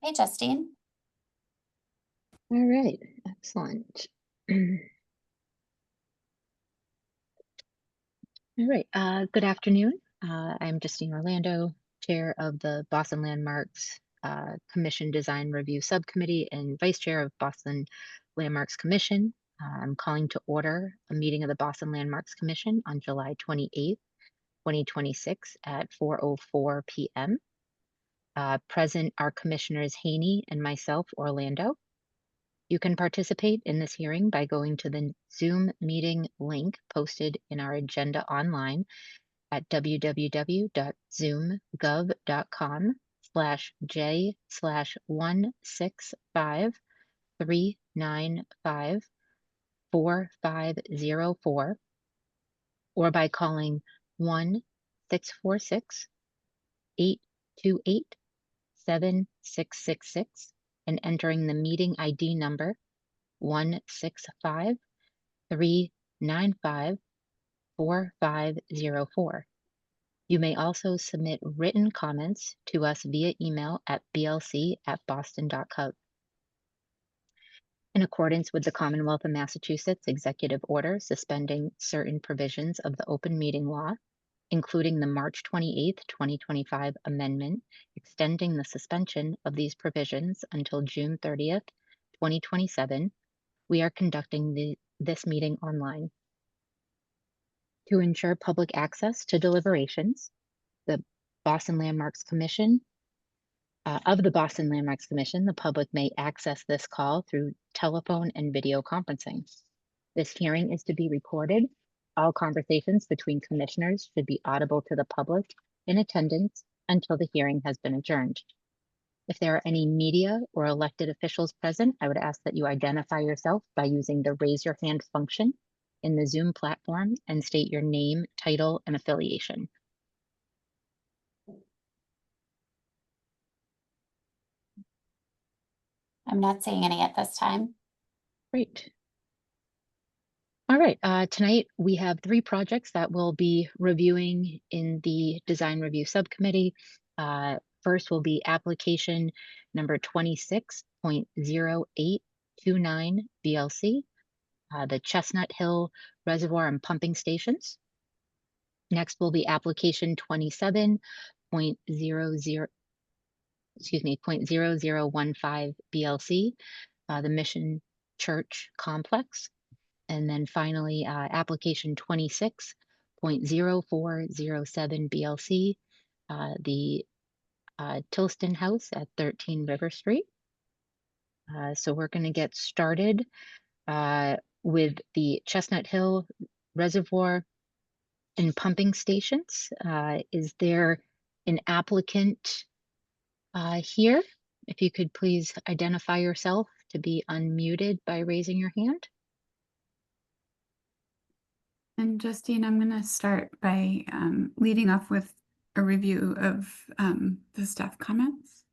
Hey, Justine. All right, excellent. All right, good afternoon. I'm Justine Orlando, Chair of the Boston Landmarks Commission Design Review Subcommittee and Vice Chair of Boston Landmarks Commission. I'm calling to order a meeting of the Boston Landmarks Commission on July 28th, 2026 at 4:04 p.m. Present are Commissioners Haney and myself, Orlando. You can participate in this hearing by going to the Zoom meeting link posted in our agenda online at www.zoom.gov.com/J/1653954 or by calling 1-646-828-7666 and entering the meeting ID number 165-395-4504. You may also submit written comments to us via email at blc@boston.gov. In accordance with the Commonwealth of Massachusetts Executive Order suspending certain provisions of the open meeting law, including the March 28th, 2025 amendment, extending the suspension of these provisions until June 30th, 2027, we are conducting this meeting online. To ensure public access to deliberations, the Boston Landmarks Commission, the public may access this call through telephone and video conferencing. This hearing is to be recorded. All conversations between commissioners should be audible to the public in attendance until the hearing has been adjourned. If there are any media or elected officials present, I would ask that you identify yourself by using the raise your hand function in the Zoom platform and state your name, title, and affiliation. I'm not seeing any at this time. Great. All right, tonight we have 3 projects that we'll be reviewing in the Design Review Subcommittee. First will be application number 26.0829 BLC, the Chestnut Hill Reservoir and Pumping Stations. Next will be application 27.0015 BLC, the Mission Church Complex. And then finally, application 26.0407 BLC, the TILESTON House at 13 River Street. So we're going to get started with the Chestnut Hill Reservoir and Pumping Stations. Is there an applicant here? If you could please identify yourself to be unmuted by raising your hand. And Justine, I'm going to start by leading off with a review of the staff comments.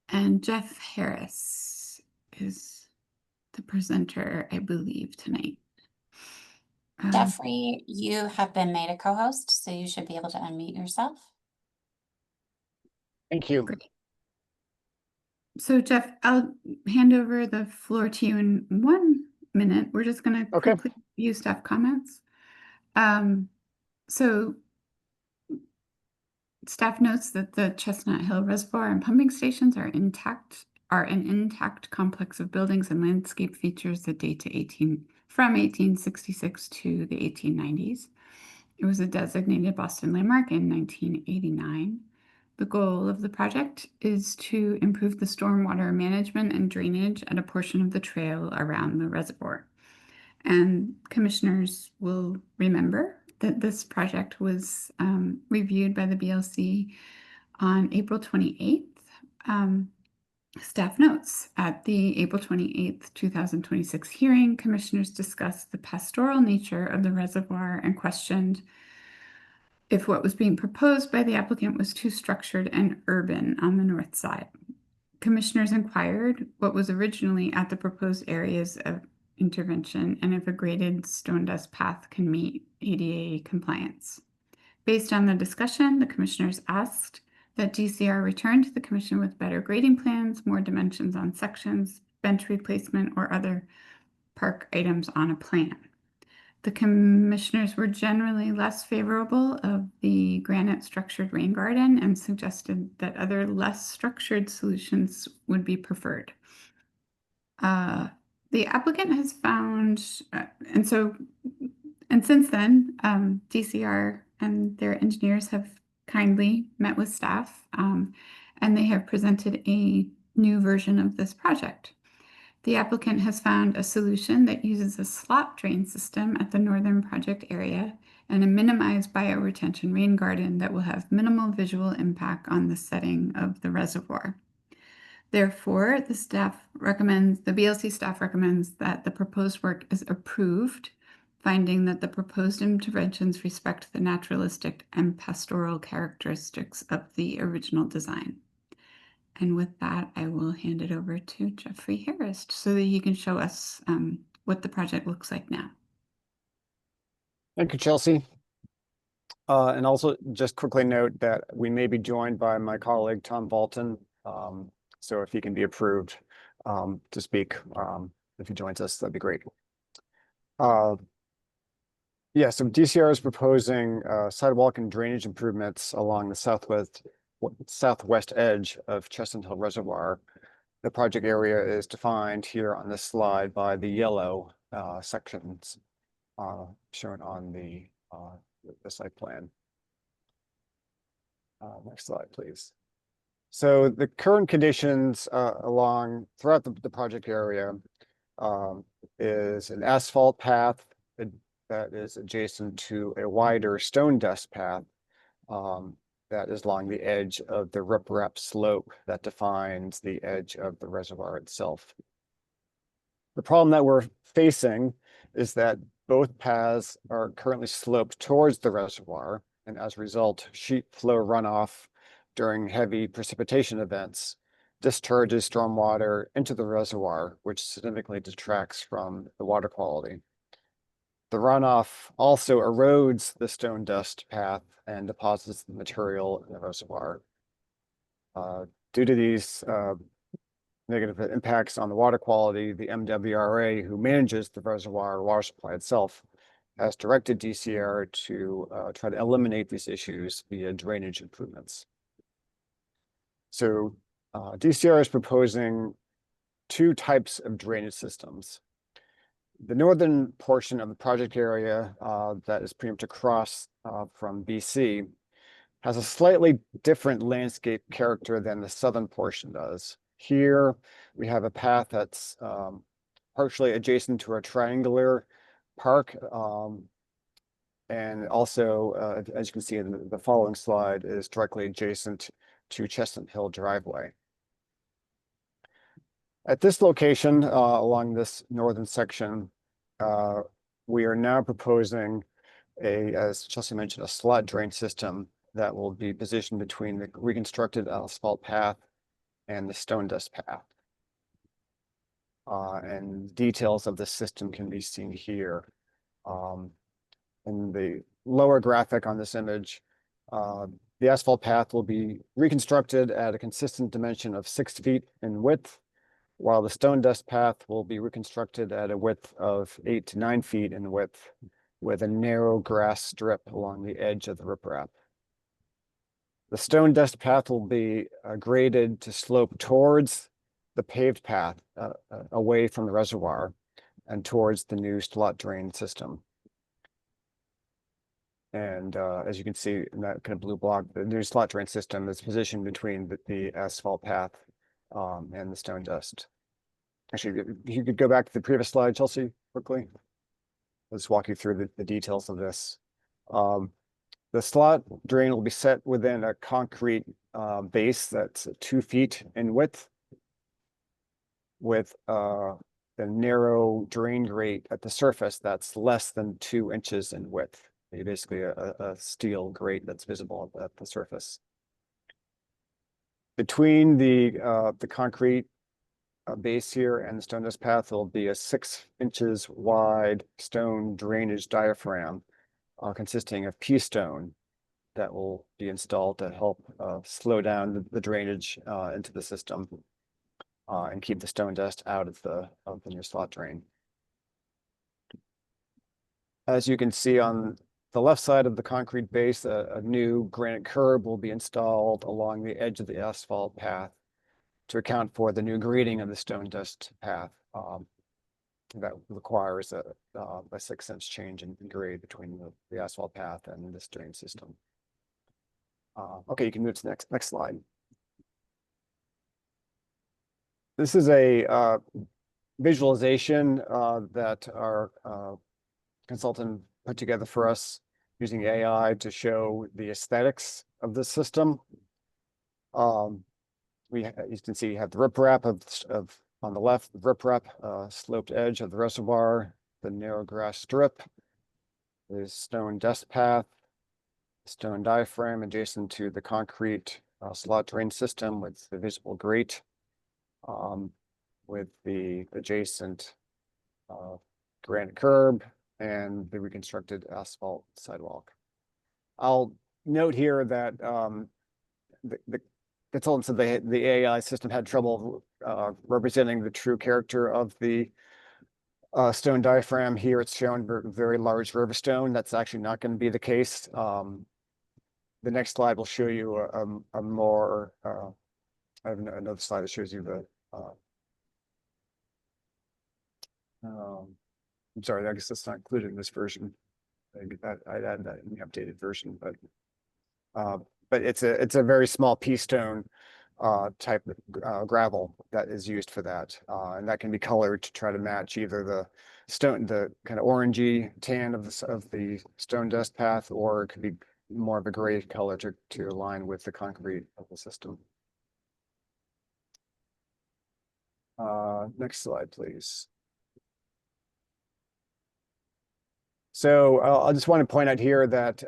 And Jeff Harris is the presenter, I believe, tonight. Jeffrey, you have been made a co-host, so you should be able to unmute yourself. Thank you. Great. So Jeff, I'll hand over the floor to you in 1 minute. We're just going to quickly review staff comments. So staff notes that the Chestnut Hill Reservoir and pumping stations are an intact complex of buildings and landscape features that date to from 1866 to the 1890s. It was a designated Boston landmark in 1989. The goal of the project is to improve the stormwater management and drainage at a portion of the trail around the reservoir. And commissioners will remember that this project was reviewed by the BLC on April 28th. Staff notes, at the April 28th, 2026 hearing, commissioners discussed the pastoral nature of the reservoir and questioned if what was being proposed by the applicant was too structured and urban on the north side. Commissioners inquired what was originally at the proposed areas of intervention and if a graded stone dust path can meet ADA compliance. Based on the discussion, the commissioners asked that DCR return to the commission with better grading plans, more dimensions on sections, bench replacement, or other park items on a plan. The commissioners were generally less favorable of the granite structured rain garden and suggested that other less structured solutions would be preferred. The applicant has found, and since then, DCR and their engineers have kindly met with staff, and they have presented a new version of this project. The applicant has found a solution that uses a slot drain system at the northern project area and a minimized bioretention rain garden that will have minimal visual impact on the setting of the reservoir. Therefore, the BLC staff recommends that the proposed work is approved, finding that the proposed interventions respect the naturalistic and pastoral characteristics of the original design. And with that, I will hand it over to Jeffrey Harris so that he can show us what the project looks like now. Thank you, Chelsea. And also just quickly note that we may be joined by my colleague, Tom Bolton. So if he can be approved to speak, if he joins us, that'd be great. Yeah, so DCR is proposing sidewalk and drainage improvements along the southwest edge of Chestnut Hill Reservoir. The project area is defined here on this slide by the yellow sections shown on the site plan. Next slide, please. So the current conditions throughout the project area is an asphalt path that is adjacent to a wider stone dust path that is along the edge of the riprap slope that defines the edge of the reservoir itself. The problem that we're facing is that both paths are currently sloped towards the reservoir, and as a result, sheet flow runoff during heavy precipitation events discharges stormwater into the reservoir, which significantly detracts from the water quality. The runoff also erodes the stone dust path and deposits the material in the reservoir. Due to these negative impacts on the water quality, the MWRA, who manages the reservoir water supply itself, has directed DCR to try to eliminate these issues via drainage improvements. So DCR is proposing two types of drainage systems. The northern portion of the project area that is pretty much across from BC has a slightly different landscape character than the southern portion does. Here we have a path that's partially adjacent to a triangular park, and also, as you can see in the following slide, is directly adjacent to Chestnut Hill driveway. At this location, along this northern section, we are now proposing as Chelsea mentioned, a slot drain system that will be positioned between the reconstructed asphalt path and the stone dust path. And details of the system can be seen here. In the lower graphic on this image, the asphalt path will be reconstructed at a consistent dimension of 6 feet in width, while the stone dust path will be reconstructed at a width of 8 to 9 feet in width, with a narrow grass strip along the edge of the riprap. The stone dust path will be graded to slope towards the paved path, away from the reservoir and towards the new slot drain system. And as you can see in that kind of blue block, the new slot drain system is positioned between the asphalt path and the stone dust. Actually, if you could go back to the previous slide, Chelsea, quickly. Let's walk you through the details of this. The slot drain will be set within a concrete base that's 2 feet in width, with a narrow drain grate at the surface that's less than 2 inches in width. Basically a steel grate that's visible at the surface. Between the concrete base here and the stone dust path, there'll be a 6 inches wide stone drainage diaphragm consisting of pea stone that will be installed to help slow down the drainage into the system and keep the stone dust out of the new slot drain. As you can see on the left side of the concrete base, a new granite curb will be installed along the edge of the asphalt path to account for the new grading of the stone dust path. That requires a 6-inch change in grade between the asphalt path and this drain system. Okay, you can move to the next slide. This is a visualization that our consultant put together for us using AI to show the aesthetics of the system. You can see you have the riprap of on the left, the riprap sloped edge of the reservoir, the narrow grass strip, the stone dust path, stone diaphragm adjacent to the concrete slot drain system with the visible grate, with the adjacent granite curb and the reconstructed asphalt sidewalk. I'll note here that the consultant said the AI system had trouble representing the true character of the stone diaphragm. Here it's shown very large river stone. That's actually not going to be the case. The next slide will show you a more, I have another slide that shows you the, I'm sorry, I guess that's not included in this version. I'd add that in the updated version, but it's a very small pea stone type gravel that is used for that, and that can be colored to try to match either the stone, the kind of orangey tan of the stone dust path, or it could be more of a gray color to align with the concrete of the system. Next slide, please. So I just want to point out here that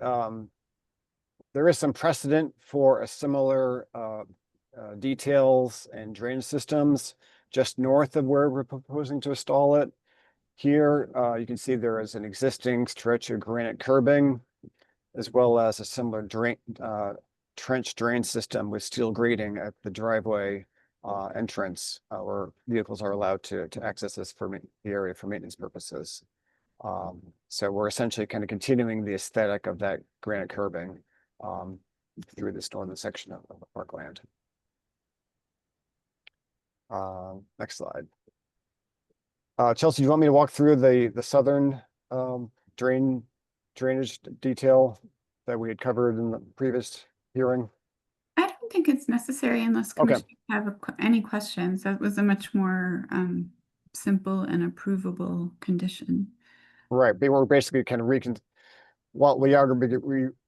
there is some precedent for a similar details and drainage systems just north of where we're proposing to install it. Here, you can see there is an existing stretch of granite curbing, as well as a similar trench drain system with steel grading at the driveway entrance, where vehicles are allowed to access this for the area for maintenance purposes. So we're essentially kind of continuing the aesthetic of that granite curbing through this northern section of the parkland. Next slide. Chelsea, do you want me to walk through the southern drainage detail that we had covered in the previous hearing? I don't think it's necessary unless commissioners have any questions. That was a much more simple and approvable condition. Right, but we're basically kind of we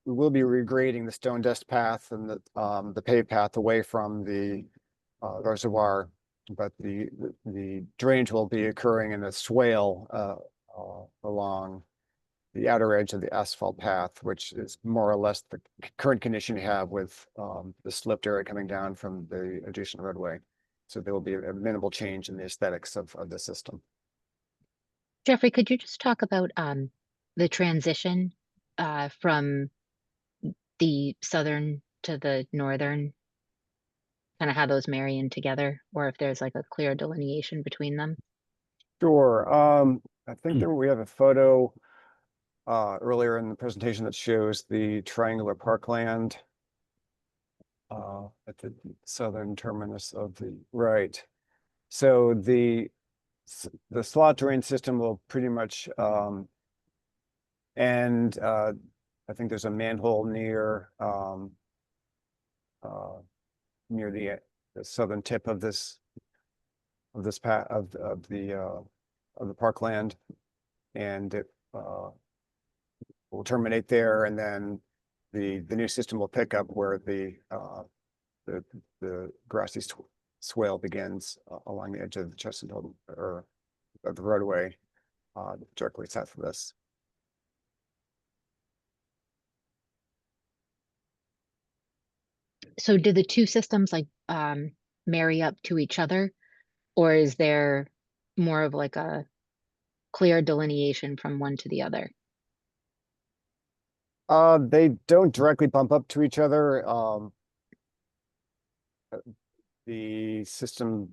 will be regrading the stone dust path and the paved path away from the reservoir, but the drainage will be occurring in a swale along the outer edge of the asphalt path, which is more or less the current condition you have with the slipped area coming down from the adjacent roadway. So there will be a minimal change in the aesthetics of the system. Jeffrey, could you just talk about the transition from the southern to the northern, kind of how those marry in together, or if there's like a clear delineation between them? Sure. I think that we have a photo earlier in the presentation that shows the triangular parkland at the southern terminus of the right. So the slot drain system will pretty much end. I think there's a manhole near near the southern tip of this path of the parkland, and it will terminate there, and then the new system will pick up where the grassy swale begins along the edge of the Chestnut Hill or of the roadway directly south of this. So do the two systems like marry up to each other, or is there more of like a clear delineation from one to the other? They don't directly bump up to each other. The system,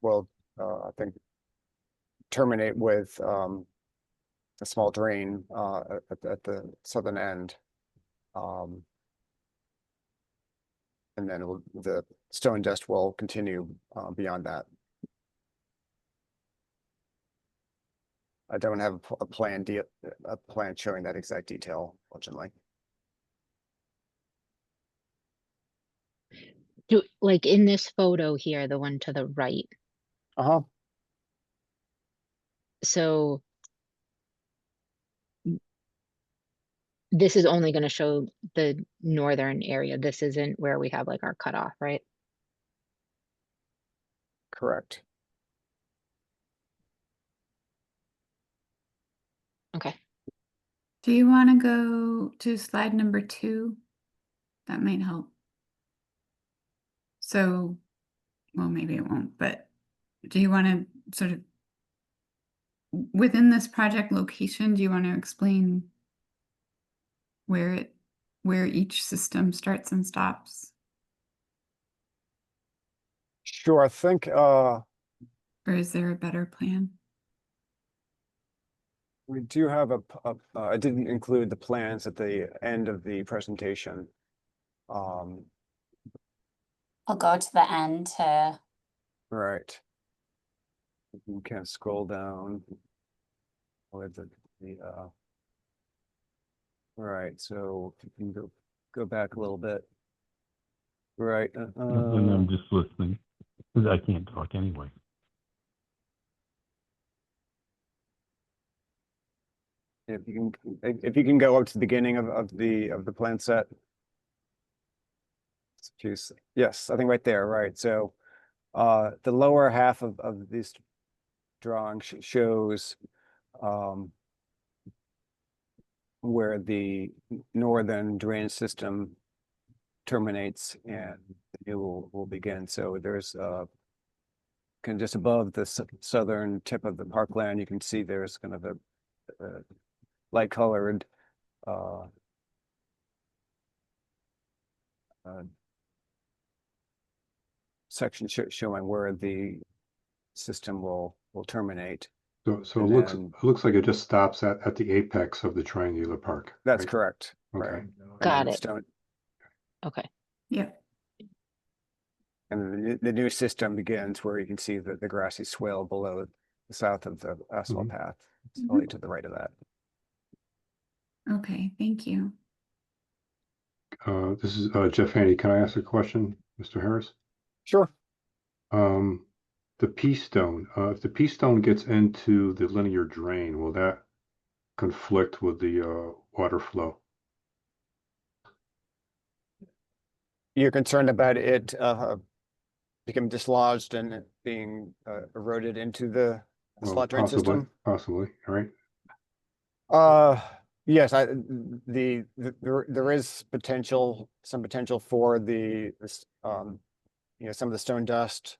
will, I think, terminate with, a small drain, at the southern end. And then the stone dust will continue, beyond that. I don't have a plan showing that exact detail, fortunately. Like in this photo here, the one to the right. Uh-huh. So this is only going to show the northern area. This isn't where we have like our cutoff, right? Correct. Okay. Do you want to go to slide number 2? That might help. So, well, maybe it won't, but do you want to sort of, within this project location, do you want to explain where each system starts and stops? Sure, I think, Or is there a better plan? we do have I didn't include the plans at the end of the presentation. I'll go to the end to, Right. You can scroll down. With right, so if you can go back a little bit. Right. And I'm just listening, because I can't talk anyway. If you can go up to the beginning of the plan set. Yes, I think right there, right. So the lower half of this drawing shows where the northern drainage system terminates and the new will begin. So there's kind of just above the southern tip of the parkland, you can see there's kind of a light colored section showing where the system will terminate. So And it looks like it just stops at the apex of the triangular park. That's right? correct. Okay. Right. And Got then it. stone- Okay. Yeah. And the new system begins where you can see the grassy swale below the south of the asphalt path, slightly to the right of that. Okay, thank you. This is Jeff Haney. Can I ask a question, Mr. Harris? Sure. The pea stone, if the pea stone gets into the linear drain, will that conflict with the water flow? You're concerned about it becoming dislodged and it being eroded into the Well, slot drain system? possibly, all right. Yes, there is some potential for some of the stone dust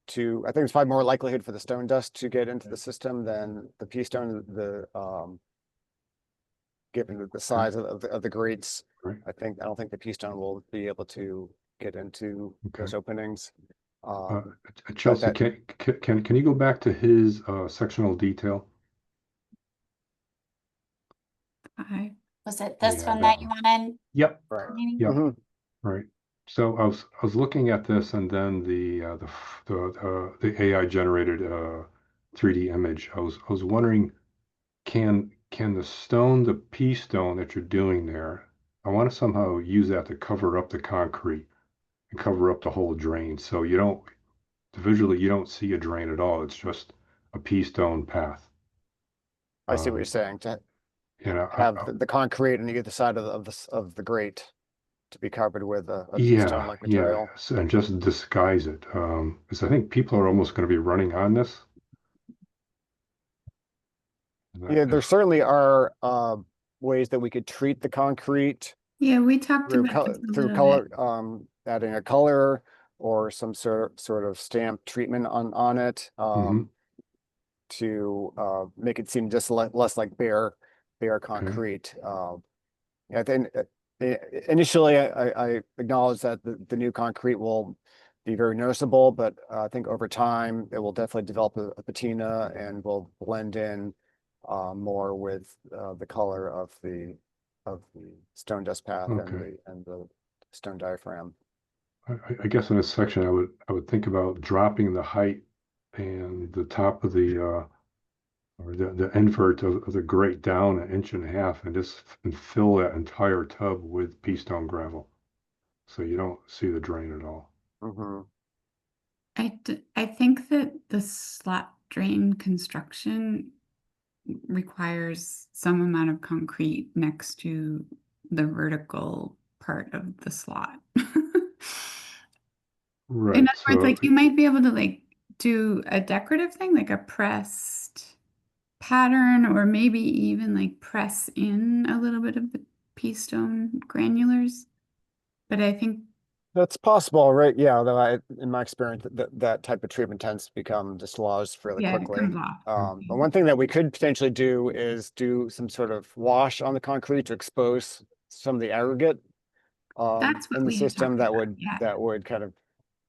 to, I think it's probably more likelihood for the stone dust to get into the system than the pea stone, given the size of the grates. Right. I don't think the pea stone will be able to get into those openings. Chelsea, can you go back to his sectional detail? was it this Yeah, one that that you one. wanted? Yep. Right. Maybe? Yep. Mhm. Right. So I was looking at this, and then the AI generated 3D image. I was wondering, can the pea stone that you're doing there, I want to somehow use that to cover up the concrete and cover up the whole drain, so visually you don't see a drain at all. It's just a pea stone path. I see what you're saying, to I- have the concrete on either side of the grate to be covered with a pea yeah, stone-like material. and just disguise it. Because I think people are almost going to be running on this. Yeah, there certainly are ways that we could treat the concrete Yeah, we talked through about this a through little bit. color, adding a color or some sort of stamp treatment on it, Mhm. to make it seem just less like bare bare concrete. I think initially I acknowledge that the new concrete will be very noticeable, but I think over time it will definitely develop a patina and will blend in more with the color of the stone dust path Okay. and the stone diaphragm. I guess in this section, I would think about dropping the height and the top of the or the invert of the grate down 1.5 inches and just fill that entire tub with pea stone gravel, so you don't see the drain at all. Mm-hmm. I think that the slot drain construction requires some amount of concrete next to the vertical part of the slot. Right. In other words, So like you might be able to like do a decorative thing, like a pressed pattern, or maybe even like press in a little bit of the pea stone granulars. But I think That's possible, right? Yeah, although in my experience, that type of treatment tends to become dislodged fairly yeah, it quickly. comes off. But one thing that we could potentially do is do some sort of wash on the concrete to expose some of the aggregate That's what in the we had system talked about. Yeah. that would kind of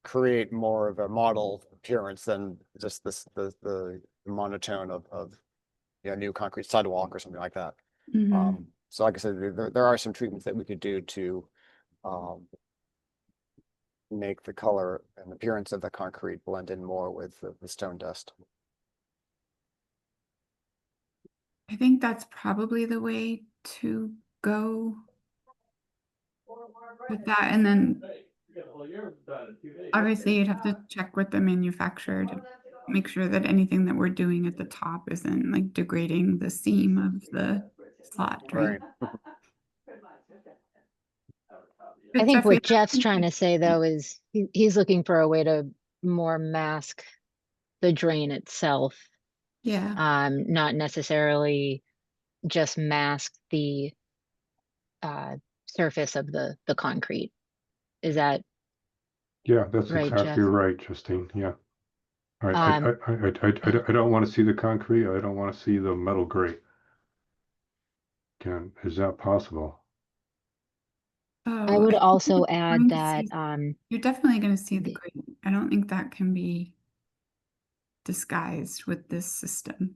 create more of a model appearance than just the monotone of new concrete sidewalk or something like that. Mhm. So like I said, there are some treatments that we could do to make the color and appearance of the concrete blend in more with the stone dust. I think that's probably the way to go with that. And then obviously you'd have to check with the manufacturer to make sure that anything that we're doing at the top isn't like degrading the seam of the slot drain. Right. I But think Jeffrey, what Jeff's trying to say though is he's looking for a way to more mask the drain itself, yeah, not necessarily just mask the surface of the concrete. Is that yeah, that's right, exactly Jeff? right, Justine. Yeah. All right. Um, I don't want to see the concrete. I don't want to see the metal grate. Is that possible? I oh, would think also you're add going to that you're definitely going to see the the- grade. I don't think that can be disguised with this system.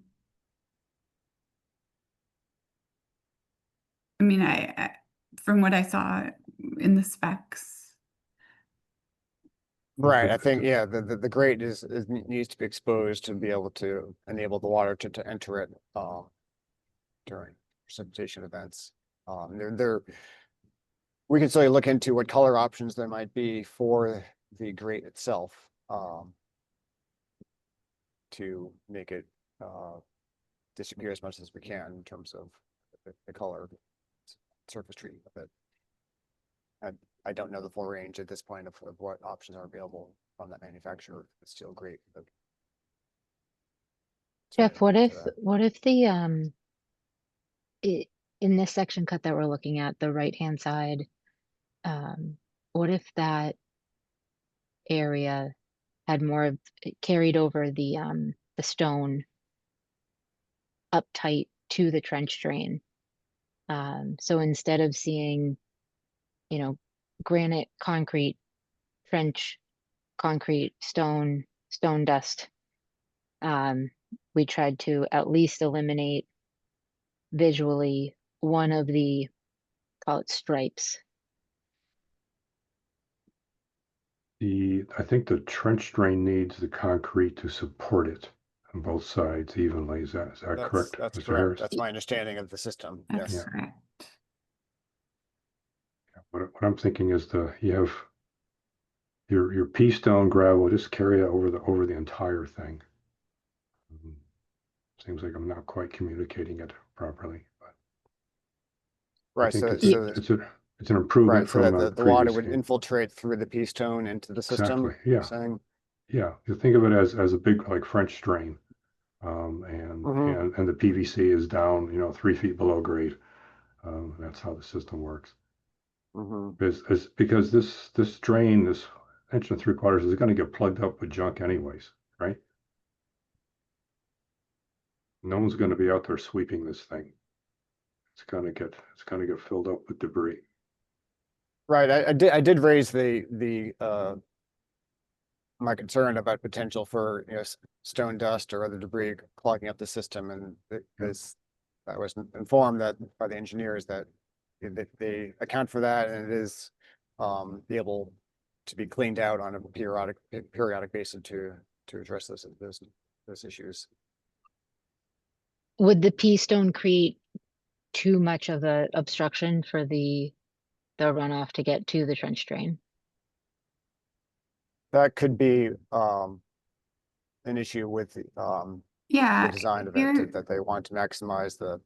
I mean, I from what I saw in the specs, Right. I think, yeah, the grate needs to be exposed to be able to enable the water to enter it during precipitation events. We can certainly look into what color options there might be for the grate itself to make it disappear as much as we can in terms of the color surface treatment of it. I don't know the full range at this point of what options are available from that manufacturer. It's still great. But Jeff, certainly look into that. what if the in this section cut that we're looking at, the right-hand side, what if that area had more of carried over the stone uptight to the trench drain? So instead of seeing, granite, concrete, trench, concrete, stone dust, we tried to at least eliminate visually one of the, call it stripes. I think the trench drain needs the concrete to support it on both sides evenly. Is that correct, That's Mr. correct. Harris? That's my understanding of the system. that's Yes. correct. What I'm thinking is you have your pea stone gravel, just carry that over the entire thing. Seems like I'm not quite communicating it properly, but I Right. think So it's an improvement right. So from that the water previous would game. infiltrate through the pea stone into the system. Exactly. Yeah. You're saying. Yeah. You think of it as a big like French drain. And the PVC is down, 3 feet below grade. That's how the system works. Because this drain, this 1 3/4 inches, is going to get plugged up with junk anyways, right? No one's going to be out there sweeping this thing. it's gonna get filled up with debris. Right, I did raise the my concern about potential for, stone dust or other debris clogging up the system, and this, I was informed that by the engineers that they account for that, and it is be able to be cleaned out on a periodic basis to address those issues. Would the pea stone create too much of a obstruction for the runoff to get to the trench drain? That could be an issue with the Yeah, design of you're- it, that they want to maximize the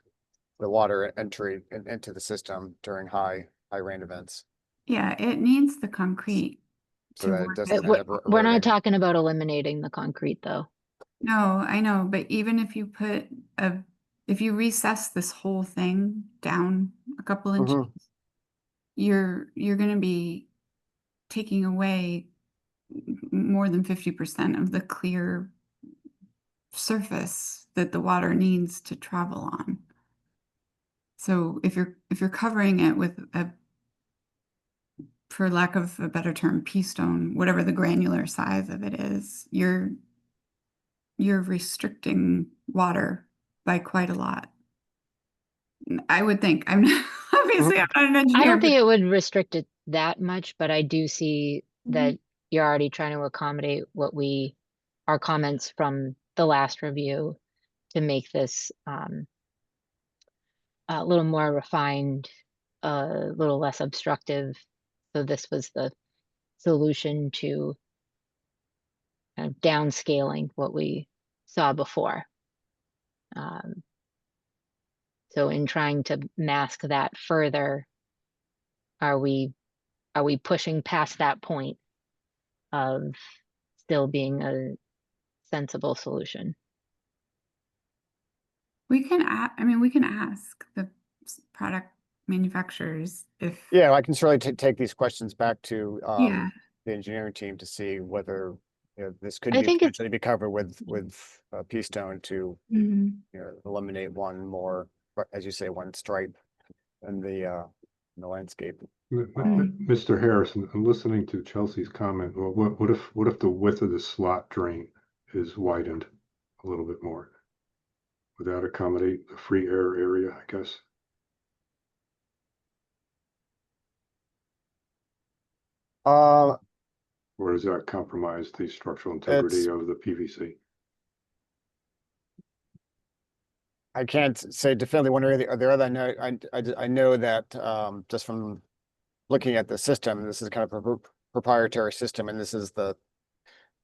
water entry into the system during high rain events, yeah, it needs the concrete so to that it work. doesn't end We're up we're not eroding. talking about eliminating the concrete, though. No, I know, but even if you if you recess this whole thing down a couple inches, Mhm. you're going to be taking away more than 50% of the clear surface that the water needs to travel on. So if you're covering it with for lack of a better term, pea stone, whatever the granular size of it is, you're restricting water by quite a lot. I would think. I'm not, obviously I'm not an engineer. I don't think it would restrict it that much, but I do see Mhm. that you're already trying to accommodate our comments from the last review to make this a little more refined, a little less obstructive. So this was the solution to kind of downscaling what we saw before. So in trying to mask that further, are we pushing past that point of still being a sensible solution? We can we can ask the product manufacturers if Yeah, I can certainly take these questions back to yeah. the engineering team to see whether, this could I be think it's potentially be covered with pea stone to, Mhm. eliminate one more, as you say, one stripe in the landscape. Mr. Harrison, I'm listening to Chelsea's comment. Well, what if the width of the slot drain is widened a little bit more? Would that accommodate the free air area, I guess? Uh, Or does that compromise the structural integrity It's- of the PVC? I can't say definitively one or the other. I know that just from looking at the system, this is kind of a proprietary system, and this is the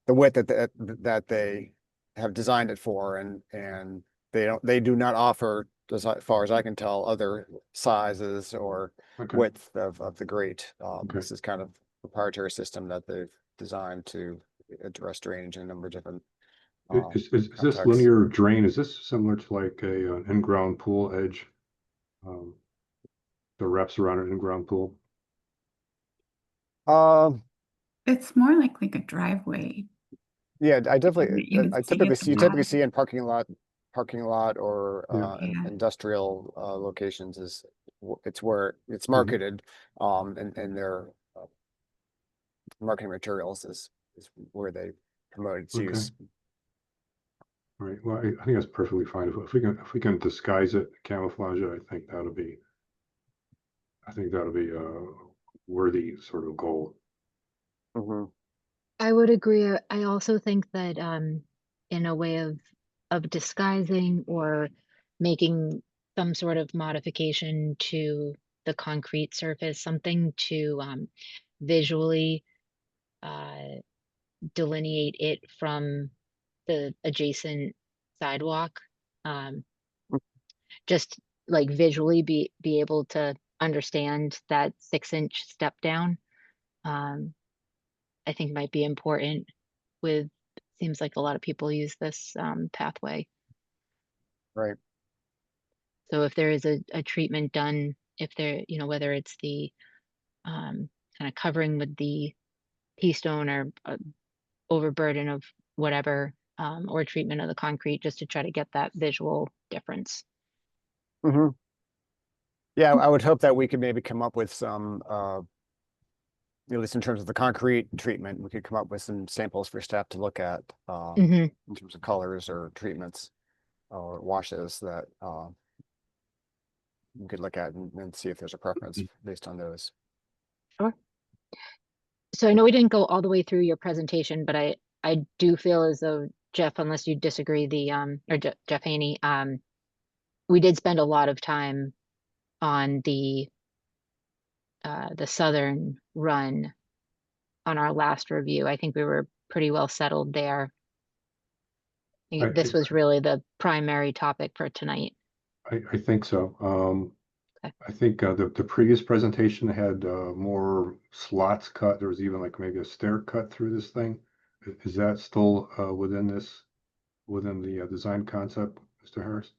width that they have designed it for, and they do not offer, as far as I can tell, other sizes or Okay. width of the grate. Okay. This is kind of proprietary system that they've designed to address drainage in a number of different. Is this contexts. linear drain, is this similar to like an in-ground pool edge? That wraps around an in-ground pool? Um, It's more like a driveway. yeah, I definitely, You would I see typically at the see, you typically bottom. see in parking lot or Yeah. Yeah. industrial locations is it's where it's Mhm. marketed, and their marketing materials is where they promote its Okay. use. All right, well, I think that's perfectly fine. If we can disguise it, camouflage it, I think that'll be a worthy sort of goal. Mhm. I would agree. I also think that in a way of disguising or making some sort of modification to the concrete surface, something to visually delineate it from the adjacent sidewalk. Just like visually be able to understand that 6-inch step down. I think might be important with, seems like a lot of people use this pathway. Right. So if there is a treatment done, if there, whether it's the kind of covering with the pea stone or overburden of whatever, or treatment of the concrete, just to try to get that visual difference. Mhm. Yeah, I would hope that we could maybe come up with some, at least in terms of the concrete treatment, we could come up with some samples for staff to look at, Mhm. in terms of colors or treatments or washes that, we could look at and see if there's a preference based on those. So I know we didn't go all the way through your presentation, but I do feel as though, Jeff, unless you disagree, Jeff Haney, we did spend a lot of time on the southern run on our last review. I think we were pretty well settled there. This was really the primary topic for tonight. I think so. Okay. I think the previous presentation had more slots cut. There was even like maybe a stair cut through this thing. Is that still within the design concept, Mr. Harris?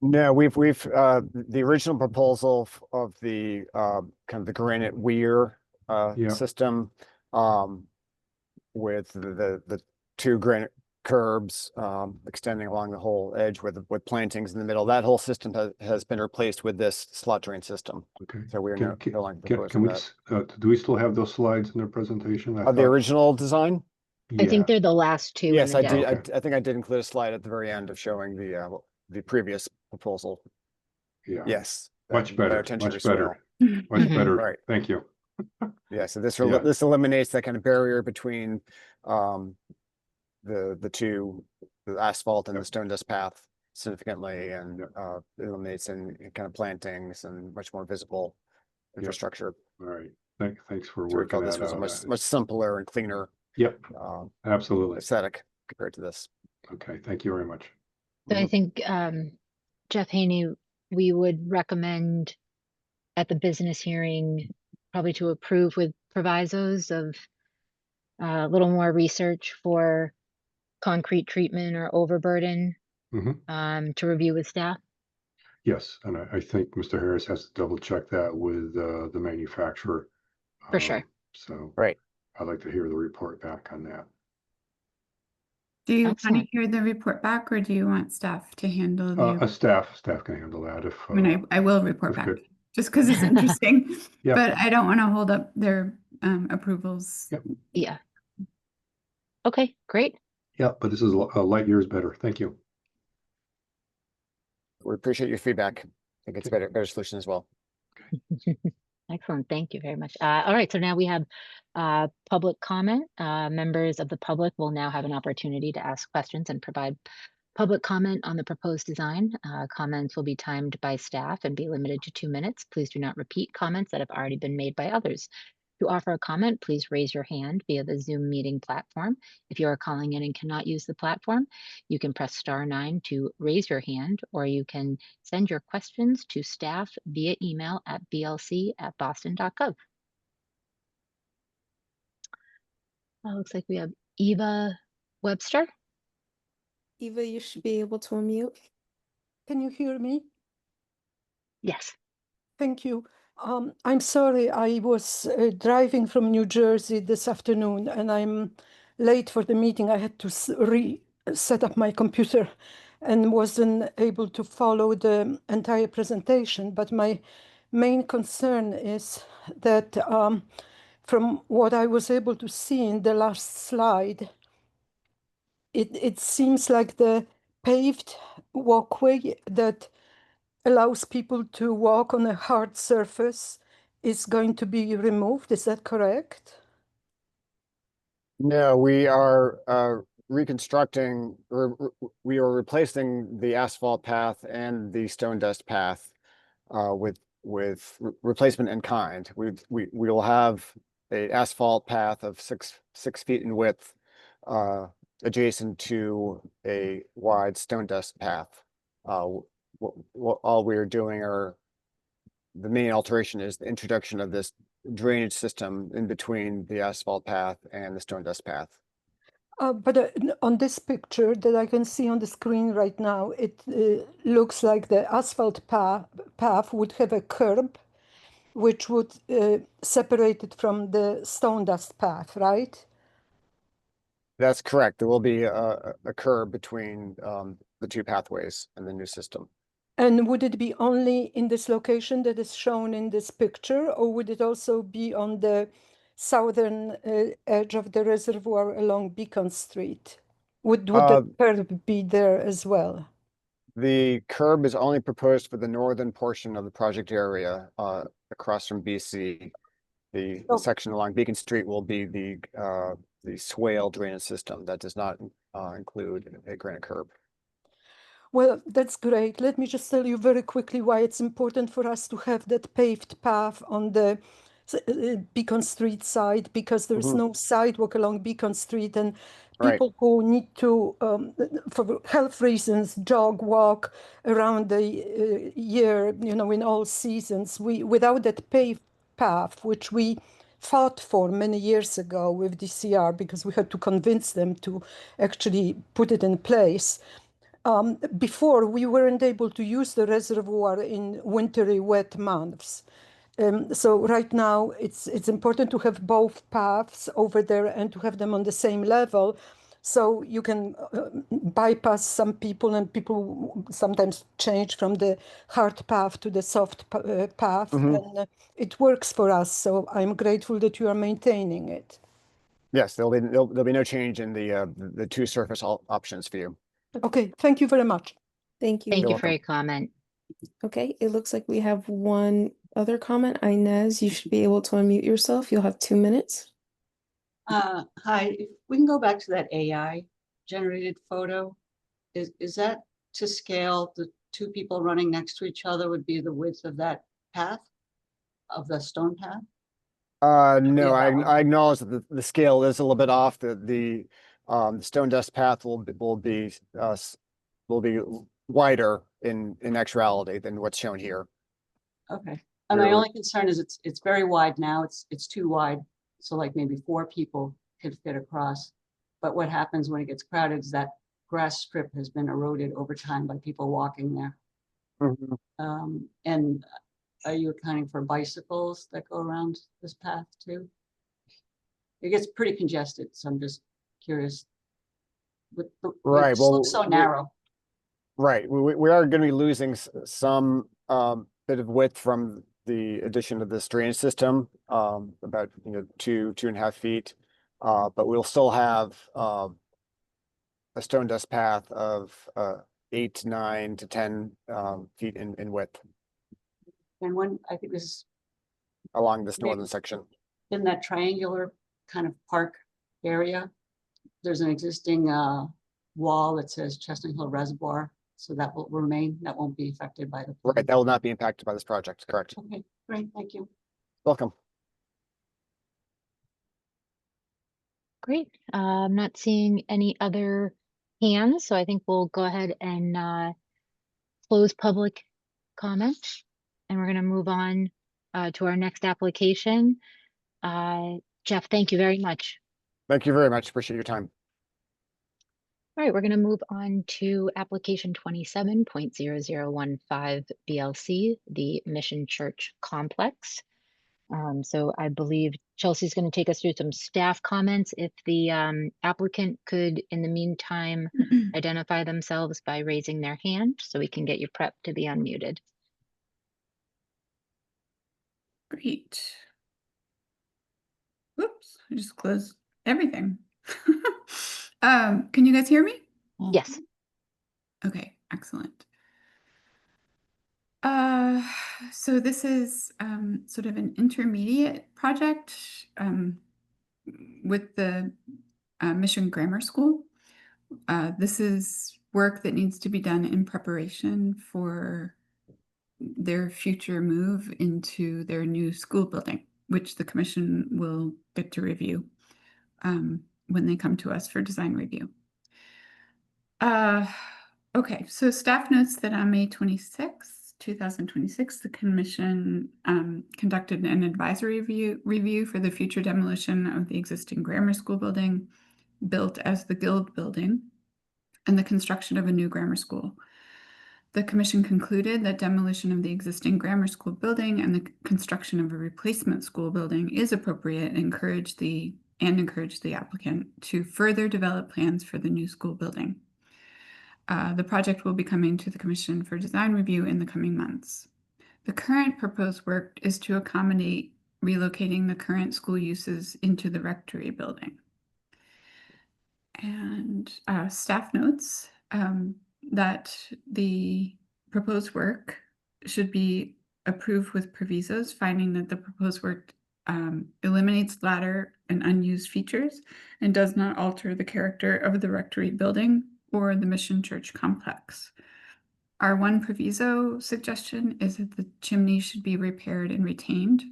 No, we've the original proposal of the kind of the granite weir Yeah. system, with the two granite curbs extending along the whole edge with plantings in the middle. That whole system has been replaced with this slot drain system. Okay. So we are no longer Can proposing we that. do we still have those slides in their presentation? Of the original design? I think Yeah. they're the last two in Yes, the I deck. did. Okay. I think I did include a slide at the very end of showing the previous proposal. Yeah. Yes. Much better. bioretention Much as well. better. Much Mhm. better. Right. Thank you. Yeah, so this Yeah. this eliminates that kind of barrier between the two, the asphalt and the stone dust path significantly, and eliminates any kind of plantings and much more visible infrastructure. All right. Thanks for So we working felt this that was a out. much simpler and cleaner Yep. Absolutely. aesthetic compared to this. Okay. Thank you very much. So I think, Jeff Haney, we would recommend at the business hearing probably to approve with provisos of a little more research for concrete treatment or overburden to review with staff. Yes, and I think Mr. Harris has to double check that with the manufacturer. For sure. So Right. I'd like to hear the report back on that. Do you want to Excellent. hear the report back, or do you want staff to handle the? Staff can handle that if. I mean, I will report if back good. just because it's interesting, Yeah. but I don't want to hold up their approvals. Yep. Yeah. Okay, great. Yeah, but this is light years better. Thank you. We appreciate your feedback. I think it's a better solution as well. Excellent. Thank you very much. All right. So now we have public comment. Members of the public will now have an opportunity to ask questions and provide public comment on the proposed design. Comments will be timed by staff and be limited to 2 minutes. Please do not repeat comments that have already been made by others. To offer a comment, please raise your hand via the Zoom meeting platform. If you are calling in and cannot use the platform, you can press *9 to raise your hand, or you can send your questions to staff via email at blc@boston.gov. Looks like we have Eva Webster. Eva, you should be able to unmute. Can you hear me? Yes. Thank you. I'm sorry, I was driving from New Jersey this afternoon and I'm late for the meeting. I had to set up my computer and wasn't able to follow the entire presentation. But my main concern is that from what I was able to see in the last slide, it seems like the paved walkway that allows people to walk on a hard surface is going to be removed. Is that correct? No, we are reconstructing, or we are replacing the asphalt path and the stone dust path with replacement in kind. We will have a asphalt path of six feet in width adjacent to a wide stone dust path. What all we are doing the main alteration is the introduction of this drainage system in between the asphalt path and the stone dust path. But on this picture that I can see on the screen right now, it looks like the asphalt path would have a curb which would separate it from the stone dust path, right? That's correct. There will be a curb between the two pathways in the new system. And would it be only in this location that is shown in this picture, or would it also be on the southern edge of the reservoir along Beacon Street? Would the curb be there as well? The curb is only proposed for the northern portion of the project area, across from BC. The Oh. section along Beacon Street will be the swale drainage system. That does not include a granite curb. Well, that's great. Let me just tell you very quickly why it's important for us to have that paved path on the Beacon Street side, because there's no sidewalk along Beacon Street, and Right. people who need to, for health reasons, jog, walk around the year, you know, in all seasons. Without that paved path, which we fought for many years ago with DCR, because we had to convince them to actually put it in place. Before, we weren't able to use the reservoir in wintry wet months. So right now, it's important to have both paths over there and to have them on the same level, so you can bypass some people, and people sometimes change from the hard path to the soft path, and it works for us. So I'm grateful that you are maintaining it. Yes, there'll be no change in the two surface options for you. Okay, thank you very much. Thank you. Thank You're you for welcome. your comment. Okay, it looks like we have one other comment. Inez, you should be able to unmute yourself. You'll have 2 minutes. Hi, if we can go back to that AI generated photo. Is that to scale? The two people running next to each other would be the width of that path, of the stone path? No, Yeah, that one. I acknowledge that the scale is a little bit off. The stone dust path will be wider in actuality than what's shown here. Okay, and my Really? only concern is it's very wide now. It's too wide. So like maybe 4 people could fit across. But what happens when it gets crowded is that grass strip has been eroded over time by people walking there. And are you accounting for bicycles that go around this path too? It gets pretty congested, so I'm just curious. Right, It well, looks so narrow. Right, we are going to be losing some bit of width from the addition of this drainage system, about 2.5 feet, but we'll still have a stone dust path of 8 to 9 to 10 feet in width And when I think this is along this Maybe. northern section. in that triangular kind of park area, there's an existing wall that says Chestnut Hill Reservoir, so that will remain. That won't be affected by the. Right, that will not be impacted by this project, correct? Okay, great, thank you. Welcome. Great. I'm not seeing any other hands, so I think we'll go ahead and close public comment. And we're going to move on to our next application. Jeff, thank you very much. Thank you very much. Appreciate your time. All right, we're going to move on to application 27.0015 BLC, the Mission Church Complex. So I believe Chelsea's going to take us through some staff comments. If the applicant could, in the meantime, identify themselves by raising their hand so we can get you prepped to be unmuted. Great. Whoops, I just closed everything. Can you guys hear me? Yes. Okay, excellent. So this is sort of an intermediate project with the Mission Grammar School. This is work that needs to be done in preparation for their future move into their new school building, which the commission will get to review when they come to us for design review. Okay, so staff notes that on May 26, 2026, the commission conducted an advisory review for the future demolition of the existing grammar school building built as the Guild building and the construction of a new grammar school. The commission concluded that demolition of the existing grammar school building and the construction of a replacement school building is appropriate and encouraged the applicant to further develop plans for the new school building. The project will be coming to the Commission for design review in the coming months. The current proposed work is to accommodate relocating the current school uses into the rectory building. And staff notes that the proposed work should be approved with provisos, finding that the proposed work eliminates ladder and unused features and does not alter the character of the rectory building or the Mission Church complex. Our one proviso suggestion is that the chimney should be repaired and retained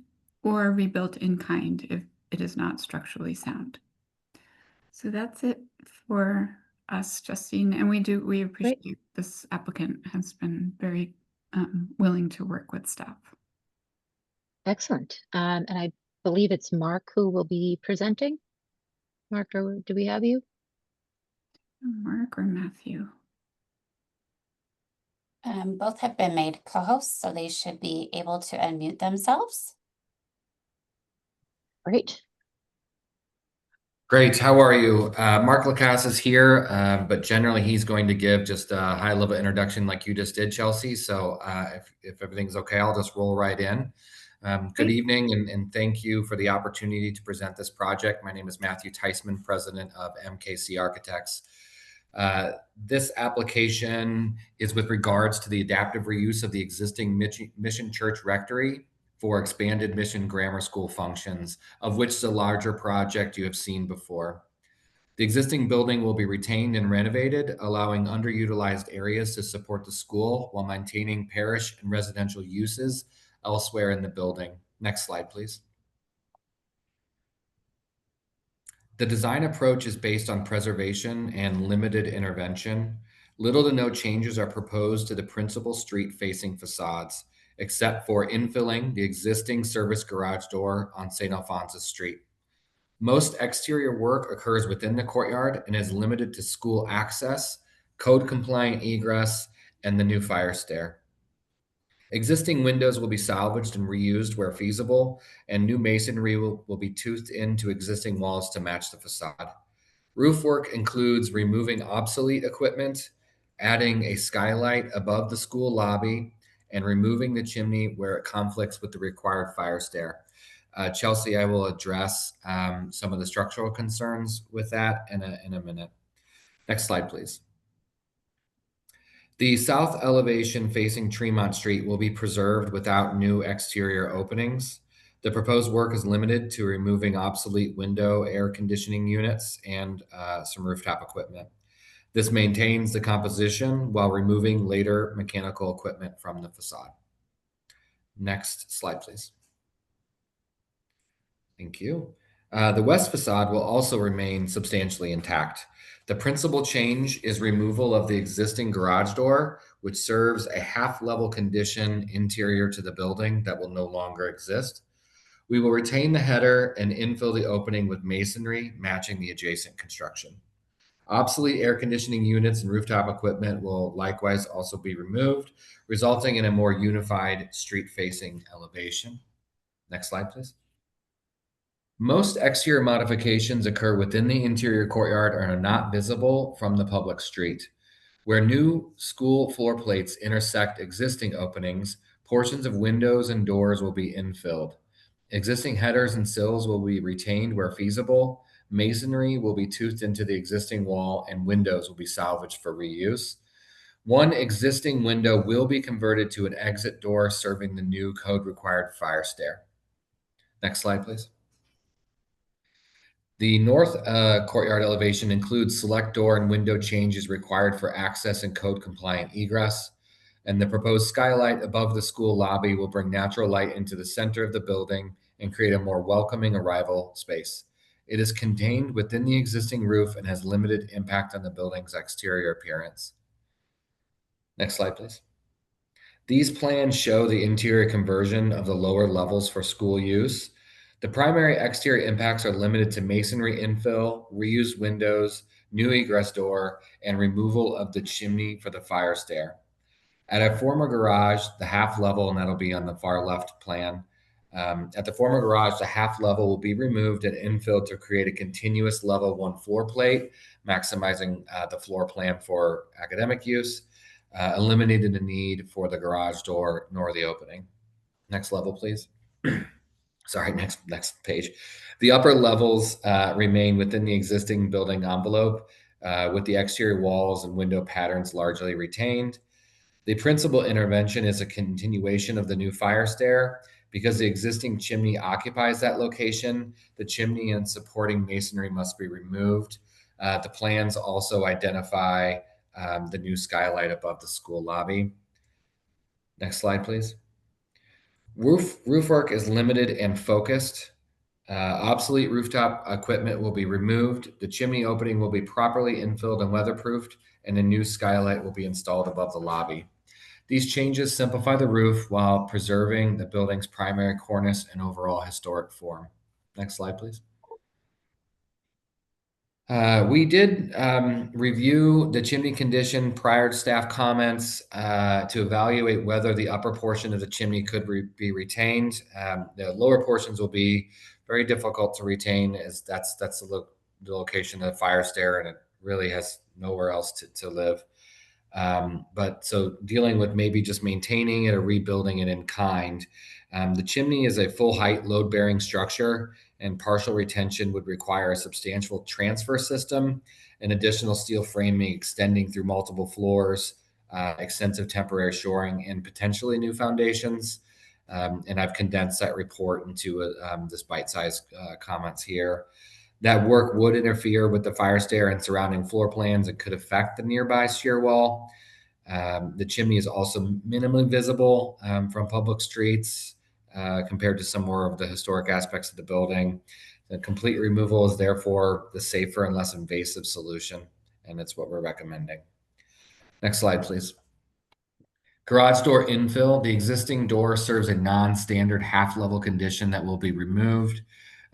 or rebuilt in kind if it is not structurally sound. So that's it for us, Justine, and we appreciate this applicant has been very willing to work with staff. Excellent. And I believe it's Marc who will be presenting. Marc, do we have you? Marc or Matthew? Both have been made co-hosts, so they should be able to unmute themselves. Great. Great. How are you? Marc LaCasse is here, but generally he's going to give just a high-level introduction like you just did, Chelsea. So if everything's okay, I'll just roll right in. Good evening, and thank you for the opportunity to present this project. My name is Matthew Teisman, president of MKC Architects. This application is with regards to the adaptive reuse of the existing Mission Church Rectory for expanded Mission Grammar School functions, of which is a larger project you have seen before. The existing building will be retained and renovated, allowing underutilized areas to support the school while maintaining parish and residential uses elsewhere in the building. Next slide, please. The design approach is based on preservation and limited intervention. Little to no changes are proposed to the principal street-facing facades, except for infilling the existing service garage door on St. Alphonsus Street. Most exterior work occurs within the courtyard and is limited to school access, code-compliant egress, and the new fire stair. Existing windows will be salvaged and reused where feasible, and new masonry will be toothed into existing walls to match the facade. Roof work includes removing obsolete equipment, adding a skylight above the school lobby, and removing the chimney where it conflicts with the required fire stair. Chelsea, I will address some of the structural concerns with that in a minute. Next slide, please. The south elevation facing Tremont Street will be preserved without new exterior openings. The proposed work is limited to removing obsolete window air conditioning units and some rooftop equipment. This maintains the composition while removing later mechanical equipment from the facade. Next slide, please. Thank you. The west facade will also remain substantially intact. The principal change is removal of the existing garage door, which serves a half-level condition interior to the building that will no longer exist. We will retain the header and infill the opening with masonry matching the adjacent construction. Obsolete air conditioning units and rooftop equipment will likewise also be removed, resulting in a more unified street-facing elevation. Next slide, please. Most exterior modifications occur within the interior courtyard and are not visible from the public street. Where new school floor plates intersect existing openings, portions of windows and doors will be infilled. Existing headers and sills will be retained where feasible. Masonry will be toothed into the existing wall, and windows will be salvaged for reuse. One existing window will be converted to an exit door serving the new code-required fire stair. Next slide, please. The north courtyard elevation includes select door and window changes required for access and code-compliant egress. And the proposed skylight above the school lobby will bring natural light into the center of the building and create a more welcoming arrival space. It is contained within the existing roof and has limited impact on the building's exterior appearance. Next slide, please. These plans show the interior conversion of the lower levels for school use. The primary exterior impacts are limited to masonry infill, reused windows, new egress door, and removal of the chimney for the fire stair. At a former garage, the half level, and that'll be on the far left plan, At the former garage, the half level will be removed and infilled to create a continuous level 1 floor plate, maximizing the floor plan for academic use, eliminating the need for the garage door nor the opening. Next level, please. Sorry, next page. The upper levels remain within the existing building envelope, with the exterior walls and window patterns largely retained. The principal intervention is a continuation of the new fire stair. Because the existing chimney occupies that location, the chimney and supporting masonry must be removed. The plans also identify the new skylight above the school lobby. Next slide, please. Roof work is limited and focused. Obsolete rooftop equipment will be removed. The chimney opening will be properly infilled and weatherproofed, and a new skylight will be installed above the lobby. These changes simplify the roof while preserving the building's primary cornice and overall historic form. Next slide, please. We did review the chimney condition prior to staff comments to evaluate whether the upper portion of the chimney could be retained. The lower portions will be very difficult to retain, as that's the location of the fire stair, and it really has nowhere else to live. But so dealing with maybe just maintaining it or rebuilding it in kind. The chimney is a full height load bearing structure, and partial retention would require a substantial transfer system and additional steel framing extending through multiple floors, extensive temporary shoring, and potentially new foundations. And I've condensed that report into this bite-sized comments here. That work would interfere with the fire stair and surrounding floor plans and could affect the nearby shear wall. The chimney is also minimally visible from public streets compared to some more of the historic aspects of the building. The complete removal is therefore the safer and less invasive solution, and it's what we're recommending. Next slide, please. Garage door infill. The existing door serves a non-standard half-level condition that will be removed.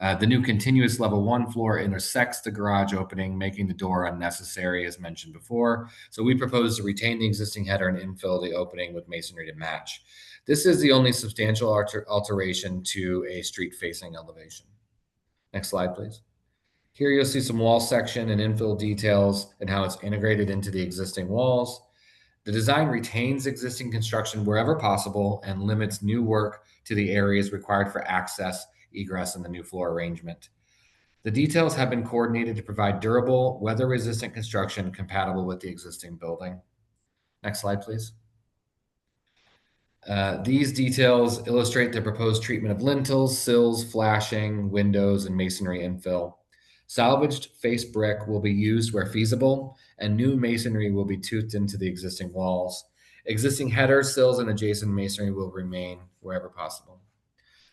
The new continuous level 1 floor intersects the garage opening, making the door unnecessary, as mentioned before. So we propose to retain the existing header and infill the opening with masonry to match. This is the only substantial alteration to a street-facing elevation. Next slide, please. Here you'll see some wall section and infill details and how it's integrated into the existing walls. The design retains existing construction wherever possible and limits new work to the areas required for access, egress, and the new floor arrangement. The details have been coordinated to provide durable, weather-resistant construction compatible with the existing building. Next slide, please. These details illustrate the proposed treatment of lintels, sills, flashing, windows, and masonry infill. Salvaged face brick will be used where feasible, and new masonry will be toothed into the existing walls. Existing headers, sills, and adjacent masonry will remain wherever possible.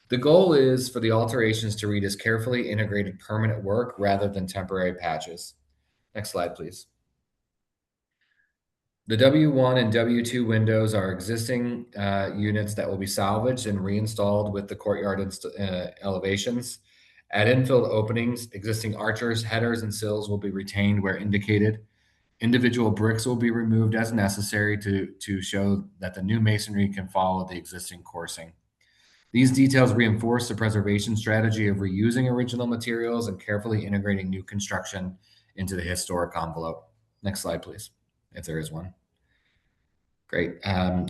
The goal is for the alterations to read as carefully integrated permanent work rather than temporary patches. Next slide, please. The W1 and W2 windows are existing units that will be salvaged and reinstalled with the courtyard elevations. At infilled openings, existing archers, headers, and sills will be retained where indicated. Individual bricks will be removed as necessary to show that the new masonry can follow the existing coursing. These details reinforce the preservation strategy of reusing original materials and carefully integrating new construction into the historic envelope. Next slide, please, if there is one. Great.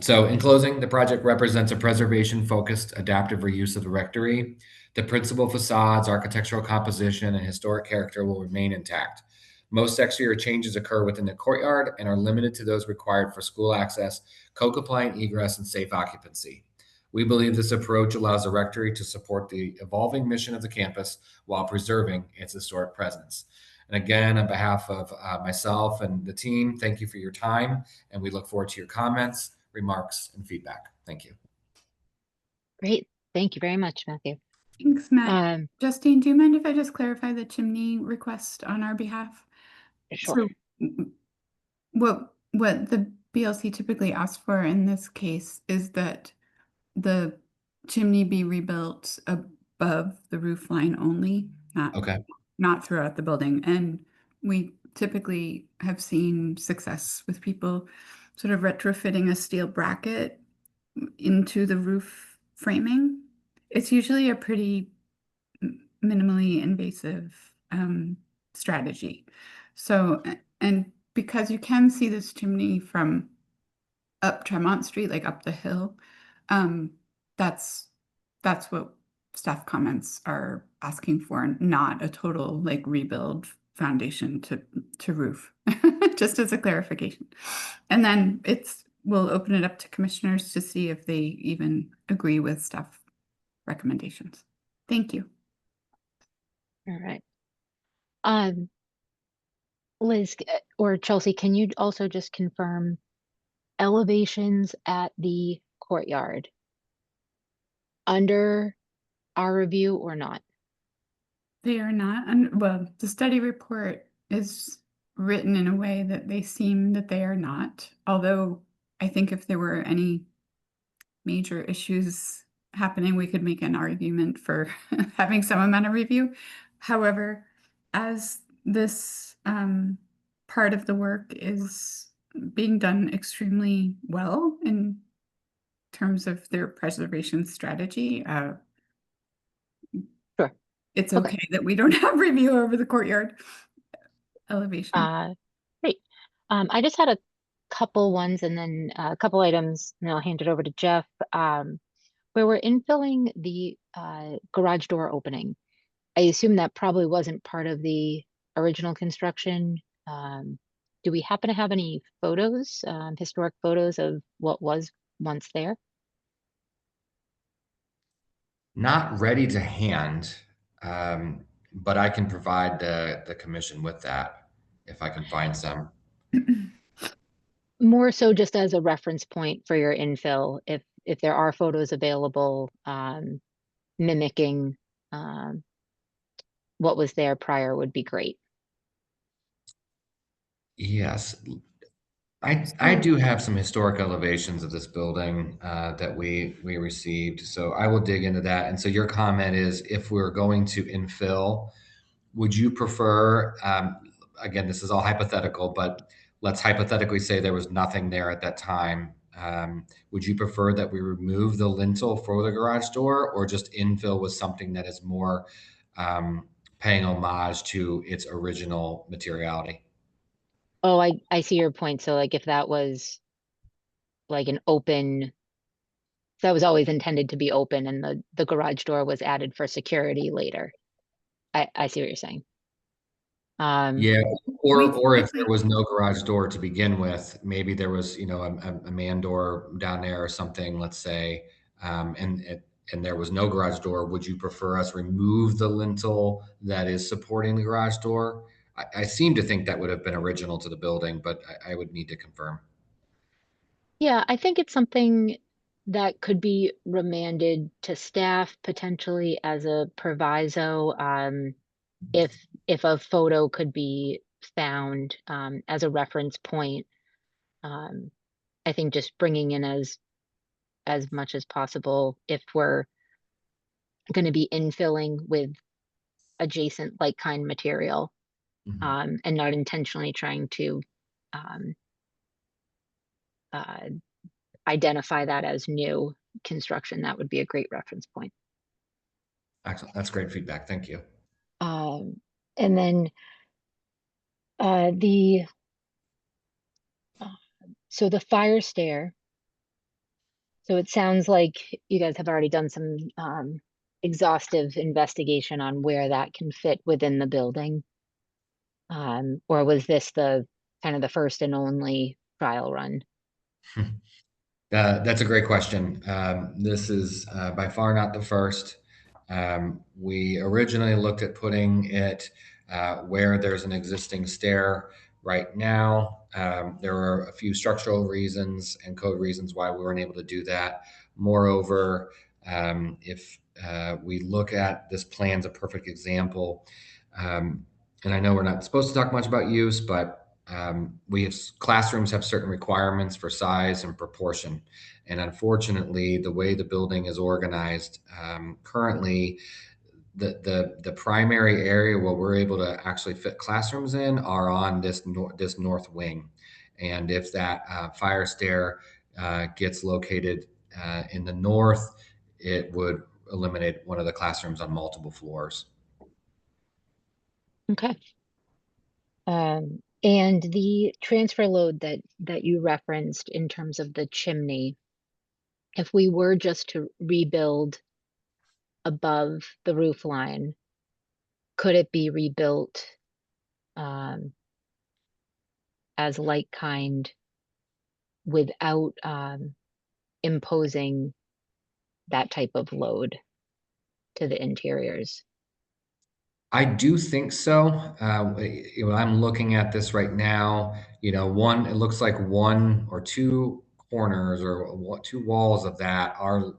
So in closing, the project represents a preservation-focused adaptive reuse of the rectory. The principal facades, architectural composition, and historic character will remain intact. Most exterior changes occur within the courtyard and are limited to those required for school access, code-compliant egress, and safe occupancy. We believe this approach allows the rectory to support the evolving mission of the campus while preserving its historic presence. And again, on behalf of myself and the team, thank you for your time, and we look forward to your comments, remarks, and feedback. Thank you. Great. Thank you very much, Matthew. Thanks, Matt. Justine, do you mind if I just clarify the chimney request on our behalf? Sure. So, what the BLC typically asks for in this case is that the chimney be rebuilt above the roof line only, not throughout the building. And we typically have seen success with people sort of retrofitting a steel bracket into the roof framing It's usually a pretty minimally invasive strategy. So, and because you can see this chimney from up Tremont Street, like up the hill, that's what staff comments are asking for, not a total like rebuild foundation to roof, just as a clarification. And then we'll open it up to commissioners to see if they even agree with staff recommendations. Thank you. All right. Liz or Chelsea, can you also just confirm elevations at the courtyard under our review or not? They are not, well, the study report is written in a way that they seem that they are not, although I think if there were any major issues happening, we could make an argument for having some amount of review. However, as this part of the work is being done extremely well in terms of their preservation strategy, Sure. it's Okay. okay that we don't have review over the courtyard elevation. Great. I just had a couple ones and then a couple items, and I'll hand it over to Jeff. Where we're infilling the garage door opening. I assume that probably wasn't part of the original construction. Do we happen to have any photos, historic photos of what was once there? Not ready to hand, but I can provide the commission with that if I can find some. More so just as a reference point for your infill, if there are photos available, mimicking what was there prior would be great. Yes, I do have some historic elevations of this building that we received, so I will dig into that. And so your comment is, if we're going to infill, would you prefer, again, this is all hypothetical, but let's hypothetically say there was nothing there at that time. Would you prefer that we remove the lintel for the garage door, or just infill with something that is more paying homage to its original materiality? Oh, I see your point. So like if that was like an open, that was always intended to be open and the garage door was added for security later. I see what you're saying. Yeah, or if there was no garage door to begin with, maybe there was, you know, a man door down there or something, let's say, and there was no garage door. Would you prefer us remove the lintel that is supporting the garage door? I seem to think that would have been original to the building, but I would need to confirm. Yeah, I think it's something that could be remanded to staff potentially as a proviso. If a photo could be found as a reference point, I think just bringing in as much as possible if we're going to be infilling with adjacent like kind material, and not intentionally trying to identify that as new construction. That would be a great reference point. Excellent. That's great feedback. Thank you. And then so the fire stair. So it sounds like you guys have already done some exhaustive investigation on where that can fit within the building. Or was this the kind of the first and only trial run? That's a great question. This is by far not the first. We originally looked at putting it where there's an existing stair right now. There were a few structural reasons and code reasons why we weren't able to do that. Moreover, if we look at this plan's a perfect example, and I know we're not supposed to talk much about use, but classrooms have certain requirements for size and proportion. And unfortunately, the way the building is organized currently, the primary area where we're able to actually fit classrooms in are on this north wing. And if that fire stair gets located in the north, it would eliminate one of the classrooms on multiple floors. Okay. And the transfer load that you referenced in terms of the chimney, if we were just to rebuild above the roof line, could it be rebuilt as like kind without imposing that type of load to the interiors? I do think so. I'm looking at this right now. It looks like one or two corners or two walls of that are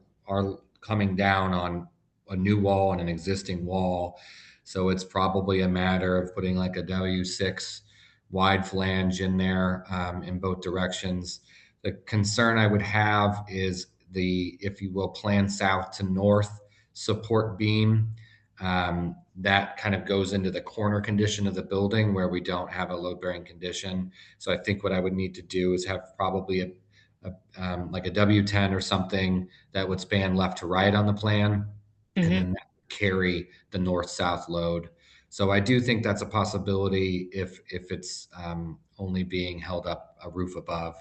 coming down on a new wall and an existing wall. So it's probably a matter of putting like a W6 wide flange in there in both directions. The concern I would have is the, if you will, plan south to north support beam. That kind of goes into the corner condition of the building where we don't have a load bearing condition. So I think what I would need to do is have probably like a W10 or something that would span left to right on the plan, and then that would carry the north south load. So I do think that's a possibility if it's only being held up a roof above.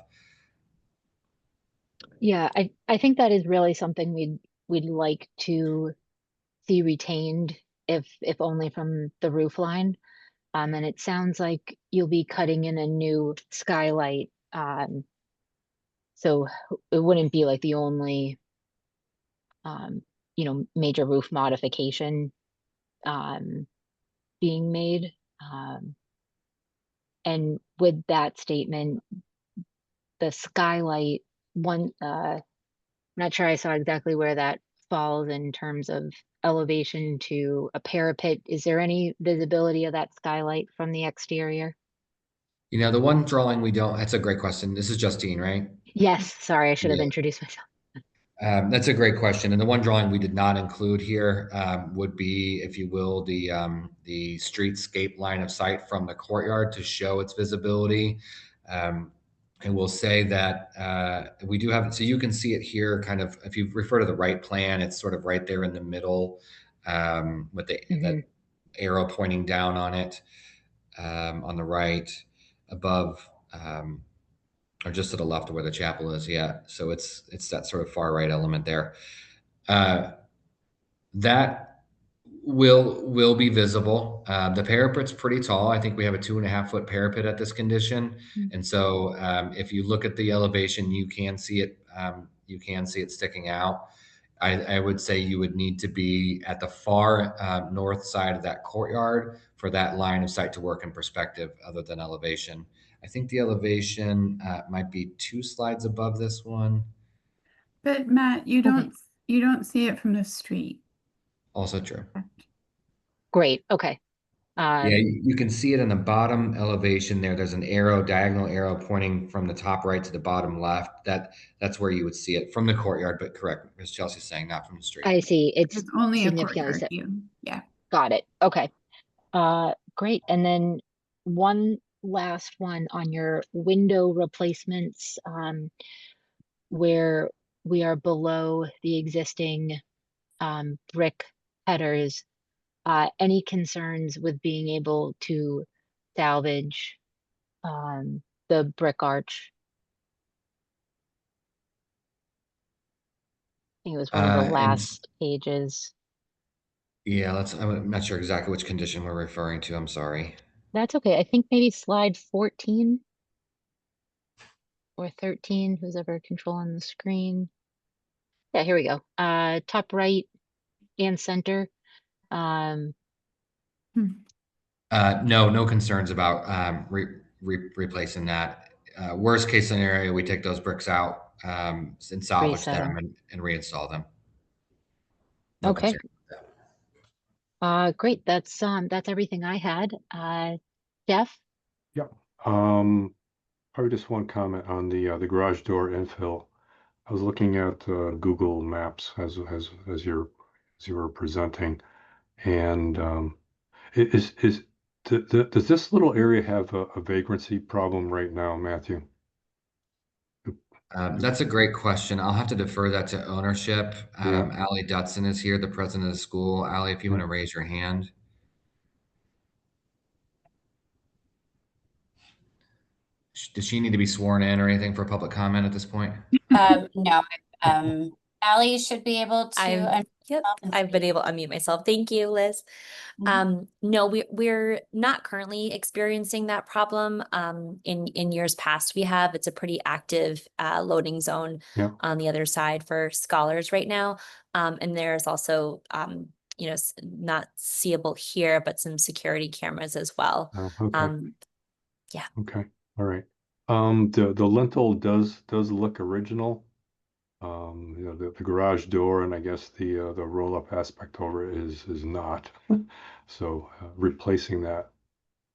Yeah, I think that is really something we'd like to see retained, if only from the roof line. And it sounds like you'll be cutting in a new skylight. So it wouldn't be like the only major roof modification being made. And with that statement, the skylight one, not sure I saw exactly where that falls in terms of elevation to a parapet. Is there any visibility of that skylight from the exterior? The one drawing we don't, that's a great question. This is Justine, right? Yes, sorry, I should have Yeah. introduced myself. That's a great question. And the one drawing we did not include here would be, if you will, the streetscape line of sight from the courtyard to show its visibility. And we'll say that we do have it. So you can see it here kind of, if you refer to the right plan, it's sort of right there in the middle with the arrow pointing down on it on the right above. Or just to the left of where the chapel is. Yeah. So it's that sort of far right element there. That will be visible. The parapet's pretty tall. I think we have a 2.5-foot parapet at this condition. And so if you look at the elevation, you can see it. You can see it sticking out. I would say you would need to be at the far north side of that courtyard for that line of sight to work in perspective other than elevation. I think the elevation might be 2 slides above this one. But Matt, you don't see it from the street. Also true. Great. Okay. Yeah, you can see it in the bottom elevation there. There's an arrow, diagonal arrow pointing from the top right to the bottom left. That's where you would see it from the courtyard, but correct, as Chelsea's saying, not from the street. I see. It's only a significantly courtyard view. Yeah. Got it. Okay. Great. And then one last one on your window replacements, where we are below the existing brick headers. Any concerns with being able to salvage the brick arch? I think it was one of the last pages. Yeah, I'm not sure exactly which condition we're referring to. I'm sorry. That's okay. I think maybe slide 14 or 13, who's ever controlling the screen. Yeah, here we go. Top right and center. No concerns about replacing that. Worst case scenario, we take those bricks out and salvage them and reinstall them. No okay. Concern. Great. That's everything I had. Jeff? Yep. Probably just one comment on the garage door infill. I was looking at Google Maps as you were presenting, and does this little area have a vagrancy problem right now, Matthew? That's a great question. I'll have to defer that to ownership. Yeah. Allie Dutson is here, the president of the school. Allie, if you want to raise your hand. Does she need to be sworn in or anything for public comment at this point? No, Ally should be able to. Yep, and I've been speak. able to unmute myself. Thank you, Liz. No, we're not currently experiencing that problem. In years past, we have. It's a pretty active loading zone Yeah. on the other side for scholars right now. And there's also not seeable here, but some security cameras as well. Oh, okay. Yeah. Okay. All right. The lintel does look original. You know, the garage door and I guess the roll-up aspect over it is not. So replacing that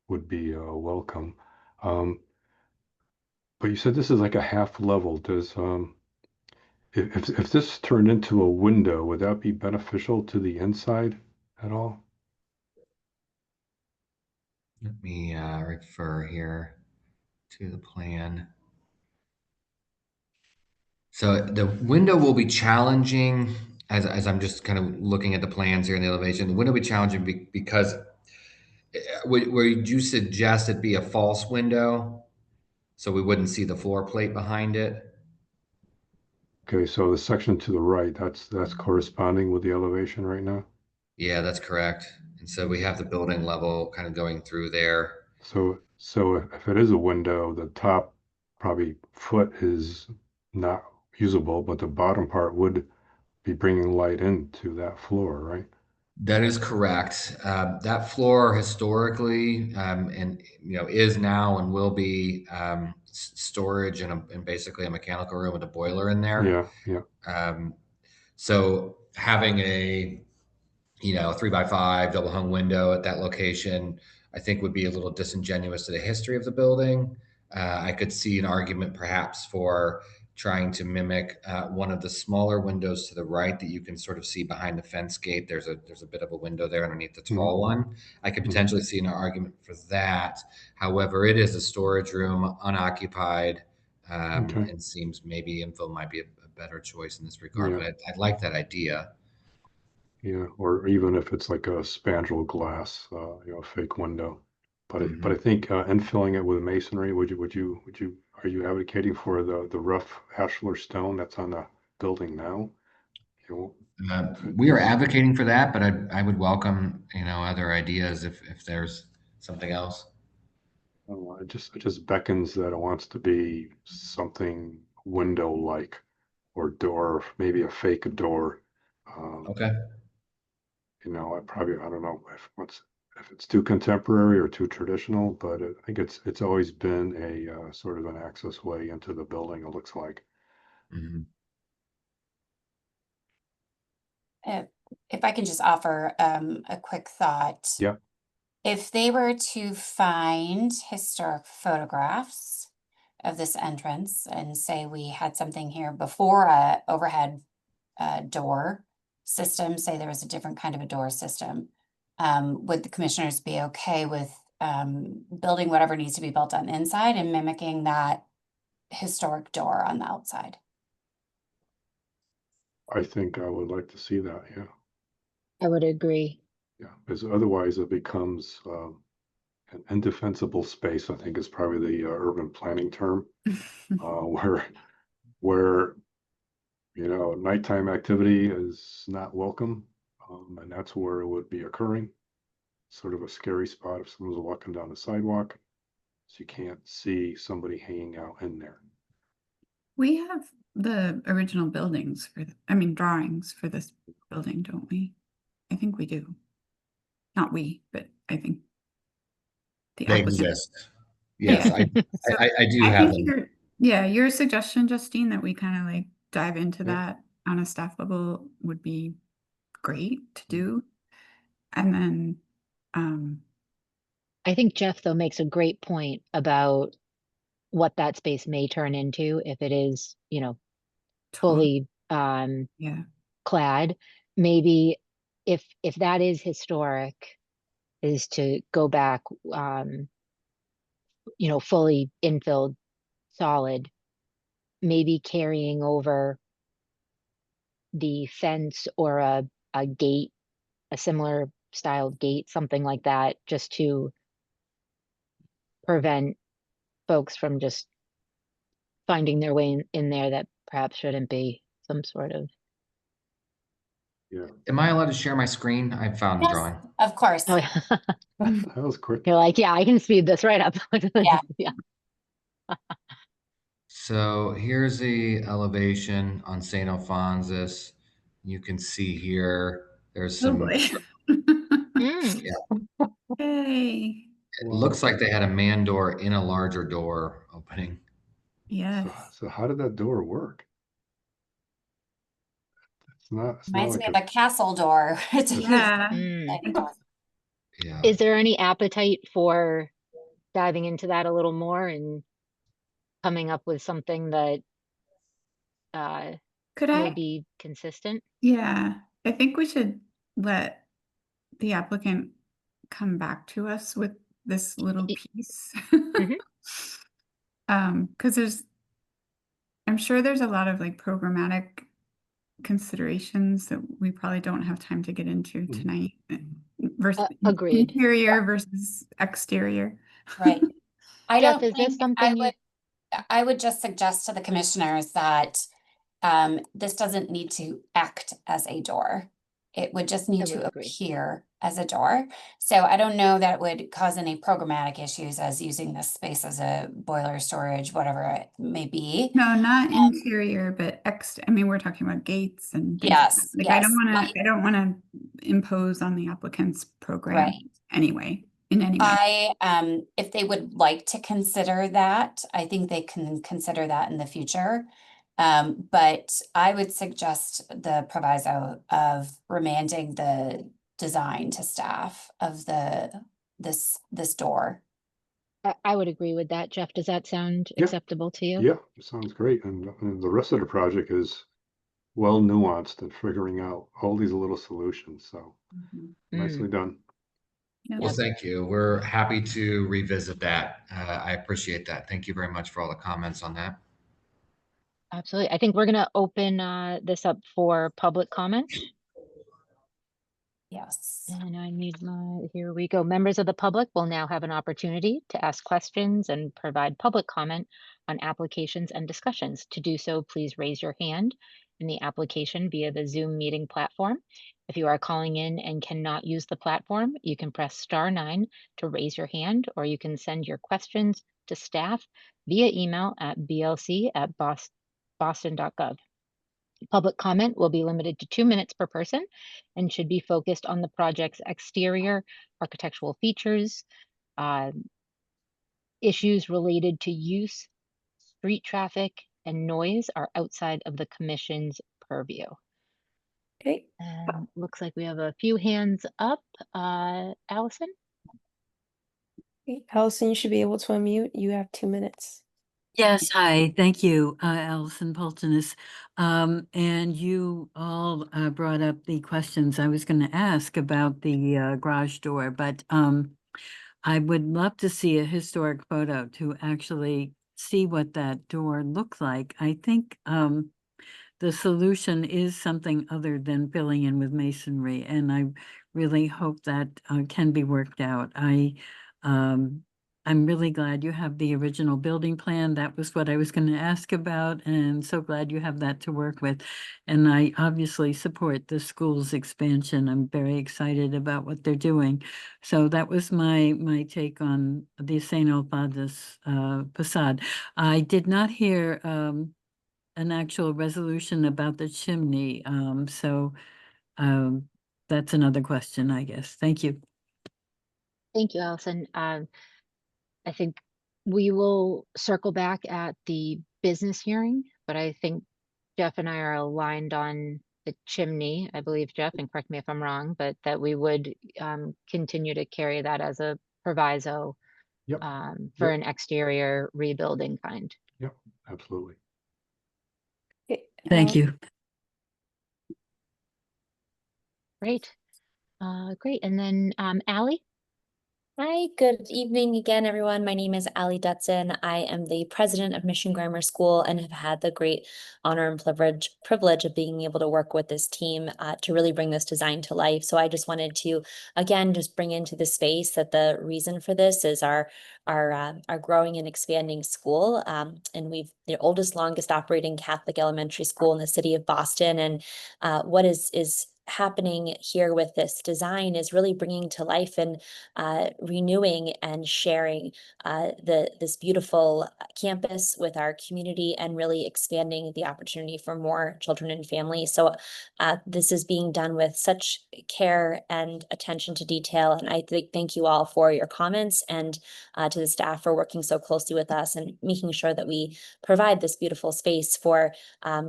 would be welcome. But you said this is like a half level. Does if this turned into a window, would that be beneficial to the inside at all? Let me refer here to the plan. So the window will be challenging as I'm just kind of looking at the plans here in the elevation. The window will be challenging because would you suggest it be a false window so we wouldn't see the floor plate behind it? Okay, so the section to the right, that's corresponding with the elevation right now. Yeah, that's correct. And so we have the building level kind of going through there. So if it is a window, the top probably foot is not usable, but the bottom part would be bringing light into that floor, right? That is correct. That floor historically, and is now and will be storage and basically a mechanical room with a boiler in there. Yeah. So having a 3x5 double hung window at that location, I think would be a little disingenuous to the history of the building. I could see an argument perhaps for trying to mimic one of the smaller windows to the right that you can sort of see behind the fence gate. There's a bit of a window there underneath the tall one. I could potentially see an argument for that. However, it is a storage room, unoccupied, and seems maybe info might be a better choice in this regard. Yeah. But I'd like that idea. Yeah, or even if it's like a spandrel glass, fake window. But I think infilling it with masonry, are you advocating for the rough ashlar stone that's on the building now? We are advocating for that, but I would welcome other ideas if there's something else. It just beckons that it wants to be something window-like or door, maybe a fake door. Okay. I don't know if it's too contemporary or too traditional, but I think it's always been a sort of an access way into the building, it looks like. If I can just offer a quick thought. Yeah. If they were to find historic photographs of this entrance and say we had something here before a overhead door system, say there was a different kind of a door system, would the commissioners be okay with building whatever needs to be built on the inside and mimicking that historic door on the outside? I think I would like to see that, yeah. I would agree. Yeah, because otherwise it becomes an indefensible space, I think is probably the urban planning term, where nighttime activity is not welcome, and that's where it would be occurring. Sort of a scary spot if someone's walking down the sidewalk, so you can't see somebody hanging out in there. We have the original buildings drawings for this building, don't we? I think we do. Not we, but I think the They applicant. exist. Yes, So I do have them. Your suggestion, Justine, that we kind of like dive into that on a staff level would be great to do. And then I think Jeff, though, makes a great point about what that space may turn into if it is, fully clad. Maybe if that is historic, is to go back, fully infilled, solid, maybe carrying over the fence or a gate, a similar styled gate, something like that, just to prevent folks from just finding their way in there that perhaps shouldn't be, some sort of. Yeah, Am I allowed to share my screen? I found the Yes, drawing. of course. Oh, yeah. that was quick. You're like, yeah, I can speed this right up. Yeah. Yeah. So here's the elevation on St. Alphonsus. You can see here, there's Oh some, boy. Mm. yeah, Hey. it looks like they had a man door in a larger door opening. Yes. So how did that door work? It's not Reminds like me of a castle door. It's a Yeah. Mm. tiny door. Yeah. Is there any appetite for diving into that a little more and coming up with something that Could will I? be consistent? Yeah. I think we should let the applicant come back to us with this little piece. Mhm. Because I'm sure there's a lot of like programmatic considerations that we probably don't have time to get into tonight. Versus Agreed. interior versus exterior. Right. I Jeff, don't is this think something I would just suggest to the commissioners that this doesn't need to act as a door. It would just need I would to agree. appear as a door. So I don't know that it would cause any programmatic issues as using this space as a boiler storage, whatever it may be. No, not interior, but I mean, we're talking about gates and things like that. Yes, Like, yes. I don't want to impose on the applicant's program Right. anyway, in any way. If they would like to consider that, I think they can consider that in the future. But I would suggest the proviso of remanding the design to staff of this door. I would agree with that. Jeff, does that sound Yeah. acceptable to you? Yeah, it sounds great. And the rest of the project is well nuanced and figuring out all these little solutions. So nicely done. Yeah. Well, thank you. We're happy to revisit that. I appreciate that. Thank you very much for all the comments on that. Absolutely. I think we're going to open this up for public comment. Yes. And I need here we go. Members of the public will now have an opportunity to ask questions and provide public comment on applications and discussions. To do so, please raise your hand in the application via the Zoom meeting platform. If you are calling in and cannot use the platform, you can press *9 to raise your hand, or you can send your questions to staff via email at blc@boston.gov. Public comment will be limited to 2 minutes per person and should be focused on the project's exterior architectural features, issues related to use, street traffic, and noise are outside of the commission's purview. Okay. And looks like we have a few hands up. Allison? Okay, Allison, you should be able to unmute. You have 2 minutes. Yes, hi, thank you, Allison Poltonis. And you all brought up the questions I was going to ask about the garage door, but I would love to see a historic photo to actually see what that door looked like. I think the solution is something other than filling in with masonry, and I really hope that can be worked out. I'm really glad you have the original building plan. That was what I was going to ask about, and so glad you have that to work with. And I obviously support the school's expansion. I'm very excited about what they're doing. So that was my take on the St. Alphonsus facade. I did not hear an actual resolution about the chimney. That's another question, I guess. Thank you. Thank you, Allison. I think we will circle back at the business hearing, but I think Jeff and I are aligned on the chimney. I believe, Jeff, and correct me if I'm wrong, but that we would continue to carry that as a proviso Yep. for Yep. an exterior rebuilding kind. Yep, absolutely. Okay, Thank you. Great. Great. And then Allie? Hi, good evening again, everyone. My name is Ali Dutson. I am the president of Mission Grammar School and have had the great honor and privilege of being able to work with this team to really bring this design to life. So I just wanted to, again, just bring into the space that the reason for this is our growing and expanding school. And we've the oldest, longest operating Catholic elementary school in the city of Boston. And what is happening here with this design is really bringing to life and renewing and sharing this beautiful campus with our community and really expanding the opportunity for more children and families. So this is being done with such care and attention to detail. And I thank you all for your comments and to the staff for working so closely with us and making sure that we provide this beautiful space for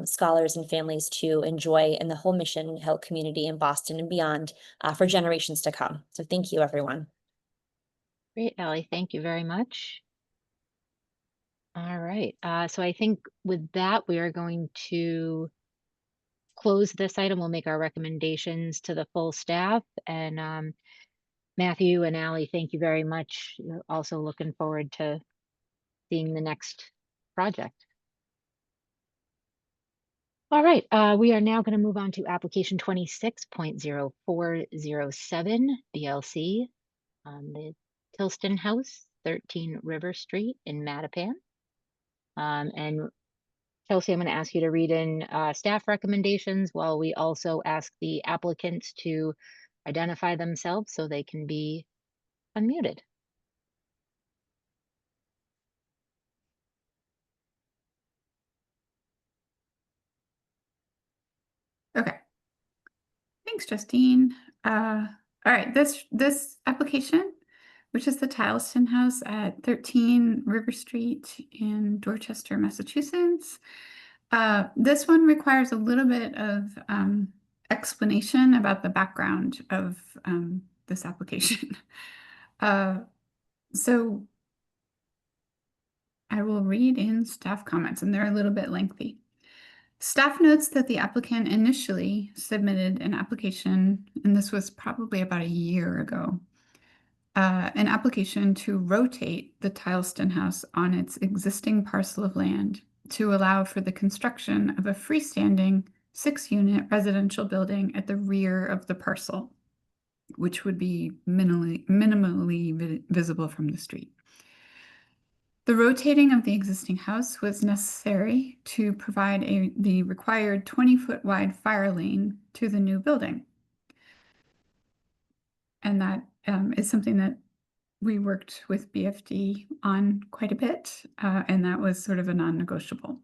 scholars and families to enjoy in the whole Mission Hill community in Boston and beyond for generations to come. So thank you, everyone. Great, Allie. Thank you very much. All right. So I think with that, we are going to close this item. We'll make our recommendations to the full staff. And Matthew and Allie, thank you very much. Also looking forward to seeing the next project. All right, we are now going to move on to application 26.0407 BLC on the TILESTON House, 13 River Street in Mattapan. And Chelsea, I'm going to ask you to read in staff recommendations while we also ask the applicants to identify themselves so they can be unmuted. Okay. Thanks, Justine. All right, this application, which is the TILESTON House at 13 River Street in Dorchester, Massachusetts. This one requires a little bit of explanation about the background of this application. So I will read in staff comments, and they're a little bit lengthy. Staff notes that the applicant initially submitted an application, and this was probably about a year ago, an application to rotate the TILESTON House on its existing parcel of land to allow for the construction of a freestanding 6-unit residential building at the rear of the parcel, which would be minimally visible from the street. The rotating of the existing house was necessary to provide the required 20-foot wide fire lane to the new building. And that is something that we worked with BFD on quite a bit, and that was sort of a non-negotiable.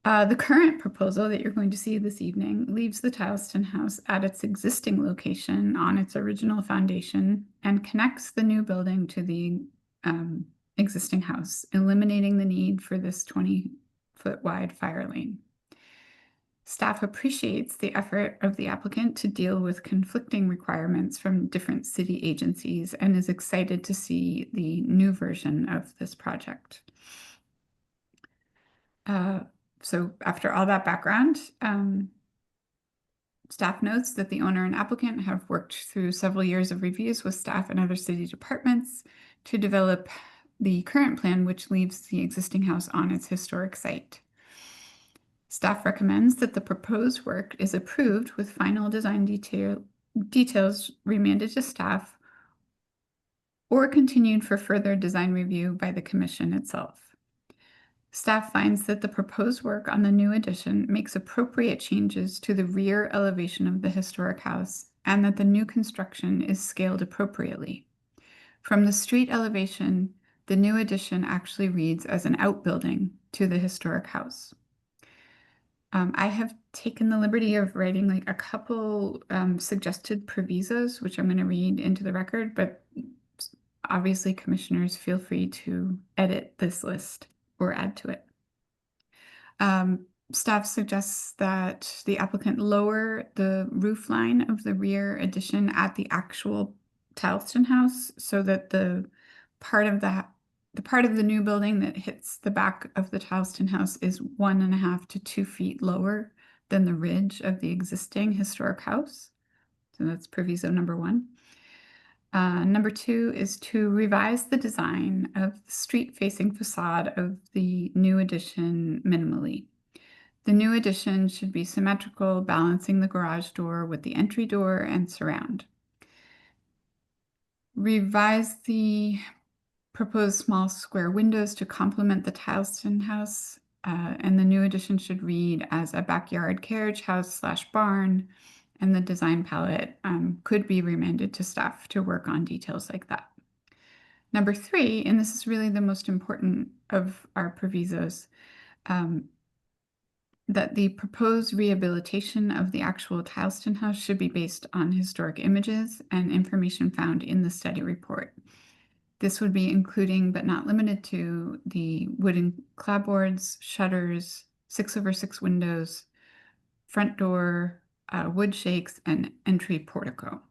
The current proposal that you're going to see this evening leaves the TILESTON House at its existing location on its original foundation and connects the new building to the existing house, eliminating the need for this 20-foot wide fire lane. Staff appreciates the effort of the applicant to deal with conflicting requirements from different city agencies and is excited to see the new version of this project. So after all that background, staff notes that the owner and applicant have worked through several years of reviews with staff and other city departments to develop the current plan, which leaves the existing house on its historic site. Staff recommends that the proposed work is approved with final design details remanded to staff or continued for further design review by the commission itself. Staff finds that the proposed work on the new addition makes appropriate changes to the rear elevation of the historic house and that the new construction is scaled appropriately. From the street elevation, the new addition actually reads as an outbuilding to the historic house. I have taken the liberty of writing like a couple suggested provisos, which I'm going to read into the record, but obviously commissioners feel free to edit this list or add to it. Staff suggests that the applicant lower the roof line of the rear addition at the actual TILESTON House so that the part of the new building that hits the back of the TILESTON House is 1.5 to 2 feet lower than the ridge of the existing historic house. So that's proviso number 1. Number 2 is to revise the design of the street-facing facade of the new addition minimally. The new addition should be symmetrical, balancing the garage door with the entry door and surround. Revise the proposed small square windows to complement the TILESTON house, and the new addition should read as a backyard carriage house / barn, and the design palette could be remanded to staff to work on details like that. Number 3, and this is really the most important of our provisos, that the proposed rehabilitation of the actual TILESTON house should be based on historic images and information found in the study report. This would be including, but not limited to, the wooden clapboards, shutters, 6/6 windows, front door, wood shakes, and entry portico.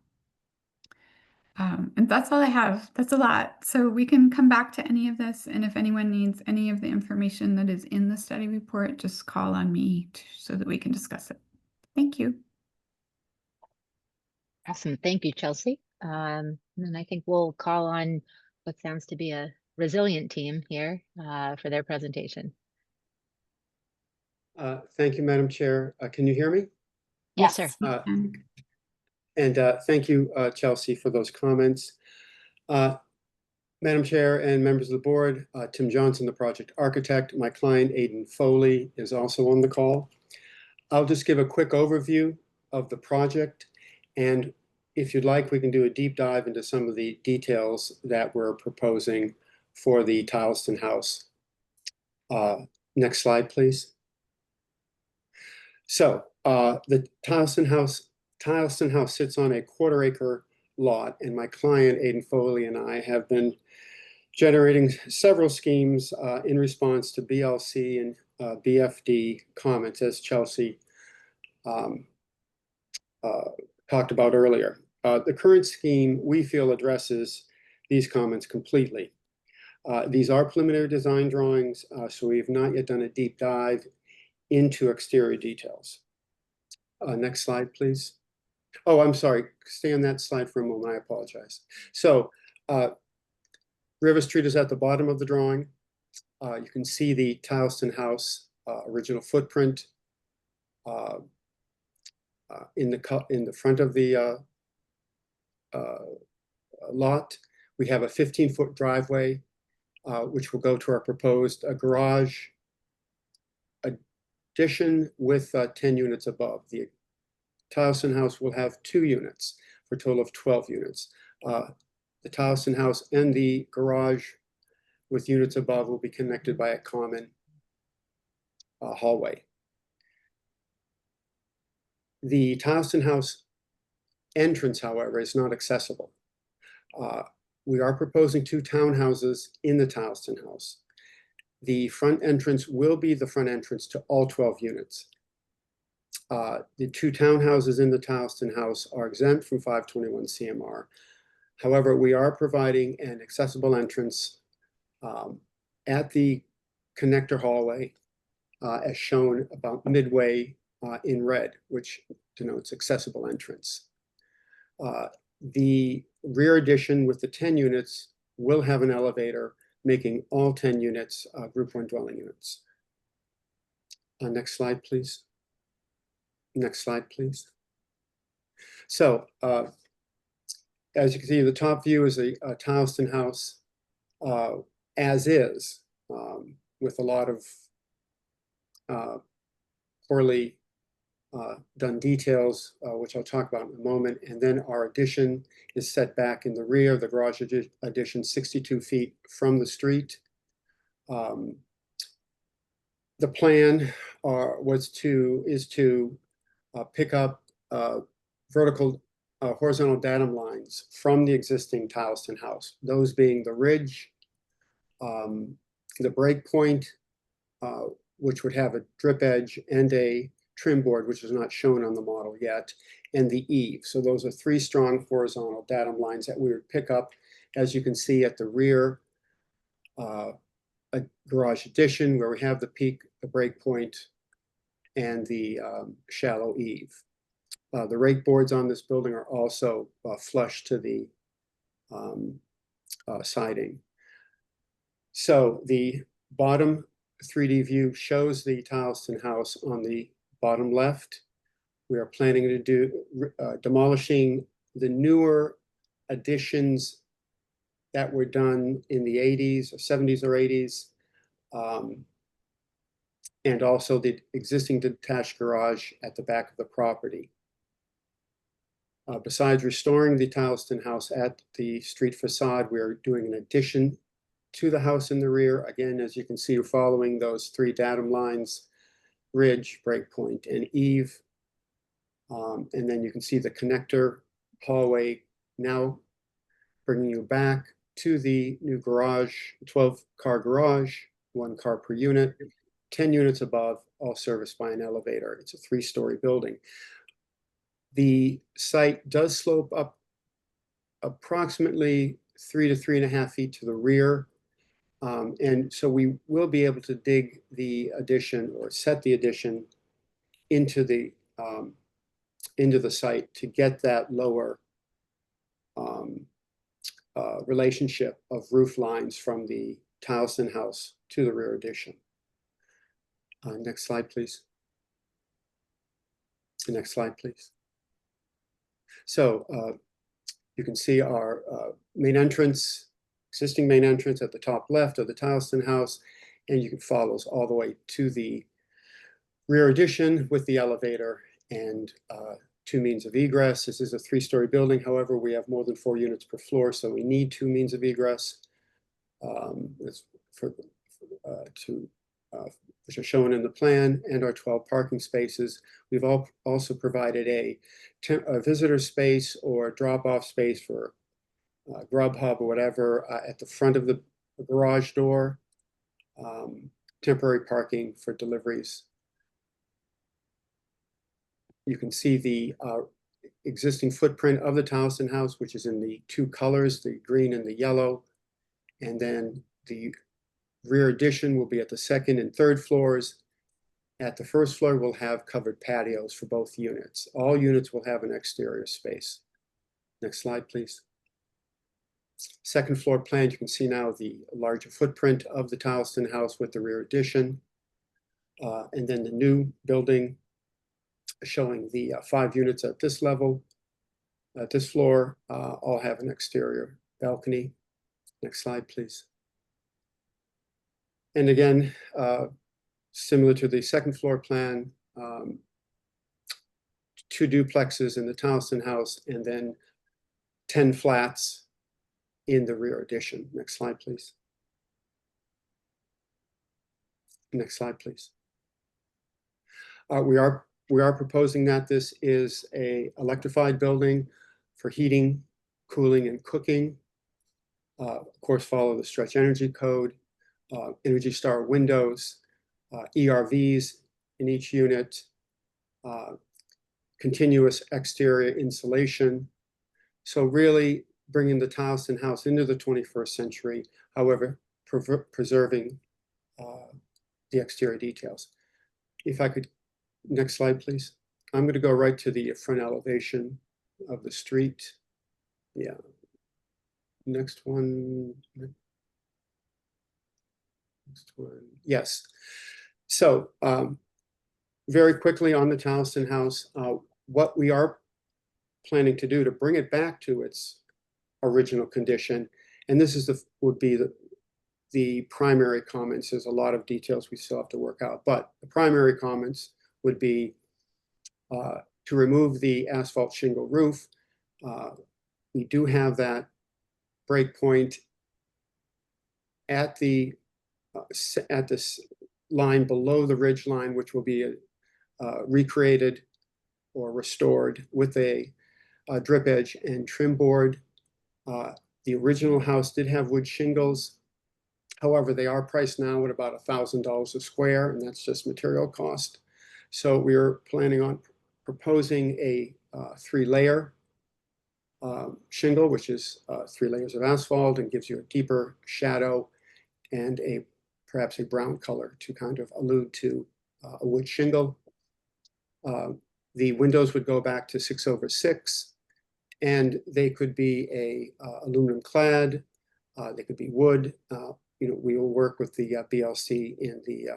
And that's all I have. That's a lot. So we can come back to any of this. And if anyone needs any of the information that is in the study report, just call on me so that we can discuss it. Thank you. Awesome. Thank you, Chelsea. And I think we'll call on what sounds to be a resilient team here for their presentation. Thank you, Madam Chair. Can you hear me? Yes, sir. And thank you, Chelsea, for those comments. Madam Chair and members of the board, Tim Johnson, the project architect. My client, Aidan Foley, is also on the call. I'll just give a quick overview of the project. And if you'd like, we can do a deep dive into some of the details that we're proposing for the TILESTON house. Next slide, please. So the TILESTON house sits on a 1/4 acre lot, and my client, Aidan Foley, and I have been generating several schemes in response to BLC and BFD comments, as Chelsea talked about earlier. The current scheme, we feel, addresses these comments completely. These are preliminary design drawings, so we have not yet done a deep dive into exterior details. Next slide, please. Oh, I'm sorry. Stay on that slide for a moment. I apologize. So River Street is at the bottom of the drawing. You can see the TILESTON house original footprint in the front of the lot. We have a 15-foot driveway, which will go to our proposed garage addition with 10 units above. The TILESTON house will have 2 units for a total of 12 units. The TILESTON house and the garage with units above will be connected by a common hallway. The TILESTON house entrance, however, is not accessible. We are proposing 2 townhouses in the TILESTON house. The front entrance will be the front entrance to all 12 units. The 2 townhouses in the TILESTON house are exempt from 521 CMR. However, we are providing an accessible entrance at the connector hallway, as shown about midway in red, which denotes accessible entrance. The rear addition with the 10 units will have an elevator, making all 10 units group 1 dwelling units. Next slide, please. Next slide, please. So as you can see, the top view is a TILESTON house as is, with a lot of poorly done details, which I'll talk about in a moment. And then our addition is set back in the rear, the garage addition 62 feet from the street. The plan is to pick up vertical horizontal datum lines from the existing TILESTON house, those being the ridge, the break point, which would have a drip edge and a trim board, which is not shown on the model yet, and the eave. So those are 3 strong horizontal datum lines that we would pick up, as you can see at the rear garage addition, where we have the peak, the break point, and the shallow eave. The rake boards on this building are also flush to the siding. So the bottom 3D view shows the TILESTON house on the bottom left. We are planning to do demolishing the newer additions that were done in the 80s or 70s or 80s, and also the existing detached garage at the back of the property. Besides restoring the TILESTON house at the street facade, we are doing an addition to the house in the rear. Again, as you can see, you're following those 3 datum lines, ridge, breakpoint, and eave. And then you can see the connector hallway now bringing you back to the new garage, 12-car garage, 1 car per unit, 10 units above, all serviced by an elevator. It's a 3-story building. The site does slope up approximately 3 to 3.5 feet to the rear. And so we will be able to dig the addition or set the addition into the site to get that lower relationship of roof lines from the TILESTON house to the rear addition. Next slide, please. Next slide, please. So you can see our main entrance, existing main entrance at the top left of the TILESTON house, and you can follow us all the way to the rear addition with the elevator and 2 means of egress. This is a 3-story building. However, we have more than 4 units per floor, so we need 2 means of egress which are shown in the plan, and our 12 parking spaces. We've also provided a visitor space or drop-off space for Grubhub or whatever at the front of the garage door, temporary parking for deliveries. You can see the existing footprint of the TILESTON house, which is in the 2 colors, the green and the yellow. And then the rear addition will be at the 2nd and 3rd floors. At the 1st floor, we'll have covered patios for both units. All units will have an exterior space. Next slide, please. 2nd floor plan, you can see now the larger footprint of the TILESTON house with the rear addition. And then the new building showing the 5 units at this level. At this floor, all have an exterior balcony. Next slide, please. And again, similar to the 2nd floor plan, 2 duplexes in the TILESTON house, and then 10 flats in the rear addition. Next slide, please. Next slide, please. We are proposing that this is a electrified building for heating, cooling, and cooking. Of course, follow the stretch energy code. Energy Star windows, ERVs in each unit, continuous exterior insulation. So really bringing the TILESTON house into the 21st century, however, preserving the exterior details. If I could, next slide, please. I'm going to go right to the front elevation of the street. Yeah. Next one. Yes. So very quickly on the TILESTON house, what we are planning to do to bring it back to its original condition, and this is would be the primary comments. There's a lot of details we still have to work out, but the primary comments would be to remove the asphalt shingle roof. We do have that breakpoint at this line below the ridge line, which will be recreated or restored with a drip edge and trim board. The original house did have wood shingles. However, they are priced now at about $1,000 a square, and that's just material cost. So we're planning on proposing a 3-layer shingle, which is 3 layers of asphalt and gives you a deeper shadow and perhaps a brown color to kind of allude to a wood shingle. The windows would go back to 6/6, And they could be aluminum clad, they could be wood. We will work with the BLC in the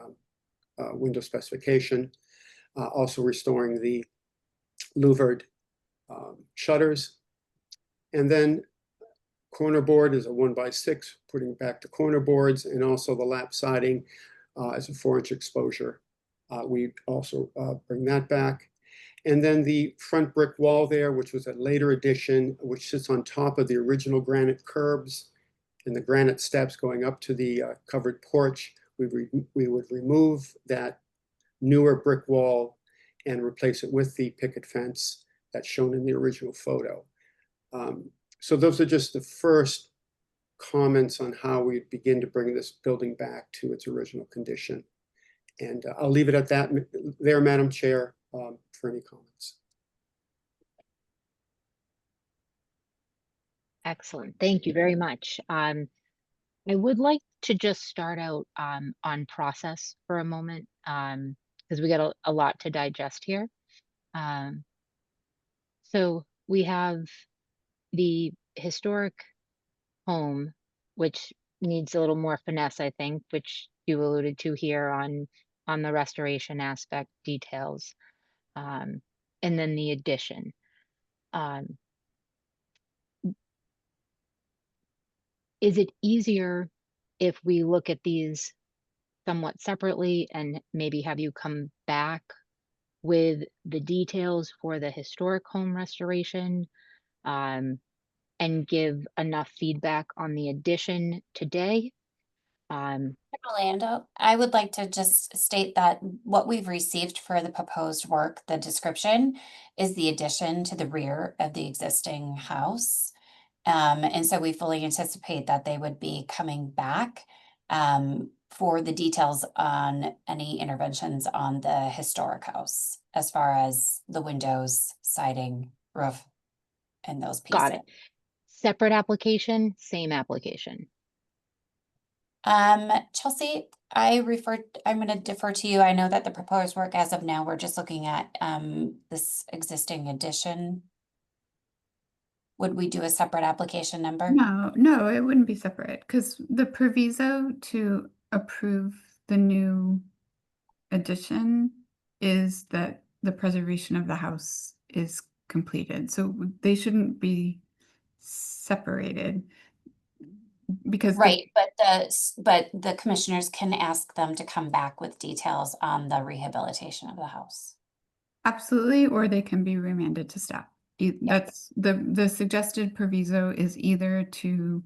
window specification. Also restoring the louvered shutters. And then corner board is a 1x6, putting back the corner boards, and also the lap siding as a 4-inch exposure. We also bring that back. And then the front brick wall there, which was a later addition, which sits on top of the original granite curbs and the granite steps going up to the covered porch. We would remove that newer brick wall and replace it with the picket fence that's shown in the original photo. So those are just the first comments on how we begin to bring this building back to its original condition. And I'll leave it at that there, Madam Chair, for any comments. Excellent. Thank you very much. I would like to just start out on process for a moment, because we got a lot to digest here. So we have the historic home, which needs a little more finesse, I think, which you alluded to here on the restoration aspect details, and then the addition. Is it easier if we look at these somewhat separately and maybe have you come back with the details for the historic home restoration, and give enough feedback on the addition today? Orlando, I would like to just state that what we've received for the proposed work, the description, is the addition to the rear of the existing house. And so we fully anticipate that they would be coming back for the details on any interventions on the historic house, as far as the windows, siding, roof, and those pieces. Got it. Separate application, same application. Chelsea, I'm going to defer to you. I know that the proposed work as of now, we're just looking at this existing addition. Would we do a separate application number? No, it wouldn't be separate, because the proviso to approve the new addition is that the preservation of the house is completed. So they shouldn't be separated, because Right, but the commissioners can ask them to come back with details on the rehabilitation of the house. Absolutely, or they can be remanded to staff. That's the suggested proviso is either to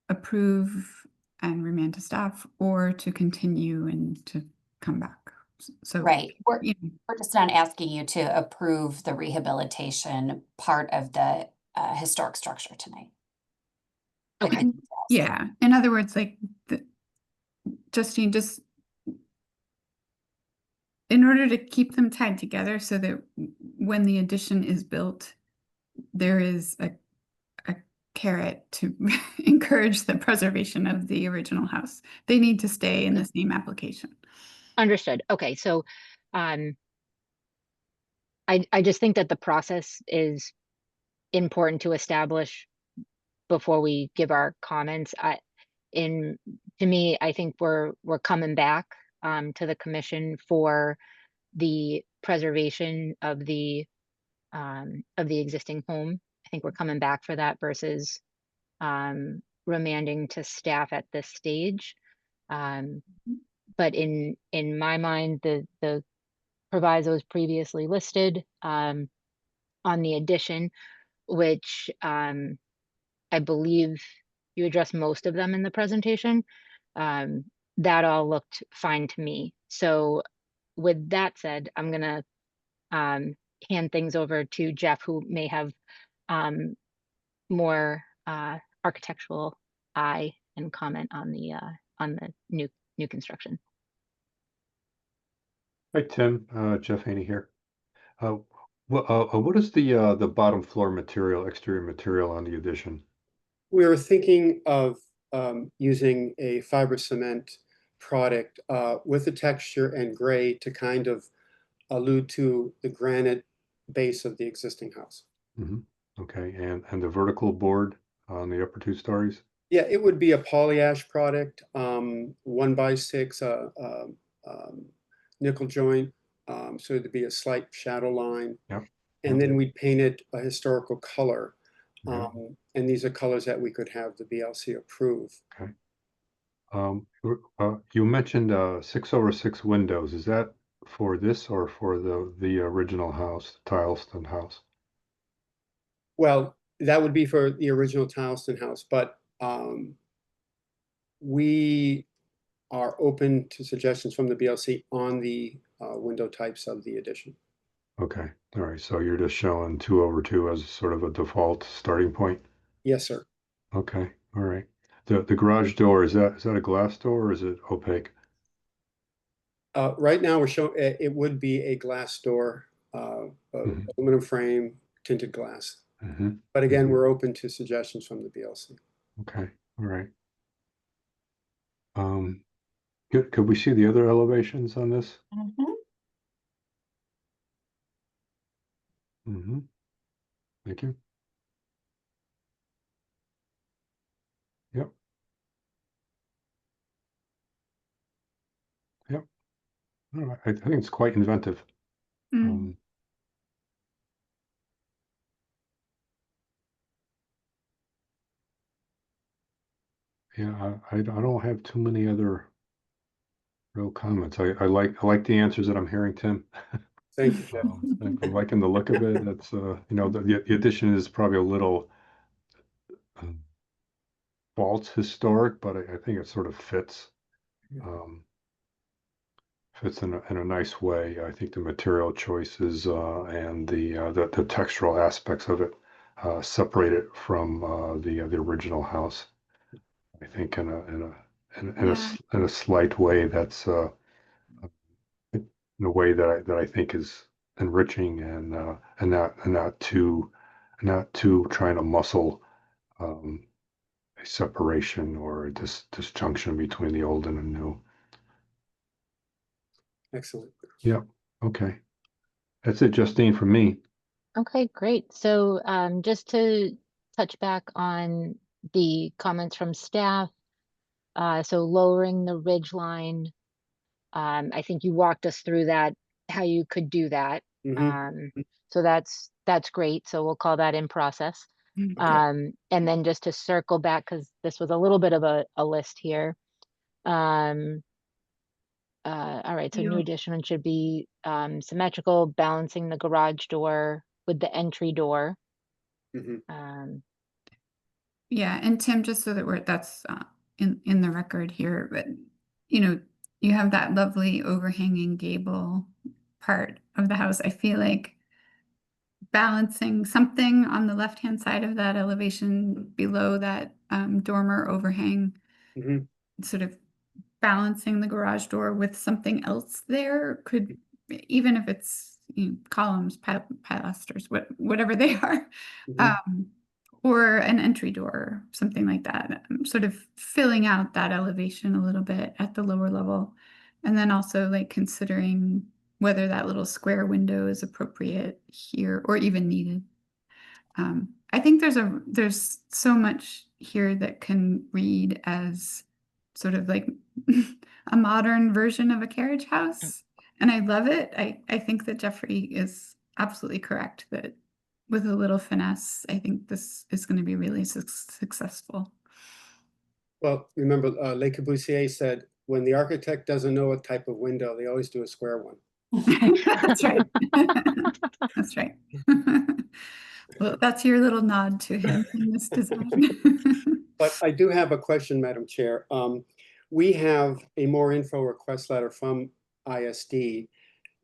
approve and remand to staff, or to continue and to come back. So right, we're just not asking you to approve the rehabilitation part of the historic structure tonight. Okay. Yeah, in other words, like Justine, just in order to keep them tied together so that when the addition is built, there is a carrot to encourage the preservation of the original house. They need to stay in the same application. Understood. Okay, so I just think that the process is important to establish before we give our comments. To me, I think we're coming back to the commission for the preservation of the existing home. I think we're coming back for that versus remanding to staff at this stage. But in my mind, the provisos previously listed on the addition, which I believe you addressed most of them in the presentation, that all looked fine to me. So with that said, I'm gonna hand things over to Jeff, who may have more architectural eye and comment on the new construction. Hi, Tim. Jeff Haney here. What is the bottom floor material, exterior material on the addition? We were thinking of using a fiber cement product with a texture and gray to kind of allude to the granite base of the existing house. Okay, and the vertical board on the upper 2 stories? Yeah, it would be a poly-ash product, 1x6, nickel joint, so there'd be a slight shadow line. Yep. And then we'd paint it a historical color. Yeah. And these are colors that we could have the BLC approve. Okay. You mentioned 6/6 windows. Is that for this or for the original house, the TILESTON house? Well, that would be for the original TILESTON house, but we are open to suggestions from the BLC on the window types of the addition. Okay, all right. So you're just showing 2/2 as sort of a default starting point? Yes, sir. Okay, all right. The garage door, is that a glass door or is it opaque? Right now, we're showing it would be a glass door, aluminum frame, tinted glass. But again, we're open to suggestions from the BLC. Okay, all right. Could we see the other elevations on this? Thank you. Yep. Yep. All right. I think it's quite inventive. Yeah, I don't have too many other real comments. I like the answers that I'm hearing, Tim. Thank you, Jeff. I'm liking the look of it. That's you know, the addition is probably a little false historic, but I think it sort of fits. Fits in a nice way. I think the material choices and the textural aspects of it separate it from the original house. I think in a slight way that's in a way that I think is enriching and not too trying to muscle a separation or a disjunction between the old and the new. Excellent. Yep. Okay. That's it, Justine, from me. Okay, great. So just to touch back on the comments from staff, so lowering the ridge line, I think you walked us through that, how you could do that. So that's great. So we'll call that in process. And then just to circle back, because this was a little bit of a list here. All right, so new addition should be symmetrical, balancing the garage door with the entry door. Yeah, and Tim, just so that that's in the record here, but you know, you have that lovely overhanging gable part of the house. I feel like balancing something on the left-hand side of that elevation below that dormer overhang, sort of balancing the garage door with something else there could, even if it's columns, pilasters, whatever they are, or an entry door, something like that, sort of filling out that elevation a little bit at the lower level. And then also like considering whether that little square window is appropriate here or even needed. I think there's so much here that can read as sort of like a modern version of a carriage house. And I love it. I think that Jeffrey is absolutely correct that with a little finesse, I think this is going to be really successful. Well, remember, Le Corbusier said, when the architect doesn't know what type of window, they always do a square one. That's right. That's right. Well, that's your little nod to him in this design. But I do have a question, Madam Chair. We have a more info request letter from ISD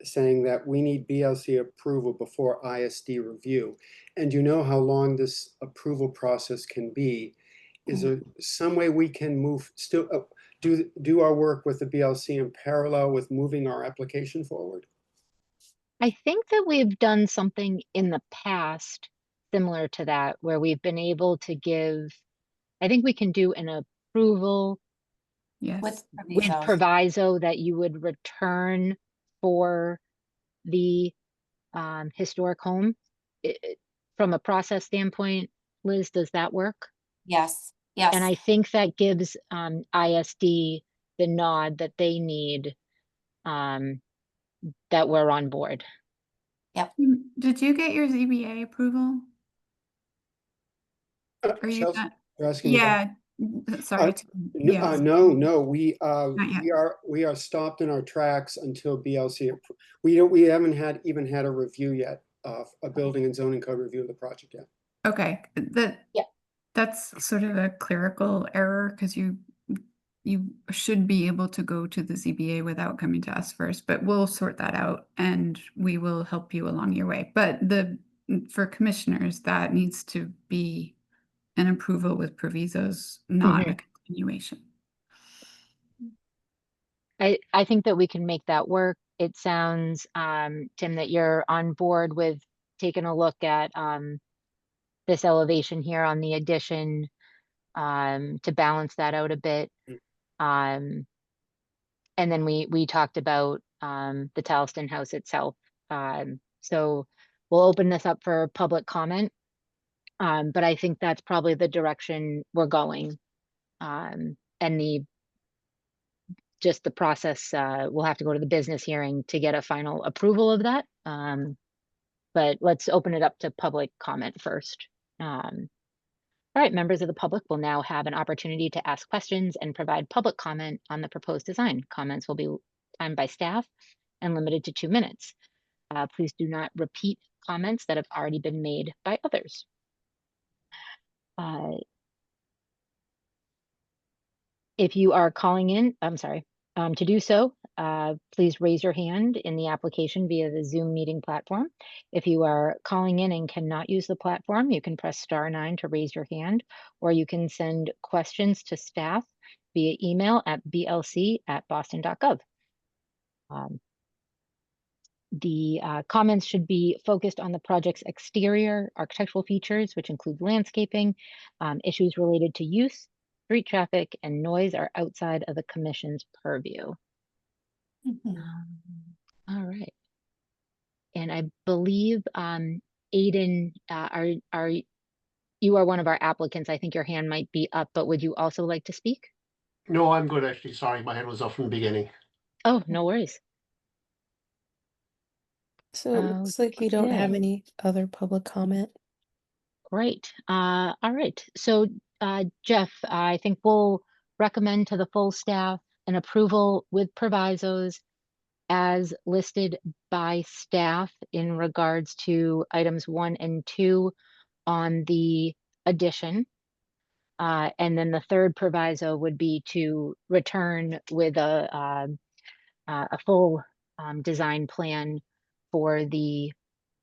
saying that we need BLC approval before ISD review. And you know how long this approval process can be. Is there some way we can move, still do our work with the BLC in parallel with moving our application forward? I think that we've done something in the past similar to that, where we've been able to give, I think we can do an approval with proviso that you would return for the historic home. From a process standpoint, Liz, does that work? Yes, yes. And I think that gives ISD the nod that they need, that we're on board. Did you get your ZBA approval? Are you Chelsea, not? you're asking about- Yeah, sorry. Yes. No, we yet. we are stopped in our tracks until BLC. We haven't even had a review yet, a building and zoning code review of the project yet. Okay, that's sort of a clerical error because you should be able to go to the ZBA without coming to us first, but we'll sort that out and we will help you along your way. But for commissioners, that needs to be an approval with provisos, not a continuation. I think that we can make that work. It sounds, Tim, that you're on board with taking a look at this elevation here on the addition, to balance that out a bit. And then we talked about the TILESTON house itself. So we'll open this up for public comment. But I think that's probably the direction we're going. And just the process, we'll have to go to the business hearing to get a final approval of that. But let's open it up to public comment first. All right, members of the public will now have an opportunity to ask questions and provide public comment on the proposed design. Comments will be timed by staff and limited to 2 minutes. Please do not repeat comments that have already been made by others. If you are calling in, I'm sorry, to do so, please raise your hand in the application via the Zoom meeting platform. If you are calling in and cannot use the platform, you can press *9 to raise your hand, or you can send questions to staff via email at blc@boston.gov. The comments should be focused on the project's exterior architectural features, which include landscaping. Issues related to use, street traffic, and noise are outside of the commission's purview. All right. And I believe, Aidan, you are one of our applicants. I think your hand might be up, but would you also like to speak? No, I'm good, actually. Sorry, my hand was off from the beginning. Oh, no worries. So it looks like we don't have any other public comment. Great. All right. So, Jeff, I think we'll recommend to the full staff an approval with provisos as listed by staff in regards to items 1 and 2 on the addition. And then the third proviso would be to return with a full design plan for the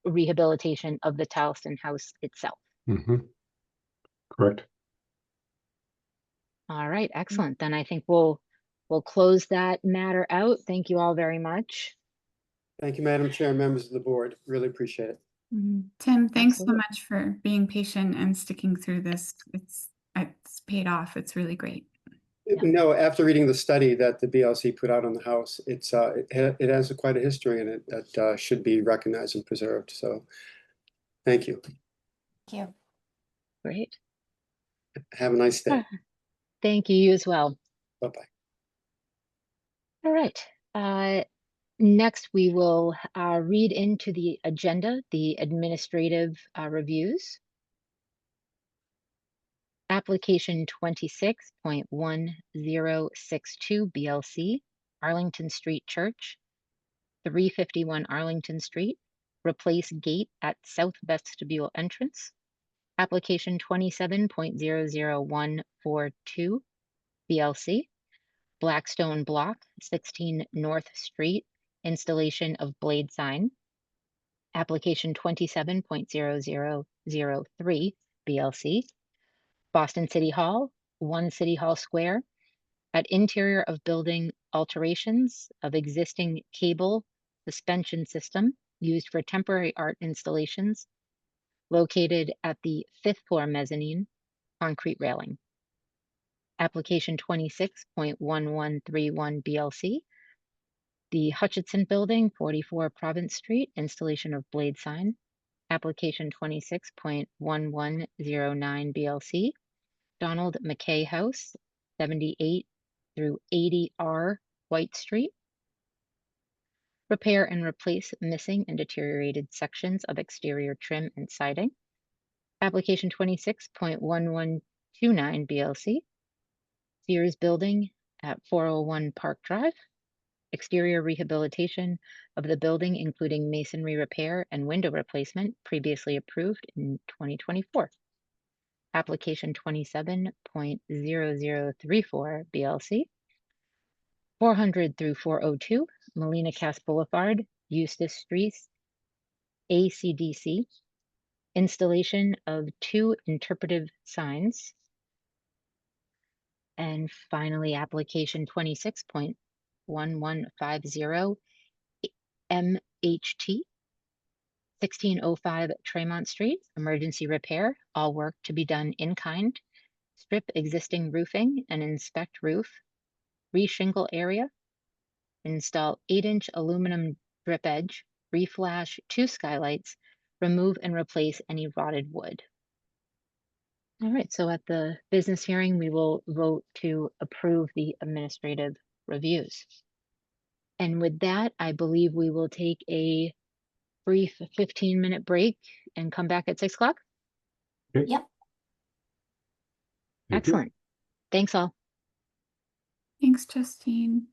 rehabilitation of the TILESTON house itself. Correct. All right, excellent. Then I think we'll close that matter out. Thank you all very much. Thank you, Madam Chair, members of the board. Really appreciate it. Tim, thanks so much for being patient and sticking through this. It's paid off. It's really great. No, after reading the study that the BLC put out on the house, it has quite a history in it that should be recognized and preserved. So thank you. Thank you. Great. Have a nice day. Thank you as well. Bye-bye. All right. Next, we will read into the agenda the administrative reviews. Application 26.1062 BLC, Arlington Street Church, 351 Arlington Street, replace gate at south vestibule entrance. Application 27.00142 BLC, Blackstone Block, 16 North Street, installation of blade sign. Application 27.0003 BLC, Boston City Hall, 1 City Hall Square, at interior of building alterations of existing cable suspension system used for temporary art installations, located at the 5th floor mezzanine, concrete railing. Application 26.1131 BLC, The Hutchinson Building, 44 Province Street, installation of blade sign. Application 26.1109 BLC. Donald McKay House, 78 through 80R White Street. Repair and replace missing and deteriorated sections of exterior trim and siding. Application 26.1129 BLC. Sears Building at 401 Park Drive. Exterior rehabilitation of the building, including masonry repair and window replacement, previously approved in 2024. Application 27.0034 BLC. 400 through 402 Melina Cass Boulevard, Eustis Streets, ACDC. Installation of 2 interpretive signs. And finally, application 26.1150 MHT, 1605 Tremont Street, emergency repair, all work to be done in kind. Strip existing roofing and inspect roof, re-shingle area, install 8-inch aluminum drip edge, reflash 2 skylights, remove and replace any rotted wood. All right, so at the business hearing, we will vote to approve the administrative reviews. And with that, I believe we will take a brief 15-minute break and come back at 6 o'clock. Okay. Yep. Thank you. Excellent. Thanks all. Thanks, Justine.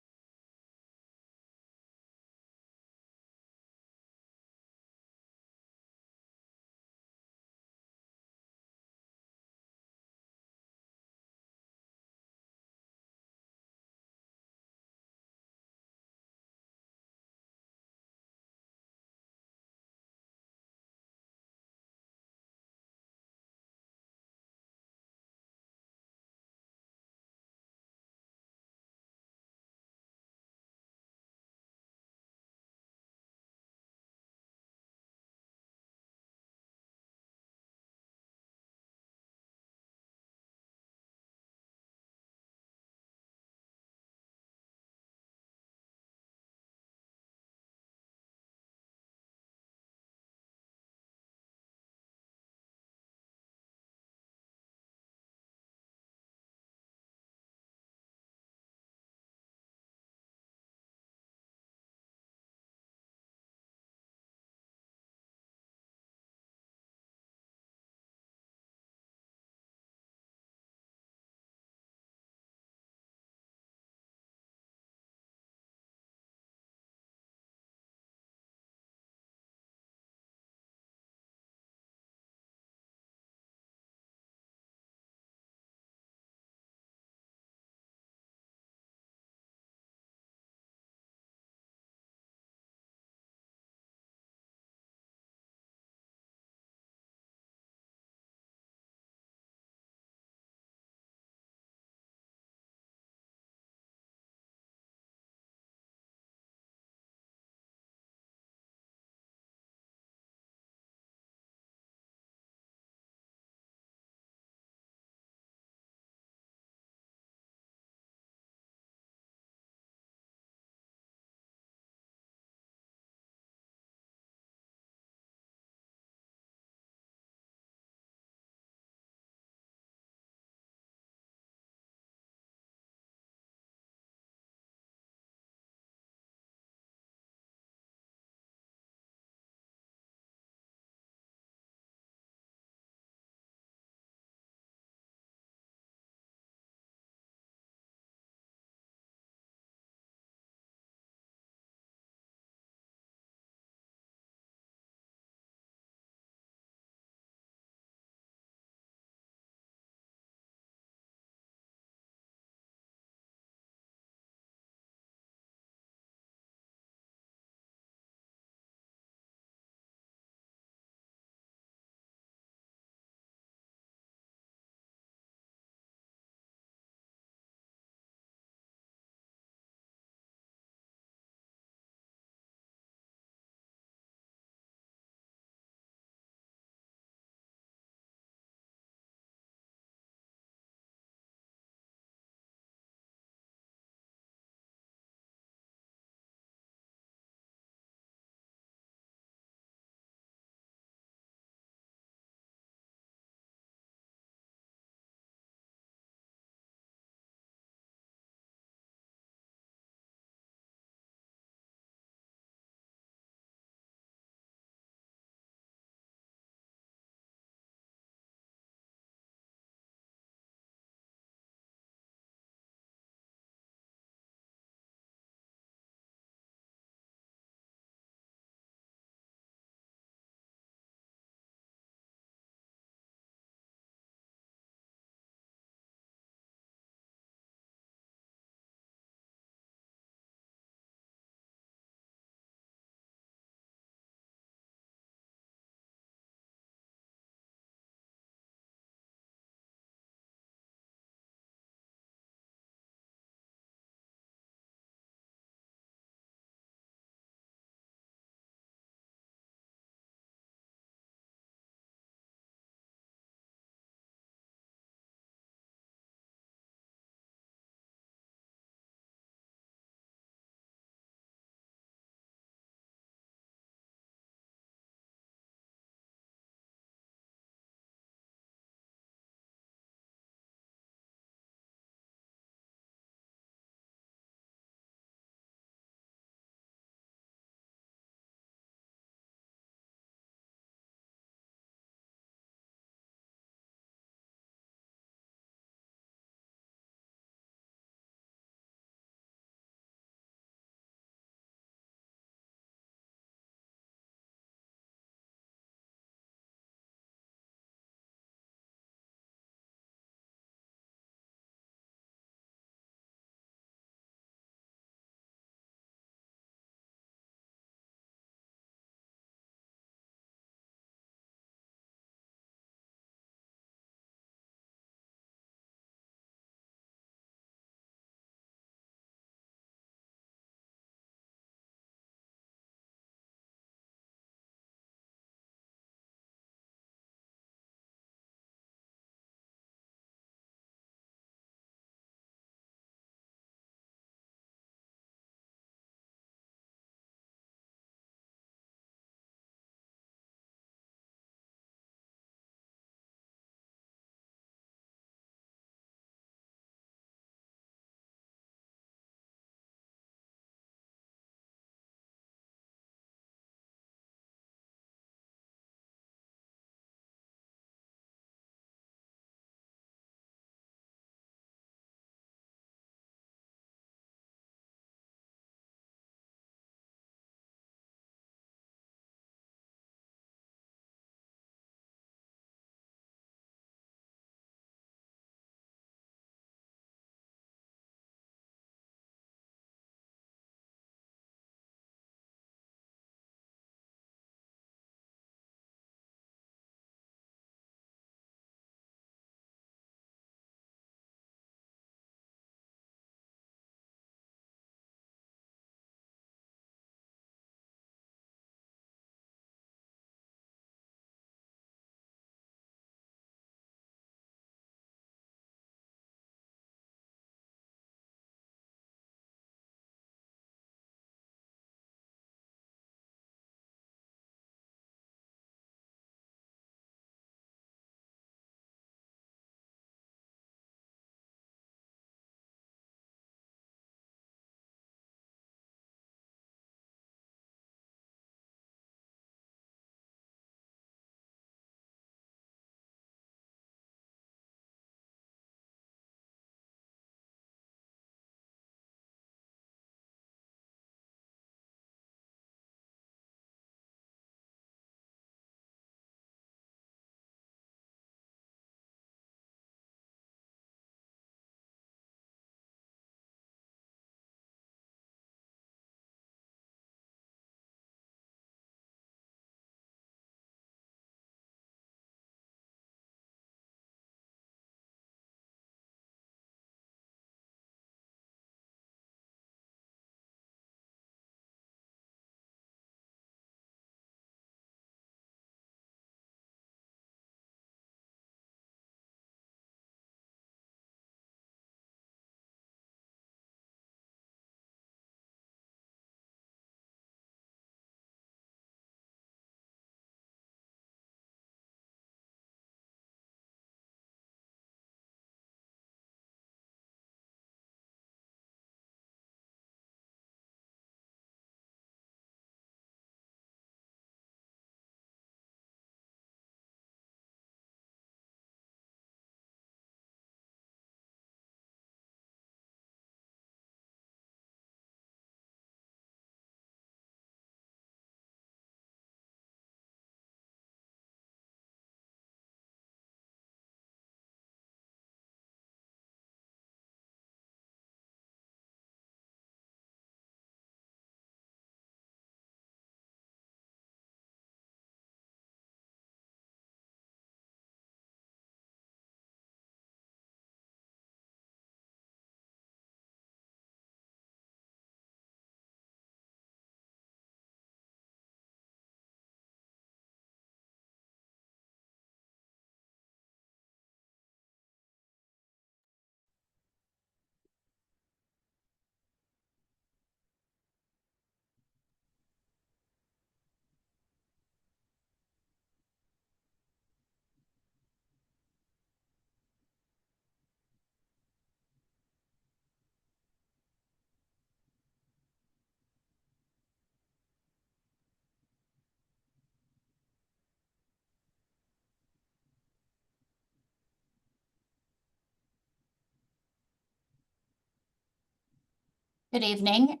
Good evening.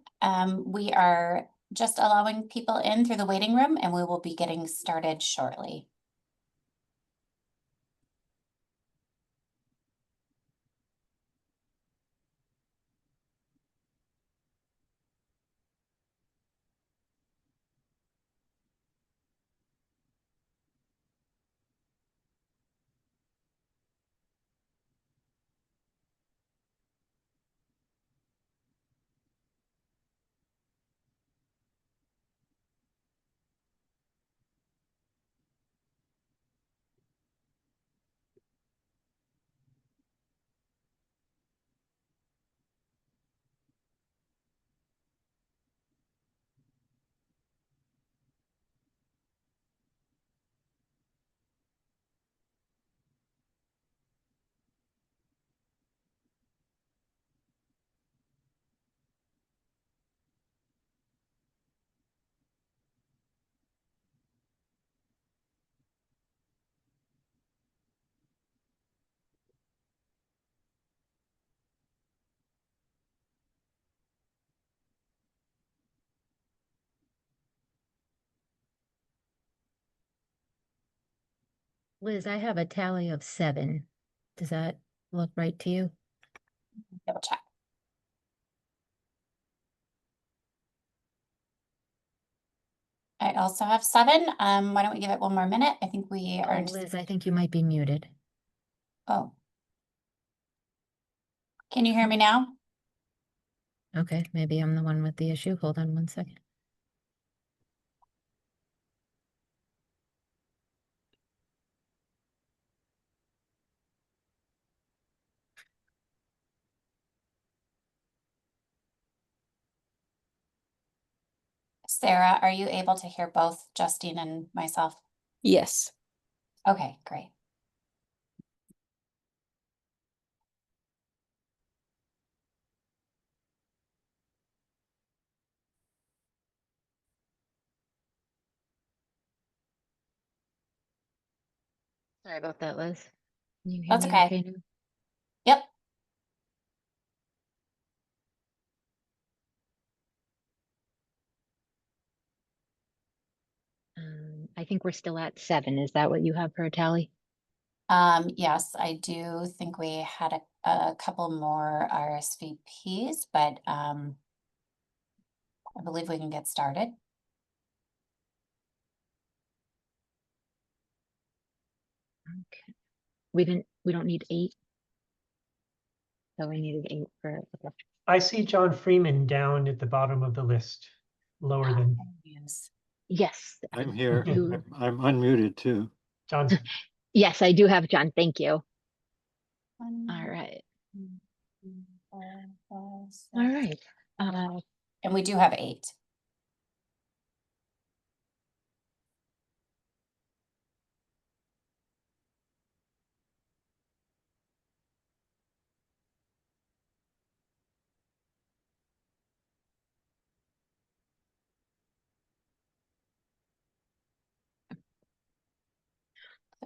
We are just allowing people in through the waiting room and we will be getting started shortly. Liz, I have a tally of 7. Does that look right to you? Double check. I also have 7. Why don't we give it one more minute? I think we are. Liz, I think you might be muted. Oh. Can you hear me now? Okay, maybe I'm the one with the issue. Hold on one second. Sarah, are you able to hear both Justine and myself? Yes. Okay, great. Sorry about that, Liz. Can you hear That's me okay. okay now? Yep. I think we're still at 7. Is that what you have for a tally? Yes, I do think we had a couple more RSVPs, but I believe we can get started. Okay. We don't need 8. So we needed 8 for okay. I see John Freeman down at the bottom of the list, lower than. Yes. I'm here. do- I'm unmuted too. John's. Yes, I do have John. Thank you. All right. All right. And we do have 8.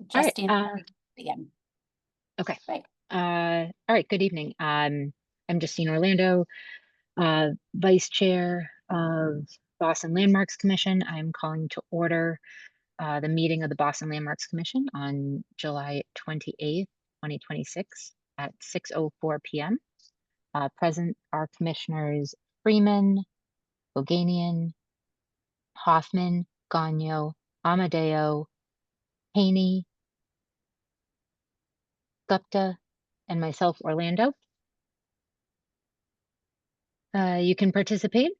Justine, again. Okay. Right. All right. Good evening. I'm Justine Orlando, Vice Chair of Boston Landmarks Commission. I'm calling to order the meeting of the Boston Landmarks Commission on July 28th, 2026 at 6:04 p.m. Present are Commissioners Freeman, Boganian, Hoffman, Gagno, Amadeo, Haney, Gupta, and myself, Orlando. You can participate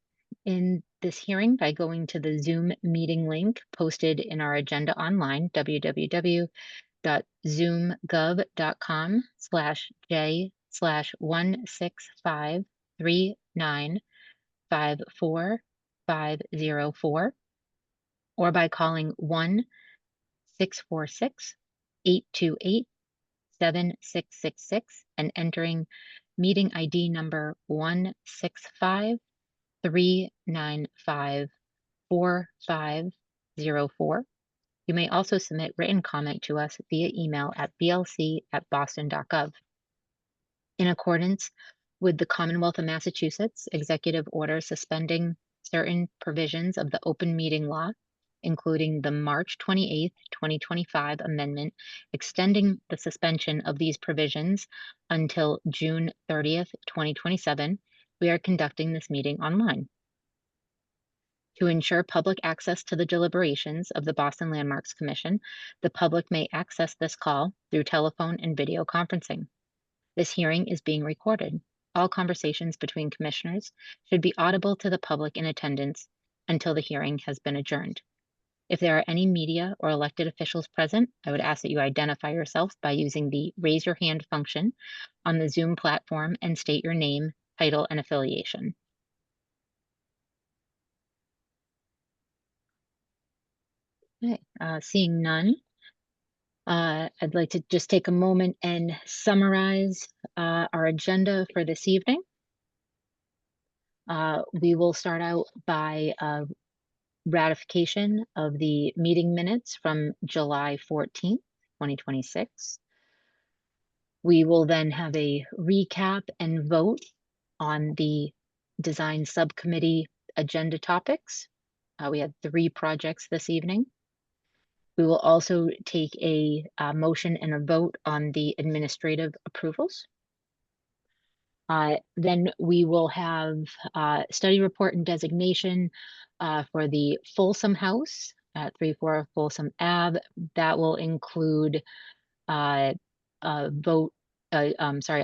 in this hearing by going to the Zoom meeting link posted in our agenda online, www.zoomgov.com/J/1653954,504, or by calling 1-646-828-7666 and entering meeting ID number 165-395-4504. You may also submit written comment to us via email at blc@boston.gov. In accordance with the Commonwealth of Massachusetts executive order suspending certain provisions of the open meeting law, including the March 28th, 2025 amendment, extending the suspension of these provisions until June 30th, 2027, we are conducting this meeting online. To ensure public access to the deliberations of the Boston Landmarks Commission, the public may access this call through telephone and video conferencing. This hearing is being recorded. All conversations between commissioners should be audible to the public in attendance until the hearing has been adjourned. If there are any media or elected officials present, I would ask that you identify yourself by using the raise your hand function on the Zoom platform and state your name, title, and affiliation. Okay, seeing none, I'd like to just take a moment and summarize our agenda for this evening. We will start out by ratification of the meeting minutes from July 14th, 2026. We will then have a recap and vote on the design subcommittee agenda topics. We had 3 projects this evening. We will also take a motion and a vote on the administrative approvals. Then we will have study report and designation for the Folsom House at 34 Folsom Ave. That will include a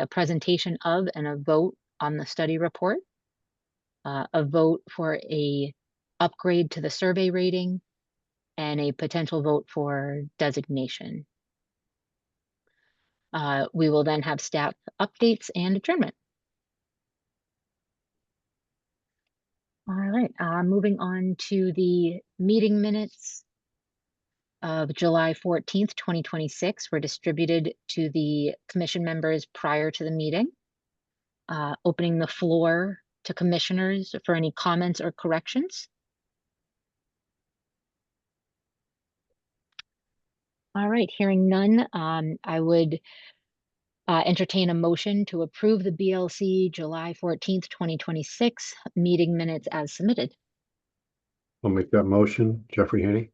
presentation of and a vote on the study report, a vote for a upgrade to the survey rating, and a potential vote for designation. We will then have staff updates and adjournment. All right, moving on to the meeting minutes of July 14th, 2026 were distributed to the commission members prior to the meeting. Opening the floor to commissioners for any comments or corrections. All right, hearing none, I would entertain a motion to approve the BLC July 14th, 2026 meeting minutes as submitted. I'll make that motion. Jeffrey Haney.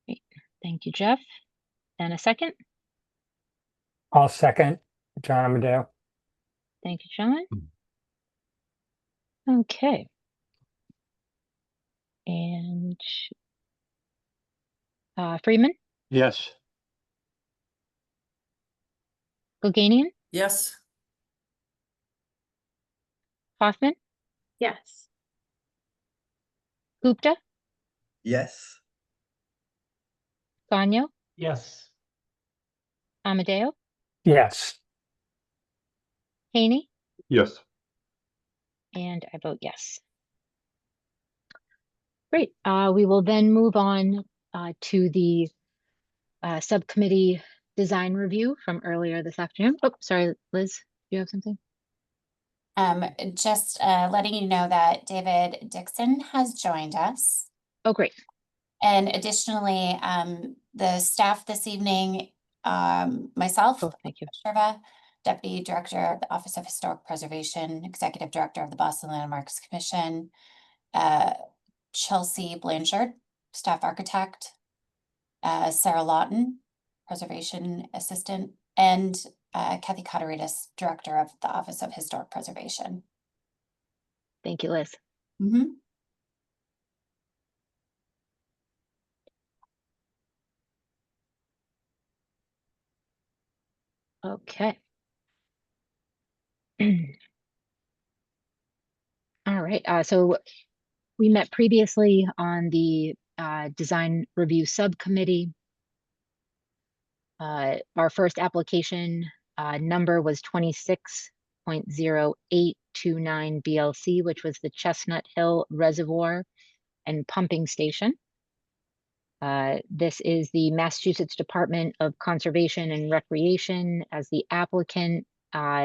Great. Thank you, Jeff. And a second? I'll second, John Amadeo. Thank you, John. Okay. And Freeman? Yes. Gilganian? Yes. Hoffman? Yes. Gupta? Yes. Gagno? Yes. Amadeo? Yes. Haney? Yes. And I vote yes. Great. We will then move on to the subcommittee design review from earlier this afternoon. Oh, sorry, Liz, do you have something? Just letting you know that David Dixon has joined us. Oh, great. And additionally, the staff this evening, myself, thank you. Sherva, Deputy Director of the Office of Historic Preservation, Executive Director of the Boston Landmarks Commission, Chelsea Blanchard, Staff Architect, Sarah Lawton, Preservation Assistant, and Kathy Cotteritas, Director of the Office of Historic Preservation. Thank you, Liz. Mm-hmm. Okay. All right, so we met previously on the design review subcommittee. Our first application number was 26.0829 BLC, which was the Chestnut Hill Reservoir and Pumping Station. This is the Massachusetts Department of Conservation and Recreation as the applicant.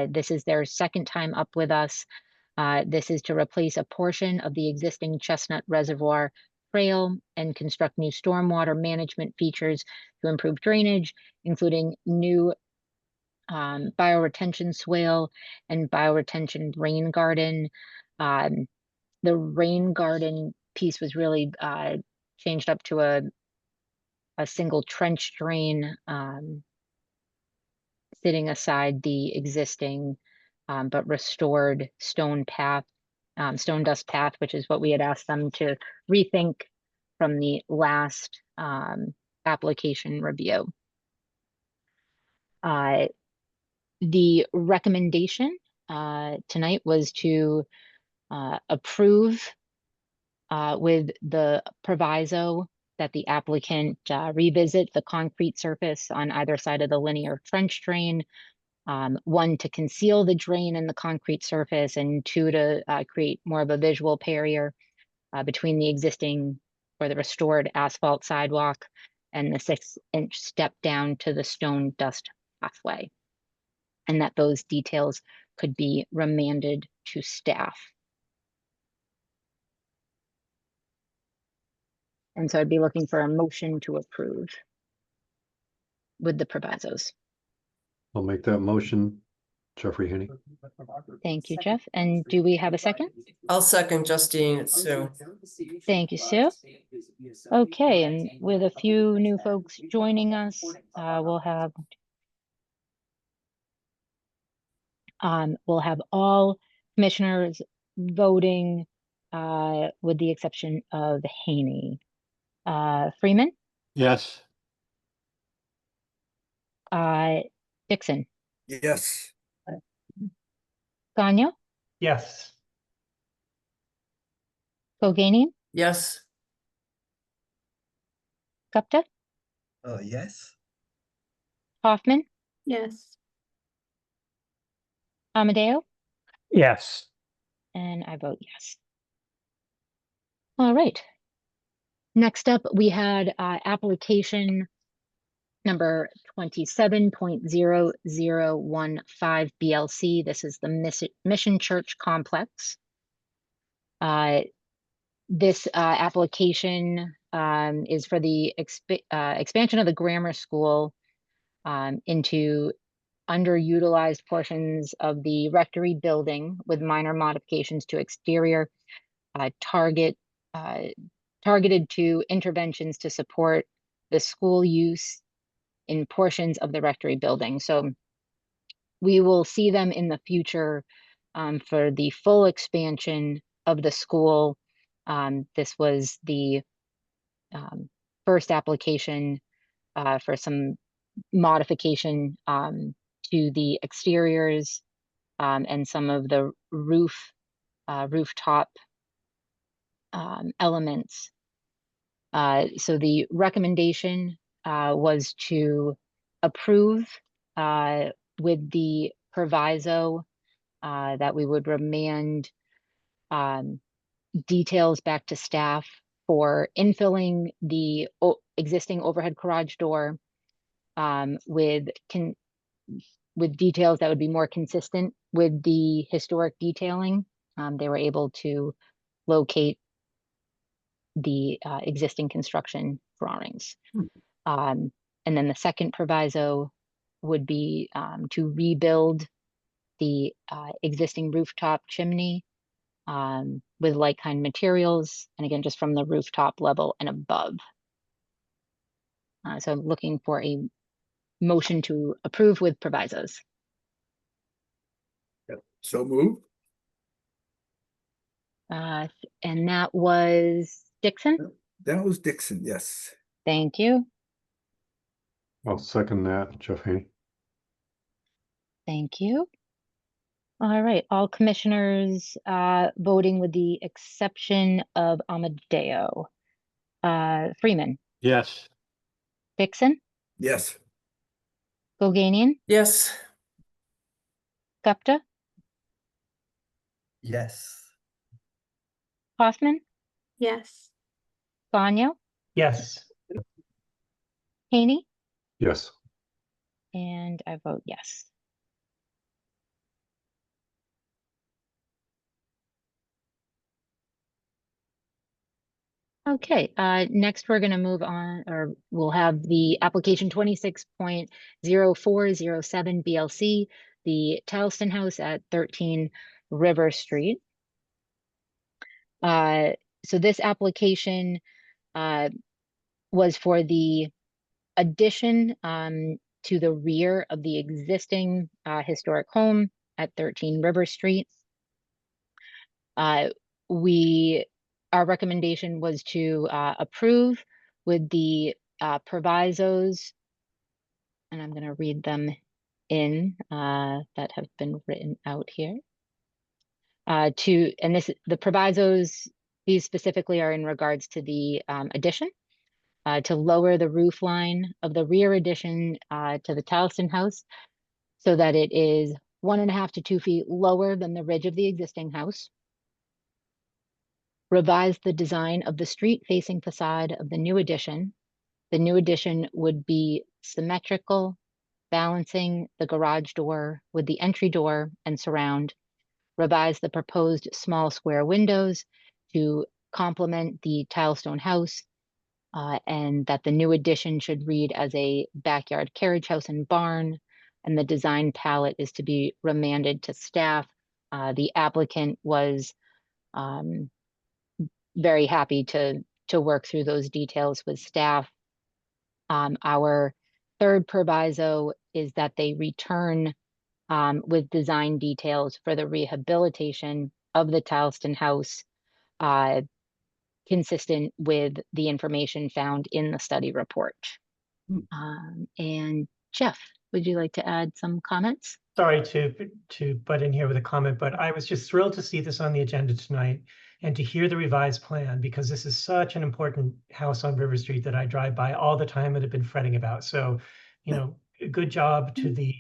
This is their second time up with us. This is to replace a portion of the existing Chestnut Reservoir Trail and construct new stormwater management features to improve drainage, including new bioretention swale, and bioretention rain garden. The rain garden piece was really changed up to a single trench drain, sitting aside the existing but restored stone path, stone dust path, which is what we had asked them to rethink from the last application review. The recommendation tonight was to approve with the proviso that the applicant revisit the concrete surface on either side of the linear trench drain. One, to conceal the drain in the concrete surface, and two, to create more of a visual barrier between the existing or the restored asphalt sidewalk and the 6-inch step down to the stone dust pathway, and that those details could be remanded to staff. And so I'd be looking for a motion to approve with the provisos. I'll make that motion. Jeffrey Haney. Thank you, Jeff. And do we have a second? I'll second Justine, Sue. Thank you, Sue. Okay, and with a few new folks joining us, we'll have all commissioners voting with the exception of Haney. Freeman? Yes. Dixon? Yes. Gagnon? Yes. Boganian? Yes. Gupta? Yes. Hoffman? Yes. Amadeo? Yes. And I vote yes. All right. Next up, we had application number 27.0015 BLC. This is the Mission Church Complex. This application is for the expansion of the grammar school into underutilized portions of the rectory building with minor modifications to exterior, targeted to interventions to support the school use in portions of the rectory building. So we will see them in the future for the full expansion of the school. This was the first application for some modification to the exteriors and some of the rooftop elements. So the recommendation was to approve with the proviso that we would remand details back to staff for infilling the existing overhead garage door with details that would be more consistent with the historic detailing. They were able to locate the existing construction drawings. And then the second proviso would be to rebuild the existing rooftop chimney with like-kind materials, and again, just from the rooftop level and above. So I'm looking for a motion to approve with provisos. So move. And that was Dixon? That was Dixon, yes. Thank you. I'll second that, Jeff Haney. Thank you. All right, all commissioners voting with the exception of Amadeo. Freeman? Yes. Dixon? Yes. Boganian? Yes. Gupta? Yes. Hoffman? Yes. Gagnon? Yes. Haney? Yes. And I vote yes. Okay, next we're going to move on, or we'll have the application 26.0407 BLC, the TILESTON House at 13 River Street. So this application was for the addition to the rear of the existing historic home at 13 River Street. Our recommendation was to approve with the provisos, and I'm going to read them in that have been written out here. The provisos, these specifically are in regards to the addition, to lower the roof line of the rear addition to the TILESTON house so that it is 1.5 to 2 feet lower than the ridge of the existing house. Revise the design of the street-facing facade of the new addition. The new addition would be symmetrical, balancing the garage door with the entry door and surround. Revise the proposed small square windows to complement the Tilestone house, and that the new addition should read as a backyard carriage house and barn, and the design palette is to be remanded to staff. The applicant was very happy to work through those details with staff. Our third proviso is that they return with design details for the rehabilitation of the Tileston house, consistent with the information found in the study report. And Jeff, would you like to add some comments? Sorry to butt in here with a comment, but I was just thrilled to see this on the agenda tonight and to hear the revised plan, because this is such an important house on River Street that I drive by all the time and have been fretting about. So, you know, good job to the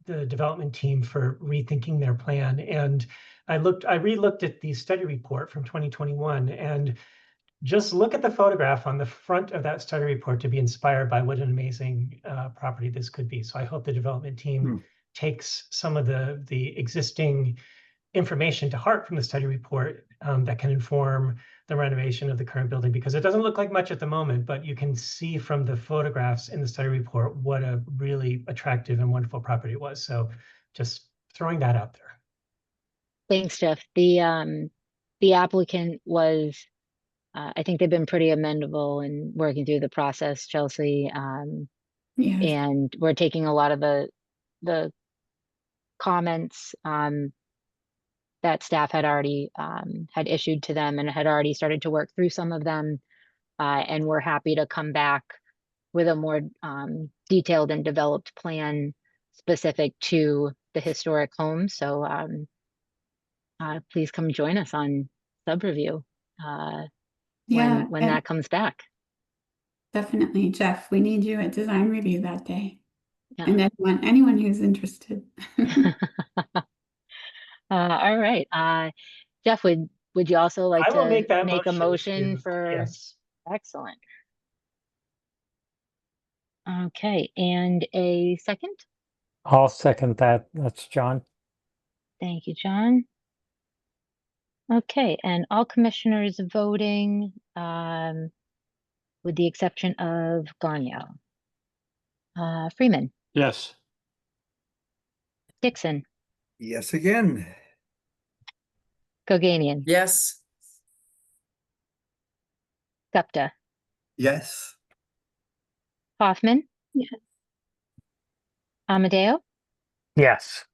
development team for rethinking their plan. And I re-looked at the study report from 2021, and just look at the photograph on the front of that study report to be inspired by what an amazing property this could be. So I hope the development team takes some of the existing information to heart from the study report that can inform the renovation of the current building, because it doesn't look like much at the moment, but you can see from the photographs in the study report what a really attractive and wonderful property it was. So just throwing that out there. Thanks, Jeff. The applicant was, I think they've been pretty amenable in working through the process, Chelsea. Yes. And we're taking a lot of the comments that staff had already had issued to them and had already started to work through some of them. And we're happy to come back with a more detailed and developed plan specific to the historic home. So please come join us on sub review when that comes back. Definitely, Jeff. We need you at design review that day. Yeah. And anyone who's interested. All right. Jeff, would you also like I will to make that make a motion for? Yes. Excellent. Okay, and a second? I'll second that. That's John. Thank you, John. Okay, and all commissioners voting, with the exception of Garnier. Freeman, Yes. Dixon, Yes, again. Goganian, Yes. Gupta, Yes. Hoffman, Yes. Amadeo, Yes.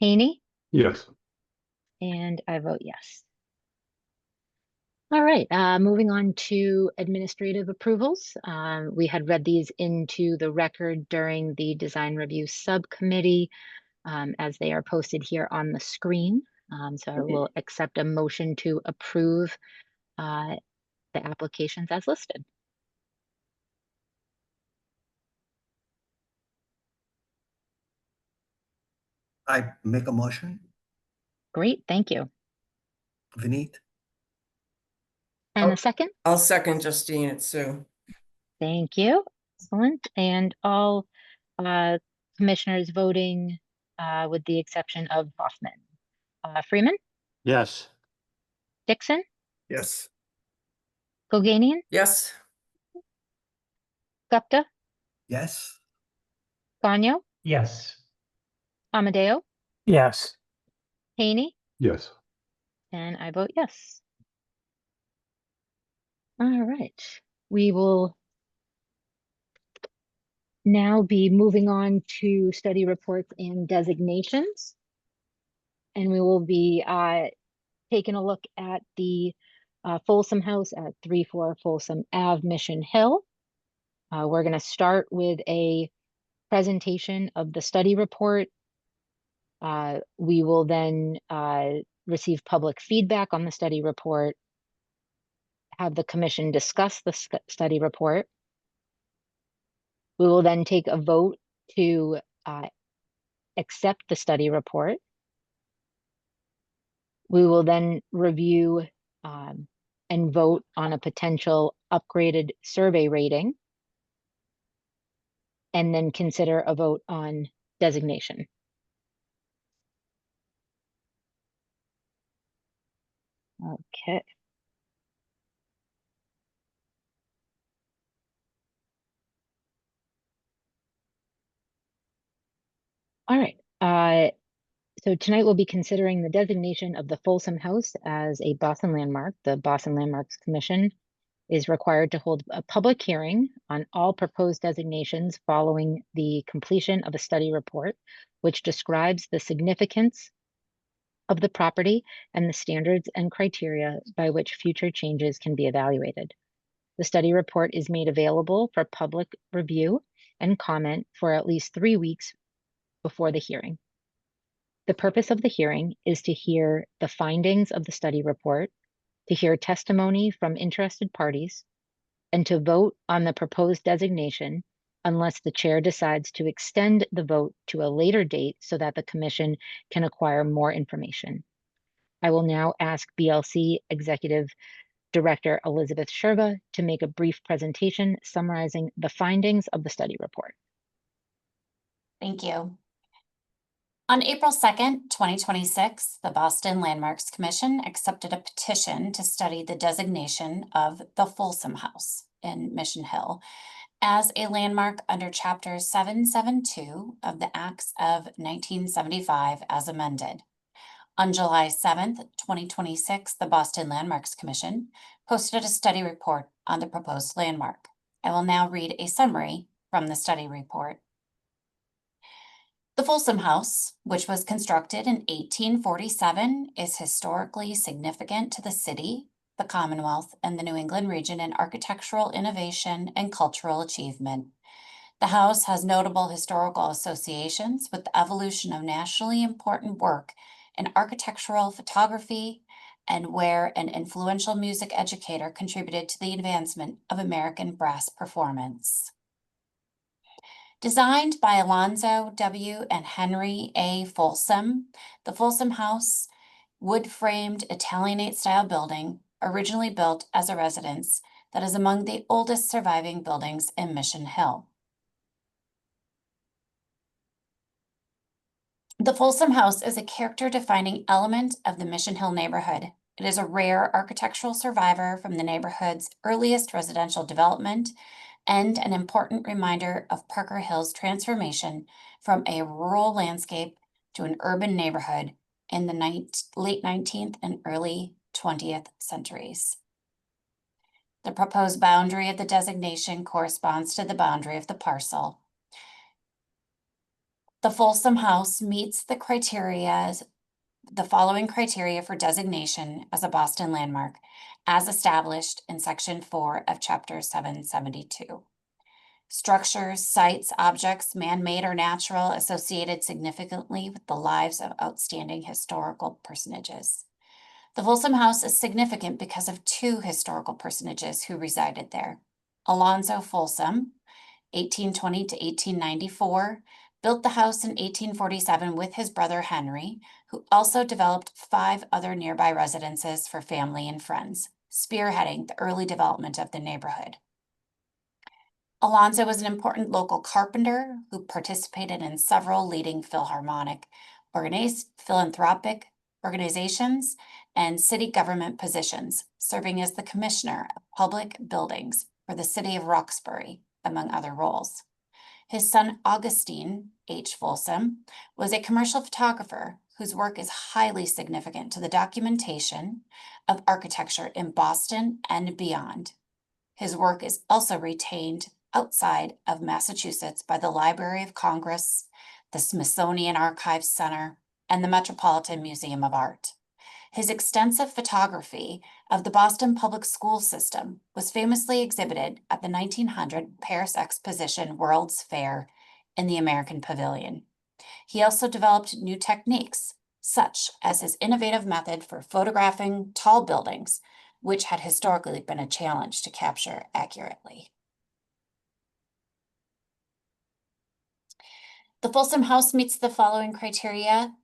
Haney, Yes. and I vote yes. All right, moving on to administrative approvals. We had read these into the record during the design review subcommittee, as they are posted here on the screen. So I will accept a motion to approve the applications as listed. I make a motion. Great, thank you. Vineet. And a second? I'll second Justine and Sue. Thank you. Excellent. And all commissioners voting with the exception of Hoffman. Freeman, Yes. Dixon, Yes. Goganian, Yes. Gupta, Yes. Gagnon, Yes. Amadeo, Yes. Haney, Yes. and I vote yes. All right, we will now be moving on to study reports and designations. And we will be taking a look at the Folsom House at 34 Folsom Ave, Mission Hill. We're going to start with a presentation of the study report. We will then receive public feedback on the study report, have the commission discuss the study report. We will then take a vote to accept the study report. We will then review and vote on a potential upgraded survey rating, and then consider a vote on designation. Okay. All right. So tonight we'll be considering the designation of the Folsom House as a Boston landmark. The Boston Landmarks Commission is required to hold a public hearing on all proposed designations following the completion of a study report, which describes the significance of the property and the standards and criteria by which future changes can be evaluated. The study report is made available for public review and comment for at least 3 weeks before the hearing. The purpose of the hearing is to hear the findings of the study report, to hear testimony from interested parties, and to vote on the proposed designation unless the chair decides to extend the vote to a later date so that the commission can acquire more information. I will now ask BLC Executive Director Elizabeth Sherva to make a brief presentation summarizing the findings of the study report. Thank you. On April 2nd, 2026, the Boston Landmarks Commission accepted a petition to study the designation of the Folsom House in Mission Hill as a landmark under Chapter 772 of the Acts of 1975 as amended. On July 7th, 2026, the Boston Landmarks Commission posted a study report on the proposed landmark. I will now read a summary from the study report. The Folsom House, which was constructed in 1847, is historically significant to the city, the Commonwealth, and the New England region in architectural innovation and cultural achievement. The house has notable historical associations with the evolution of nationally important work in architectural photography, and where an influential music educator contributed to the advancement of American brass performance. Designed by Alonzo W. and Henry A. Folsom, the Folsom House, wood-framed Italianate-style building, originally built as a residence, that is among the oldest surviving buildings in Mission Hill. The Folsom House is a character-defining element of the Mission Hill neighborhood. It is a rare architectural survivor from the neighborhood's earliest residential development and an important reminder of Parker Hill's transformation from a rural landscape to an urban neighborhood in the late 19th and early 20th centuries. The proposed boundary of the designation corresponds to the boundary of the parcel. The Folsom House meets the following criteria for designation as a Boston landmark, as established in Section 4 of Chapter 772. Structures, sites, objects, man-made or natural, associated significantly with the lives of outstanding historical personages. The Folsom House is significant because of two historical personages who resided there. Alonzo Folsom, 1820 to 1894, built the house in 1847 with his brother Henry, who also developed 5 other nearby residences for family and friends, spearheading the early development of the neighborhood. Alonzo was an important local carpenter who participated in several leading philanthropic organizations and city government positions, serving as the Commissioner of Public Buildings for the City of Roxbury, among other roles. His son, Augustine H. Folsom, was a commercial photographer whose work is highly significant to the documentation of architecture in Boston and beyond. His work is also retained outside of Massachusetts by the Library of Congress, the Smithsonian Archives Center, and the Metropolitan Museum of Art. His extensive photography of the Boston public school system was famously exhibited at the 1900 Paris Exposition World's Fair in the American Pavilion. He also developed new techniques, such as his innovative method for photographing tall buildings, which had historically been a challenge to capture accurately. The Folsom House meets the following criteria.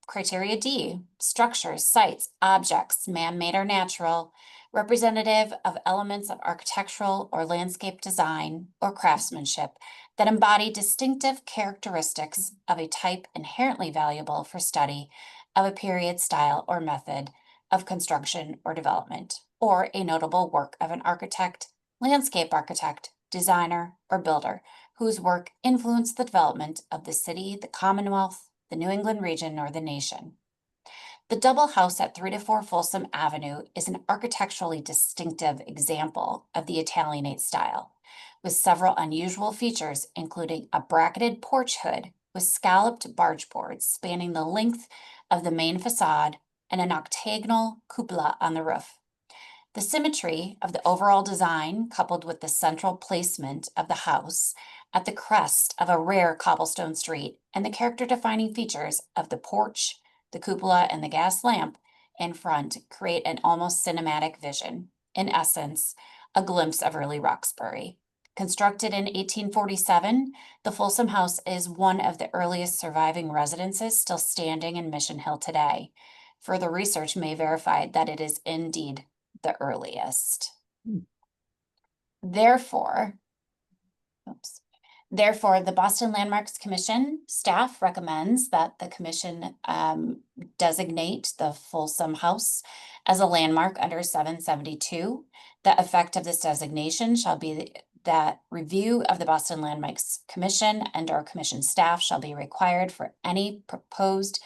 Criteria D, structures, sites, objects, man-made or natural, representative of elements of architectural or landscape design or craftsmanship that embody distinctive characteristics of a type inherently valuable for study of a period, style, or method of construction or development, or a notable work of an architect, landscape architect, designer, or builder whose work influenced the development of the city, the Commonwealth, the New England region, or the nation. The double house at 3 to 4 Folsom Avenue is an architecturally distinctive example of the Italianate style, with several unusual features, including a bracketed porch hood with scalloped barge boards spanning the length of the main facade and an octagonal cupola on the roof. The symmetry of the overall design, coupled with the central placement of the house at the crest of a rare cobblestone street, and the character-defining features of the porch, the cupola, and the gas lamp in front create an almost cinematic vision. In essence, a glimpse of early Roxbury. Constructed in 1847, the Folsom House is one of the earliest surviving residences still standing in Mission Hill today. Further research may verify that it is indeed the earliest. Therefore, the Boston Landmarks Commission staff recommends that the commission designate the Folsom House as a landmark under 772. The effect of this designation shall be that review of the Boston Landmarks Commission and/or commission staff shall be required for any proposed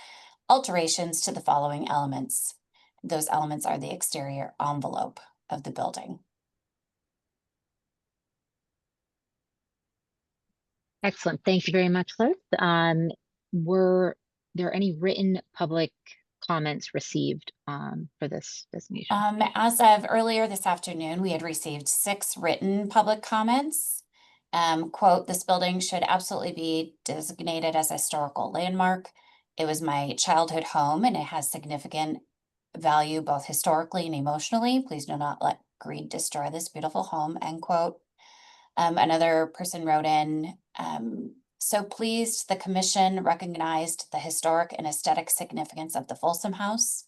alterations to the following elements. Those elements are the exterior envelope of the building. Excellent. Thank you very much, Liz. Were there any written public comments received for this designation? As of earlier this afternoon, we had received 6 written public comments. Quote, "This building should absolutely be designated as a historical landmark. It was my childhood home and it has significant value both historically and emotionally. Please do not let greed destroy this beautiful home," end quote. Another person wrote in, "So pleased the commission recognized the historic and aesthetic significance of the Folsom House."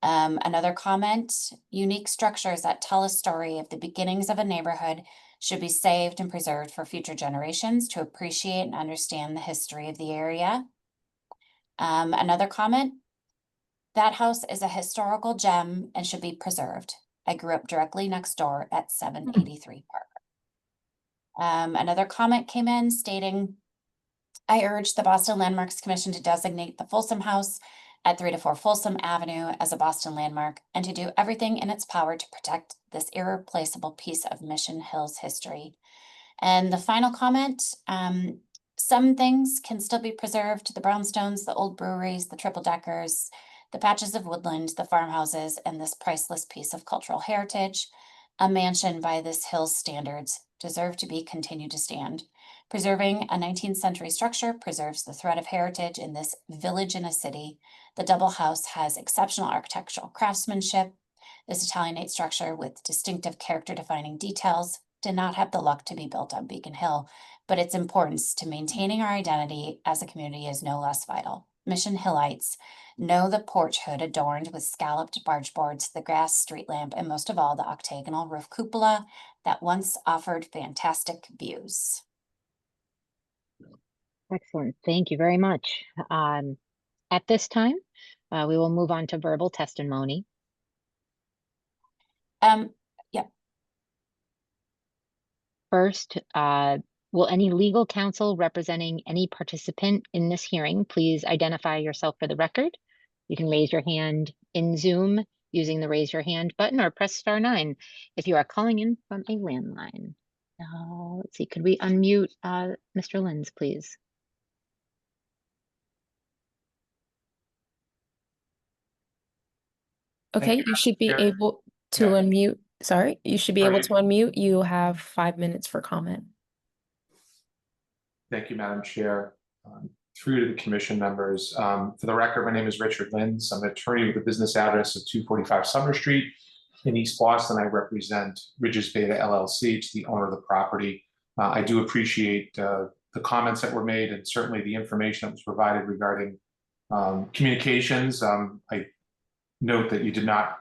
Another comment, "Unique structures that tell a story of the beginnings of a neighborhood should be saved and preserved for future generations to appreciate and understand the history of the area." Another comment, "That house is a historical gem and should be preserved. I grew up directly next door at 783 Park." Another comment came in stating, "I urge the Boston Landmarks Commission to designate the Folsom House at 3 to 4 Folsom Avenue as a Boston landmark and to do everything in its power to protect this irreplaceable piece of Mission Hill's history." And the final comment, "Some things can still be preserved, the brownstones, the old breweries, the triple deckers, the patches of woodland, the farmhouses, and this priceless piece of cultural heritage. A mansion by this hill's standards deserve to be continued to stand. Preserving a 19th century structure preserves the thread of heritage in this village in a city. The double house has exceptional architectural craftsmanship. This Italianate structure with distinctive character defining details did not have the luck to be built on Beacon Hill, but its importance to maintaining our identity as a community is no less vital. Mission Hillites know the porch hood adorned with scalloped barge boards, the grass street lamp, and most of all, the octagonal roof cupola that once offered fantastic views." Excellent. Thank you very much. At this time, we will move on to verbal testimony. Yeah. First, will any legal counsel representing any participant in this hearing please identify yourself for the record? You can raise your hand in Zoom using the raise your hand button or press *9 if you are calling in from a landline. Let's see, could we unmute Mr. Lenz, please? Okay, you should be able to unmute. Sorry, you should be able to unmute. You have 5 minutes for comment. Thank you, Madam Chair. Through to the commission members. For the record, my name is Richard Lenz. I'm an attorney with a business address of 245 Summer Street in East Boston. I represent Ridges Beta LLC. It's the owner of the property. I do appreciate the comments that were made and certainly the information that was provided regarding communications. I note that you did not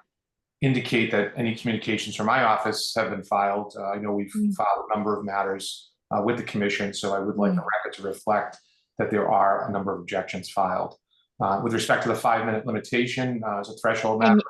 indicate that any communications from my office have been filed. I know we've filed a number of matters with the commission, so I would like the record to reflect that there are a number of objections filed. With respect to the 5-minute limitation as a threshold matter.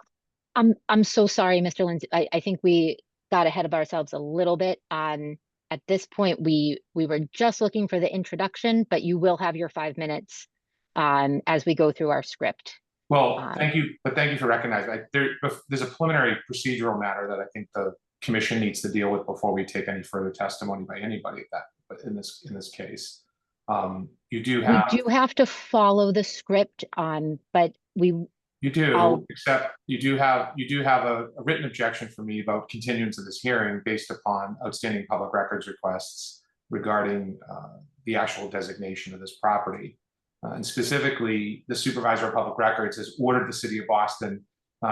I'm so sorry, Mr. Lenz. I think we got ahead of ourselves a little bit. At this point, we were just looking for the introduction, but you will have your 5 minutes as we go through our script. Well, thank you, but thank you for recognizing. There's a preliminary procedural matter that I think the commission needs to deal with before we take any further testimony by anybody. But in this case, you do have to follow the script, but you do, except you do have a written objection from me about continuance of this hearing based upon outstanding public records requests regarding the actual designation of this property. And specifically, the Supervisor of Public Records has ordered the City of Boston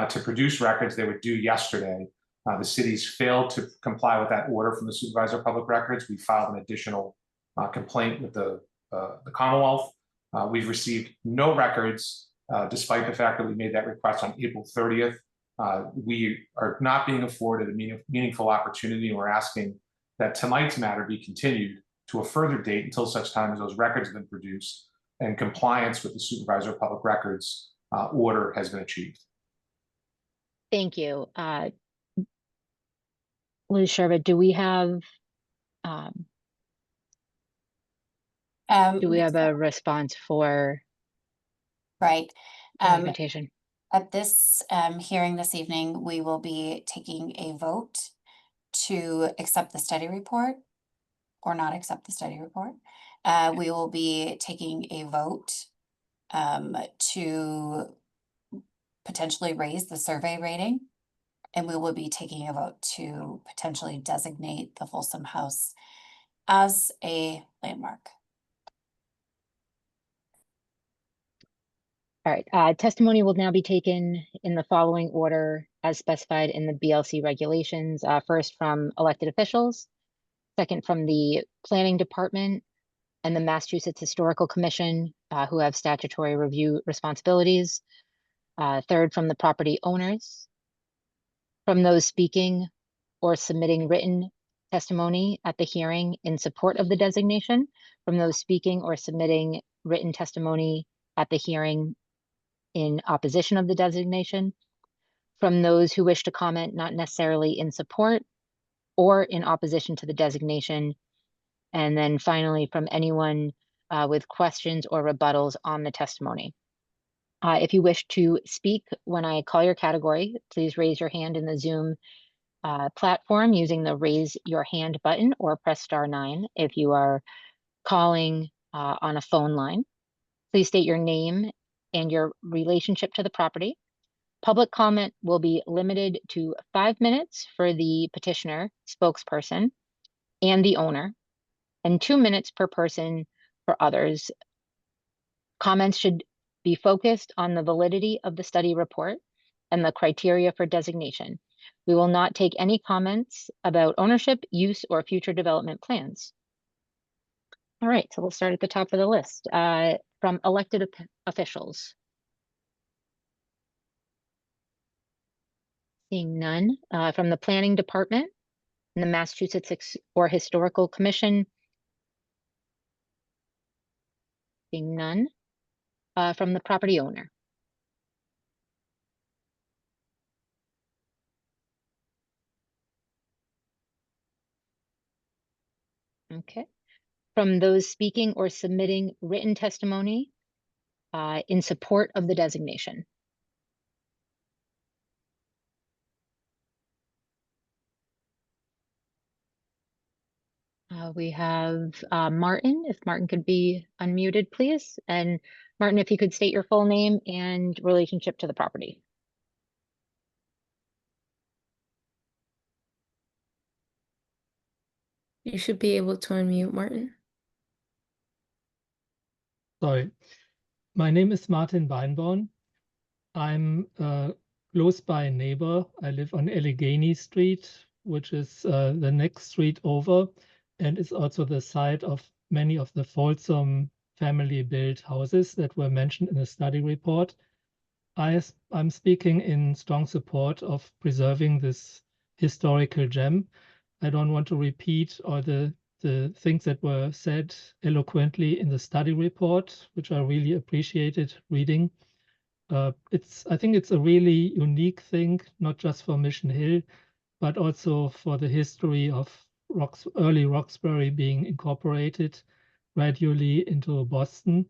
to produce records they were due yesterday. The city's failed to comply with that order from the Supervisor of Public Records. We filed an additional complaint with the Commonwealth. We've received no records, despite the fact that we made that request on April 30th. We are not being afforded a meaningful opportunity, and we're asking that tonight's matter be continued to a further date until such time as those records have been produced and compliance with the Supervisor of Public Records order has been achieved. Thank you. Liz Sherwood, do we have a response for documentation? At this hearing this evening, we will be taking a vote to accept the study report or not accept the study report. We will be taking a vote to potentially raise the survey rating, and we will be taking a vote to potentially designate the Folsom House as a landmark. All right, testimony will now be taken in the following order as specified in the BLC regulations. First from elected officials, second from the Planning Department and the Massachusetts Historical Commission, who have statutory review responsibilities. Third from the property owners, from those speaking or submitting written testimony at the hearing in support of the designation, from those speaking or submitting written testimony at the hearing in opposition of the designation, from those who wish to comment not necessarily in support or in opposition to the designation, and then finally from anyone with questions or rebuttals on the testimony. If you wish to speak when I call your category, please raise your hand in the Zoom platform using the raise your hand button or press *9 if you are calling on a phone line. Please state your name and your relationship to the property. Public comment will be limited to 5 minutes for the petitioner, spokesperson, and the owner, and 2 minutes per person for others. Comments should be focused on the validity of the study report and the criteria for designation. We will not take any comments about ownership, use, or future development plans. All right, so we'll start at the top of the list. From elected officials. Seeing none. From the Planning Department and the Massachusetts Historical Commission. Seeing none. from the property owner. Okay. From those speaking or submitting written testimony in support of the designation. We have Martin, if Martin could be unmuted, please. And Martin, if you could state your full name and relationship to the property. You should be able to unmute, Martin. Sorry. My name is Martin Weinborn. I'm close by a neighbor. I live on Allegheny Street, which is the next street over, and is also the site of many of the Folsom family-built houses that were mentioned in the study report. I'm speaking in strong support of preserving this historical gem. I don't want to repeat all the things that were said eloquently in the study report, which I really appreciated reading. I think it's a really unique thing, not just for Mission Hill, but also for the history of early Roxbury being incorporated gradually into Boston.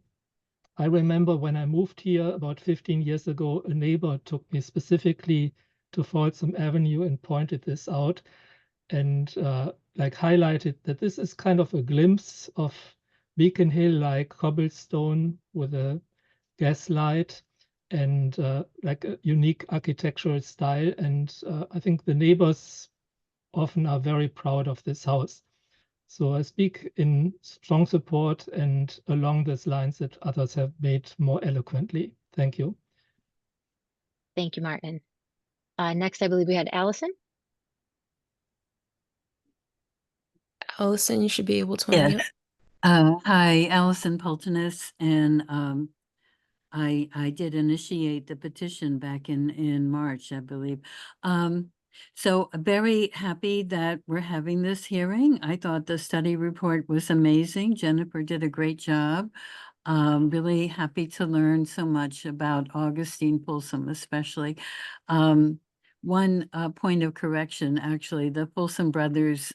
I remember when I moved here about 15 years ago, a neighbor took me specifically to Folsom Avenue and pointed this out and highlighted that this is kind of a glimpse of Beacon Hill, like cobblestone with a gas light and like a unique architectural style. And I think the neighbors often are very proud of this house. So I speak in strong support and along these lines that others have made more eloquently. Thank you. Thank you, Martin. Next, I believe we had Allison. Allison, you should be able to Yes. unmute. Hi, Allison Pulteness, and I did initiate the petition back in March, I believe. So very happy that we're having this hearing. I thought the study report was amazing. Jennifer did a great job. Really happy to learn so much about Augustine Folsom, especially. One point of correction, actually, the Folsom brothers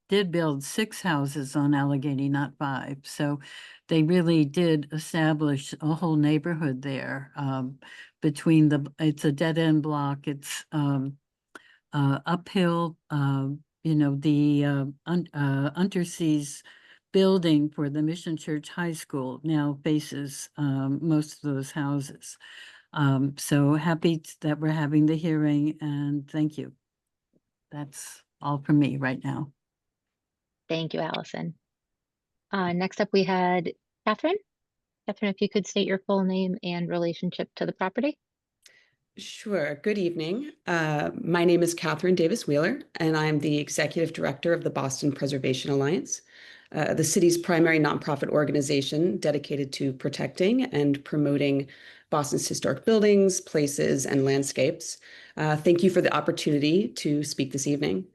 did build 6 houses on Allegheny, not 5. So they really did establish a whole neighborhood there between it's a dead end block. It's uphill, the Unterseas building for the Mission Church High School now faces most of those houses. So happy that we're having the hearing, and thank you. That's all from me right now. Thank you, Allison. Next up, we had Catherine. Catherine, if you could state your full name and relationship to the property. Sure. Good evening. My name is Catherine Davis Wheeler, and I'm the Executive Director of the Boston Preservation Alliance, the city's primary nonprofit organization dedicated to protecting and promoting Boston's historic buildings, places, and landscapes. Thank you for the opportunity to speak this evening.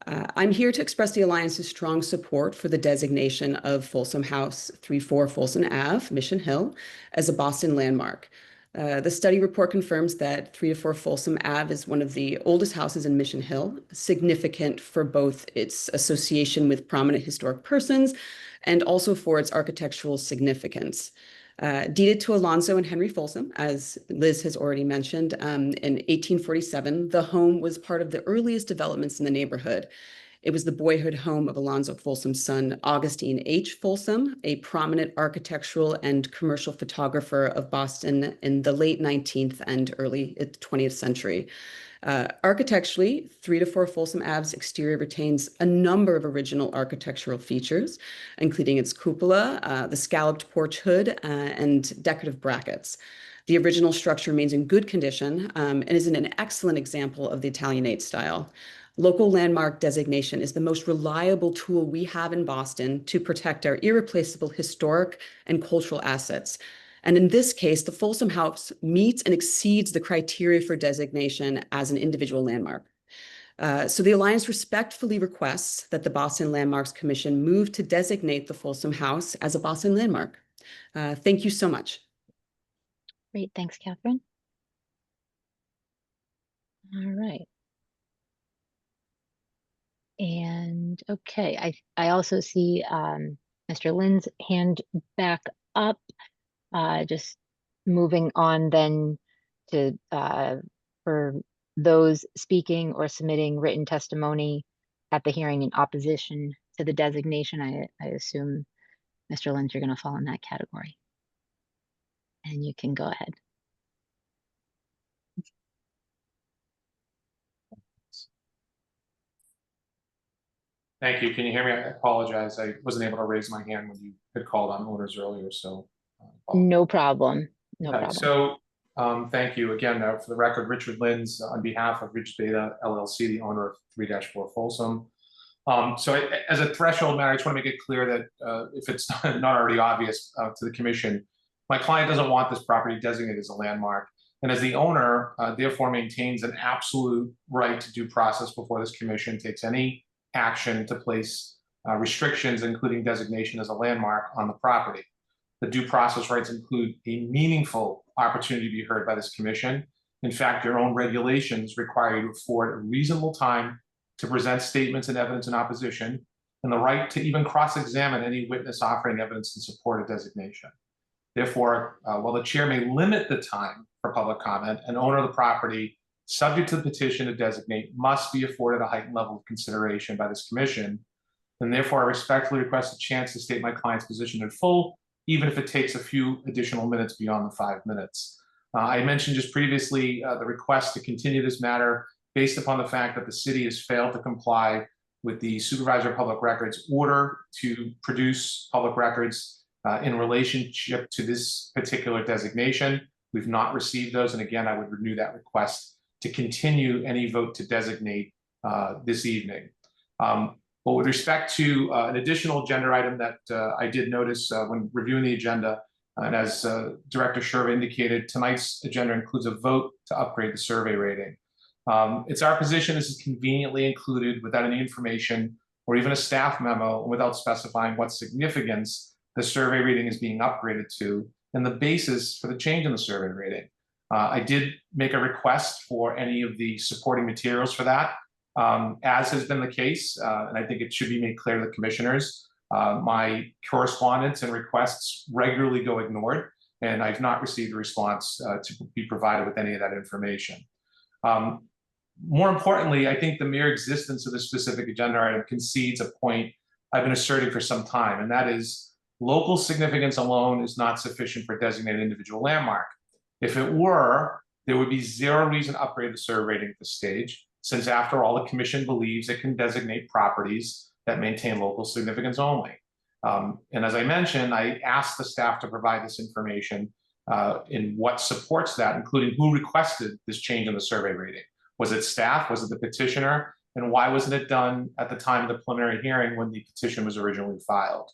I'm here to express the Alliance's strong support for the designation of Folsom House 34 Folsom Ave, Mission Hill, as a Boston landmark. The study report confirms that 3-4 Folsom Ave is one of the oldest houses in Mission Hill, significant for both its association with prominent historic persons and also for its architectural significance. Deeded to Alonzo and Henry Folsom, as Liz has already mentioned, in 1847, the home was part of the earliest developments in the neighborhood. It was the boyhood home of Alonzo Folsom's son, Augustine H. Folsom, a prominent architectural and commercial photographer of Boston in the late 19th and early 20th century. Architecturally, 3-4 Folsom Ave's exterior retains a number of original architectural features, including its cupola, the scalloped porch hood, and decorative brackets. The original structure remains in good condition and is an excellent example of the Italianate style. Local landmark designation is the most reliable tool we have in Boston to protect our irreplaceable historic and cultural assets. And in this case, the Folsom House meets and exceeds the criteria for designation as an individual landmark. So the Alliance respectfully requests that the Boston Landmarks Commission move to designate the Folsom House as a Boston landmark. Thank you so much. Great, thanks, Catherine. All right. And okay, I also see Mr. Lynn's hand back up. Just moving on then to for those speaking or submitting written testimony at the hearing in opposition to the designation. I assume, Mr. Lynn, you're going to fall in that category. And you can go ahead. Thank you. Can you hear me? I apologize. I wasn't able to raise my hand when you had called on owners earlier, so. No problem. No Okay, problem. so thank you again. For the record, Richard Lins on behalf of Ridge Beta LLC, the owner of 3-4 Folsom. As a threshold matter, I just want to make it clear that if it's not already obvious to the commission, my client doesn't want this property designated as a landmark. And as the owner, therefore maintains an absolute right to due process before this commission takes any action to place restrictions, including designation as a landmark on the property. The due process rights include a meaningful opportunity to be heard by this commission. In fact, your own regulations require you to afford a reasonable time to present statements and evidence in opposition, and the right to even cross-examine any witness offering evidence in support of designation. Therefore, while the chair may limit the time for public comment, an owner of the property subject to the petition to designate must be afforded a heightened level of consideration by this commission. And therefore, I respectfully request a chance to state my client's position in full, even if it takes a few additional minutes beyond the 5 minutes. I mentioned just previously the request to continue this matter based upon the fact that the city has failed to comply with the Supervisor of Public Records order to produce public records in relationship to this particular designation. We've not received those, and again, I would renew that request to continue any vote to designate this evening. But with respect to an additional agenda item that I did notice when reviewing the agenda, and as Director Sherva indicated, tonight's agenda includes a vote to upgrade the survey rating. It's our position this is conveniently included without any information or even a staff memo, without specifying what significance the survey rating is being upgraded to and the basis for the change in the survey rating. I did make a request for any of the supporting materials for that. As has been the case, and I think it should be made clear to the commissioners, my correspondence and requests regularly go ignored, and I've not received a response to be provided with any of that information. More importantly, I think the mere existence of this specific agenda item concedes a point I've been asserting for some time, and that is local significance alone is not sufficient for designated individual landmark. If it were, there would be zero reason to upgrade the survey rating at this stage, since after all, the commission believes it can designate properties that maintain local significance only. And as I mentioned, I asked the staff to provide this information in what supports that, including who requested this change in the survey rating. Was it staff? Was it the petitioner? And why wasn't it done at the time of the preliminary hearing when the petition was originally filed?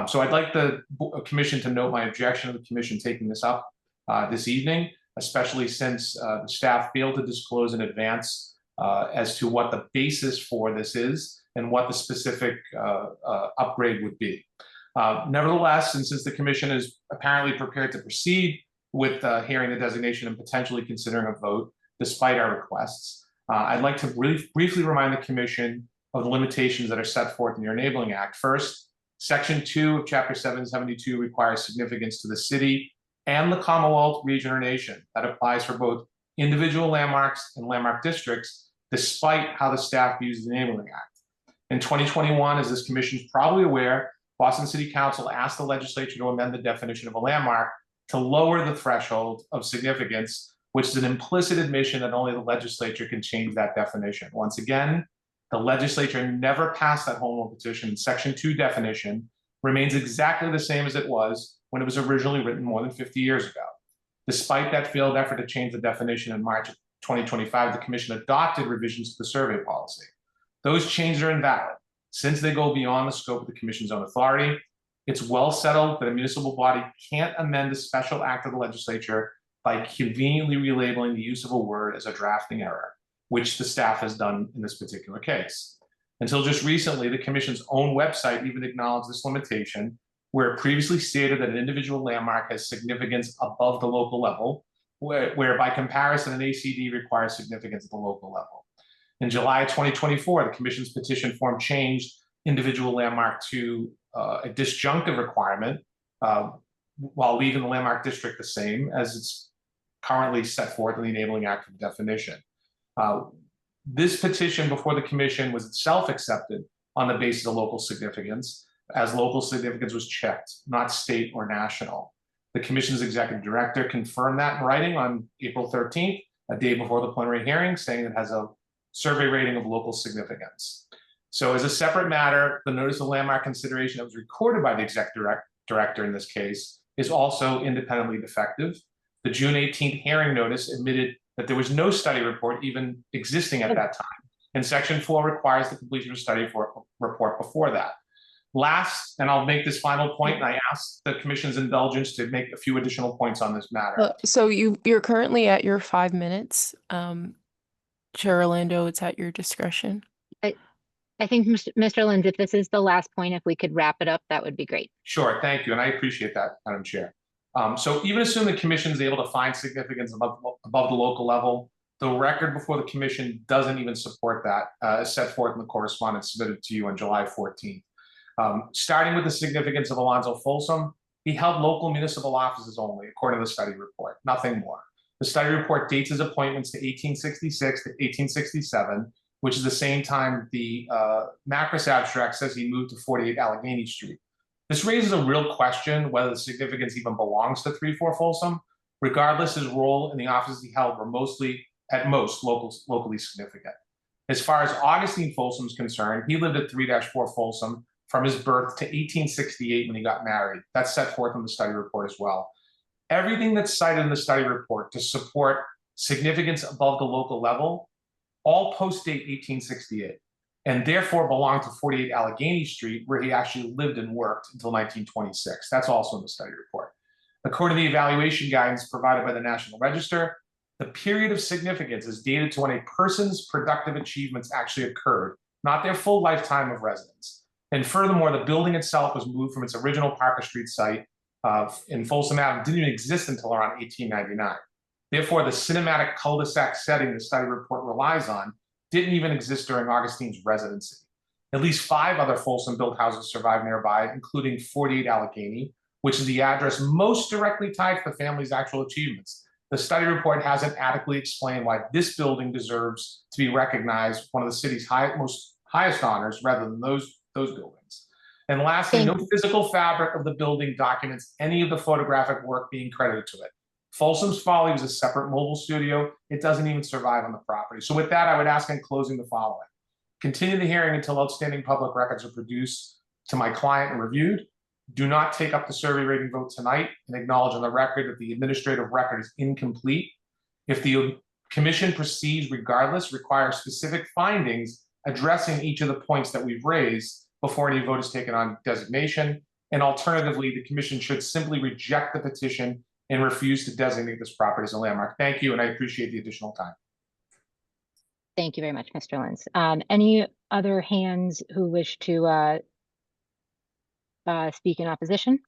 So I'd like the commission to note my objection to the commission taking this up this evening, especially since the staff failed to disclose in advance as to what the basis for this is and what the specific upgrade would be. Nevertheless, and since the commission is apparently prepared to proceed with hearing the designation and potentially considering a vote, despite our requests, I'd like to briefly remind the commission of the limitations that are set forth in your Enabling Act. First, Section 2 of Chapter 772 requires significance to the city and the Commonwealth, region, or nation. That applies for both individual landmarks and landmark districts, despite how the staff views the Enabling Act. In 2021, as this commission is probably aware, Boston City Council asked the legislature to amend the definition of a landmark to lower the threshold of significance, which is an implicit admission that only the legislature can change that definition. Once again, the legislature never passed that home rule petition. Section 2 definition remains exactly the same as it was when it was originally written more than 50 years ago. Despite that failed effort to change the definition in March of 2025, the commission adopted revisions to the survey policy. Those changes are invalid since they go beyond the scope of the commission's own authority. It's well settled that a municipal body can't amend a special act of the legislature by conveniently relabeling the use of a word as a drafting error, which the staff has done in this particular case. Until just recently, the commission's own website even acknowledged this limitation, where it previously stated that an individual landmark has significance above the local level, where by comparison, an ACD requires significance at the local level. In July 2024, the Commission's petition form changed individual landmark to a disjunctive requirement, while leaving the landmark district the same as it's currently set forth in the Enabling Act of definition. This petition before the Commission was itself accepted on the basis of local significance, as local significance was checked, not state or national. The Commission's executive director confirmed that in writing on April 13th, a day before the plenary hearing, saying it has a survey rating of local significance. So as a separate matter, the notice of landmark consideration that was recorded by the executive director in this case is also independently defective. The June 18th hearing notice admitted that there was no study report even existing at that time, and Section 4 requires the completion of a study report before that. Last, and I'll make this final point, and I ask the Commission's indulgence to make a few additional points on this matter. So you're currently at your 5 minutes. Chair Orlando, it's at your discretion. I think, Mr. Lenz, if this is the last point, if we could wrap it up, that would be great. Sure, thank you, and I appreciate that, Madam Chair. So even assuming the Commission is able to find significance above the local level, the record before the Commission doesn't even support that, as set forth in the correspondence submitted to you on July 14th. Starting with the significance of Alonzo Folsom, he held local municipal offices only, according to the study report, nothing more. The study report dates his appointments to 1866 to 1867, which is the same time the Macris abstract says he moved to 48 Allegheny Street. This raises a real question whether the significance even belongs to 3-4 Folsom. Regardless, his role in the offices he held were mostly, at most, locally significant. As far as Augustine Folsom is concerned, he lived at 3-4 Folsom from his birth to 1868 when he got married. That's set forth in the study report as well. Everything that's cited in the study report to support significance above the local level all post-date 1868, and therefore belong to 48 Allegheny Street, where he actually lived and worked until 1926. That's also in the study report. According to the evaluation guidance provided by the National Register, the period of significance is dated to when a person's productive achievements actually occurred, not their full lifetime of residence. And furthermore, the building itself was moved from its original Parker Street site in Folsom Avenue, didn't even exist until around 1899. Therefore, the cinematic cul-de-sac setting the study report relies on didn't even exist during Augustine's residency. At least 5 other Folsom-built houses survive nearby, including 48 Allegheny, which is the address most directly tied to the family's actual achievements. The study report hasn't adequately explained why this building deserves to be recognized one of the city's highest honors rather than those buildings. And lastly, no physical fabric of the building documents any of the photographic work being credited to it. Folsom's Folly was a separate mobile studio. It doesn't even survive on the property. So with that, I would ask in closing the following. Continue the hearing until outstanding public records are produced to my client and reviewed. Do not take up the survey rating vote tonight, and acknowledge on the record that the administrative record is incomplete. If the Commission proceeds regardless, require specific findings addressing each of the points that we've raised before any vote is taken on designation. And alternatively, the Commission should simply reject the petition and refuse to designate this property as a landmark. Thank you, and I appreciate the additional time. Thank you very much, Mr. Lenz. Any other hands who wish to speak in opposition?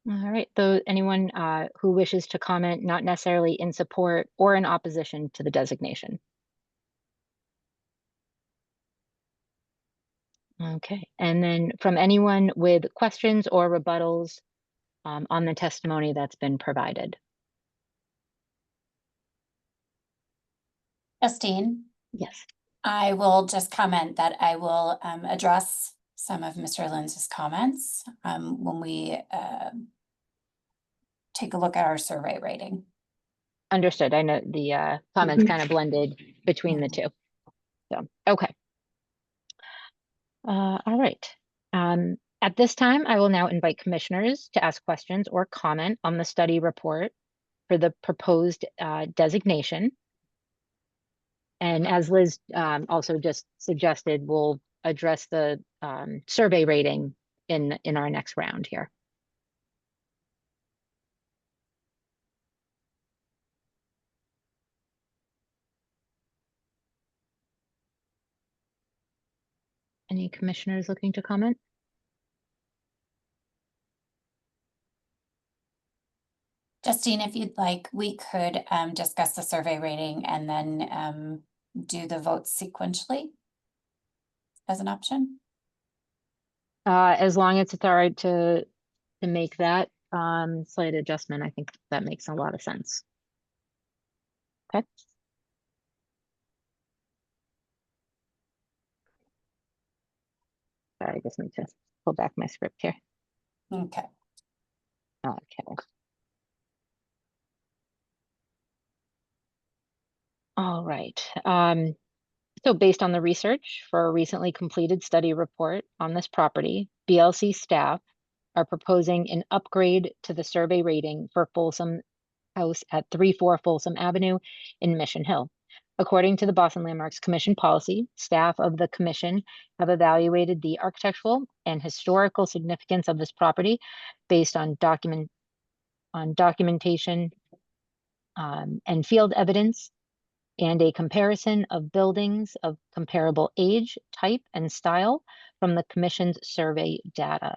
All right, anyone who wishes to comment, not necessarily in support or in opposition to the designation? Okay, and then from anyone with questions or rebuttals on the testimony that's been provided? Justine? Yes. I will just comment that I will address some of Mr. Lenz's comments when we take a look at our survey rating. Understood. I know the comments kind of blended between the two. So, okay. All right. At this time, I will now invite commissioners to ask questions or comment on the study report for the proposed designation. And as Liz also just suggested, we'll address the survey rating in our next round here. Any commissioners looking to comment? Justine, if you'd like, we could discuss the survey rating and then do the votes sequentially as an option. As long as it's all right to make that slight adjustment, I think that makes a lot of sense. Okay. Sorry, I just need to pull back my script here. Okay. Okay. All right. So based on the research for a recently completed study report on this property, BLC staff are proposing an upgrade to the survey rating for Folsom House at 34 Folsom Avenue in Mission Hill. According to the Boston Landmarks Commission policy, staff of the commission have evaluated the architectural and historical significance of this property based on documentation and field evidence, and a comparison of buildings of comparable age, type, and style from the commission's survey data.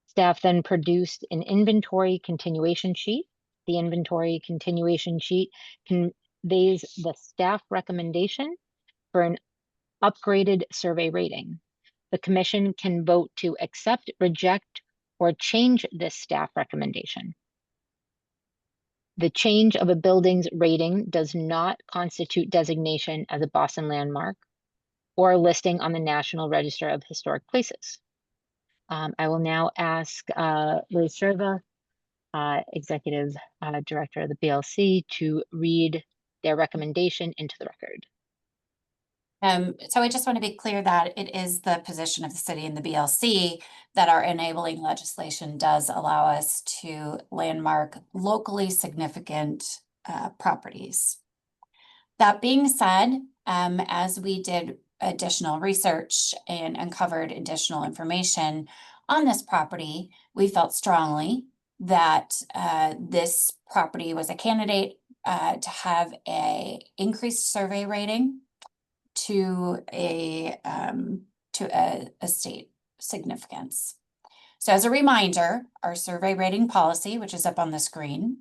Staff then produced an inventory continuation sheet. The inventory continuation sheet conveys the staff recommendation for an upgraded survey rating. The commission can vote to accept, reject, or change this staff recommendation. The change of a building's rating does not constitute designation as a Boston landmark or listing on the National Register of Historic Places. I will now ask Liz Sherva, Executive Director of the BLC, to read their recommendation into the record. So I just want to be clear that it is the position of the city and the BLC that our enabling legislation does allow us to landmark locally significant properties. That being said, as we did additional research and uncovered additional information on this property, we felt strongly that this property was a candidate to have a increased survey rating to a state significance. So as a reminder, our survey rating policy, which is up on the screen,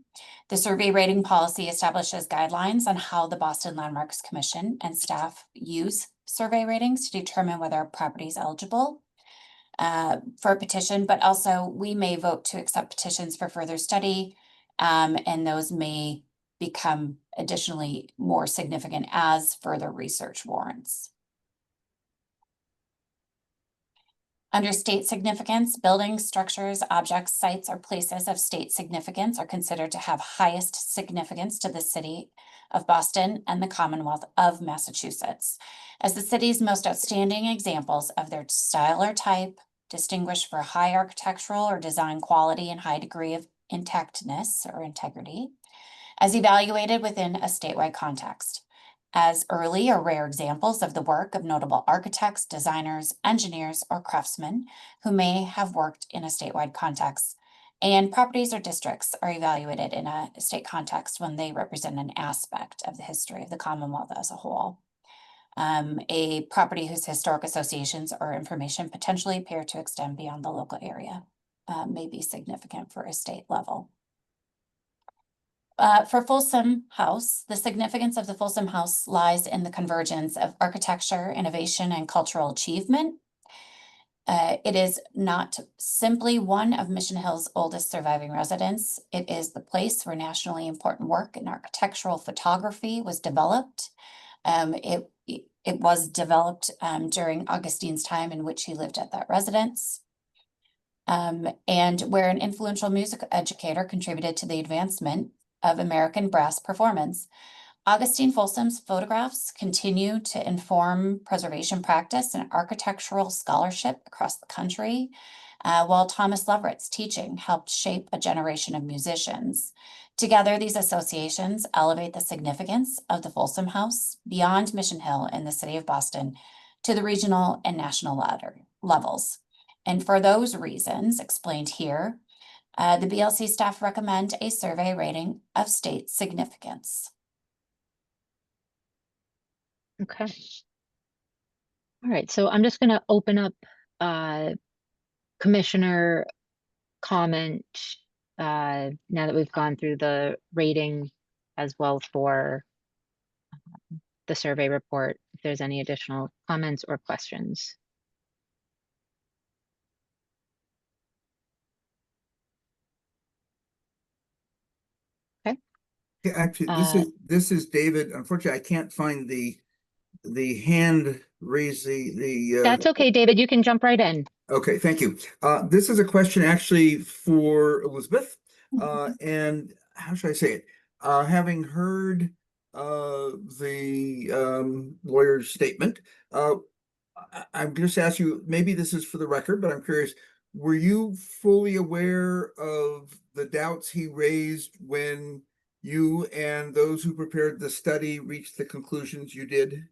the survey rating policy establishes guidelines on how the Boston Landmarks Commission and staff use survey ratings to determine whether a property is eligible for a petition, but also we may vote to accept petitions for further study, and those may become additionally more significant as further research warrants. Under state significance, buildings, structures, objects, sites, or places of state significance are considered to have highest significance to the city of Boston and the Commonwealth of Massachusetts, as the city's most outstanding examples of their style or type, distinguished for high architectural or design quality and high degree of intactness or integrity, as evaluated within a statewide context, as early or rare examples of the work of notable architects, designers, engineers, or craftsmen who may have worked in a statewide context, and properties or districts are evaluated in a state context when they represent an aspect of the history of the Commonwealth as a whole. A property whose historic associations or information potentially appear to extend beyond the local area may be significant for a state level. For Folsom House, the significance of the Folsom House lies in the convergence of architecture, innovation, and cultural achievement. It is not simply one of Mission Hill's oldest surviving residents. It is the place where nationally important work in architectural photography was developed. It was developed during Augustine's time in which he lived at that residence. And where an influential music educator contributed to the advancement of American brass performance. Augustine Folsom's photographs continue to inform preservation practice and architectural scholarship across the country, while Thomas Leverett's teaching helped shape a generation of musicians. Together, these associations elevate the significance of the Folsom House beyond Mission Hill in the city of Boston to the regional and national levels. And for those reasons explained here, the BLC staff recommend a survey rating of state significance. Okay. All right, so I'm just going to open up commissioner comment now that we've gone through the rating as well for the survey report, if there's any additional comments or questions. Okay. Yeah, actually, this is David. Unfortunately, I can't find the hand raise the That's okay, David. You can jump right in. Okay, thank you. This is a question actually for Elizabeth. And how should I say it? Having heard the lawyer's statement, I'm just asking you, maybe this is for the record, but I'm curious, were you fully aware of the doubts he raised when you and those who prepared the study reached the conclusions you did?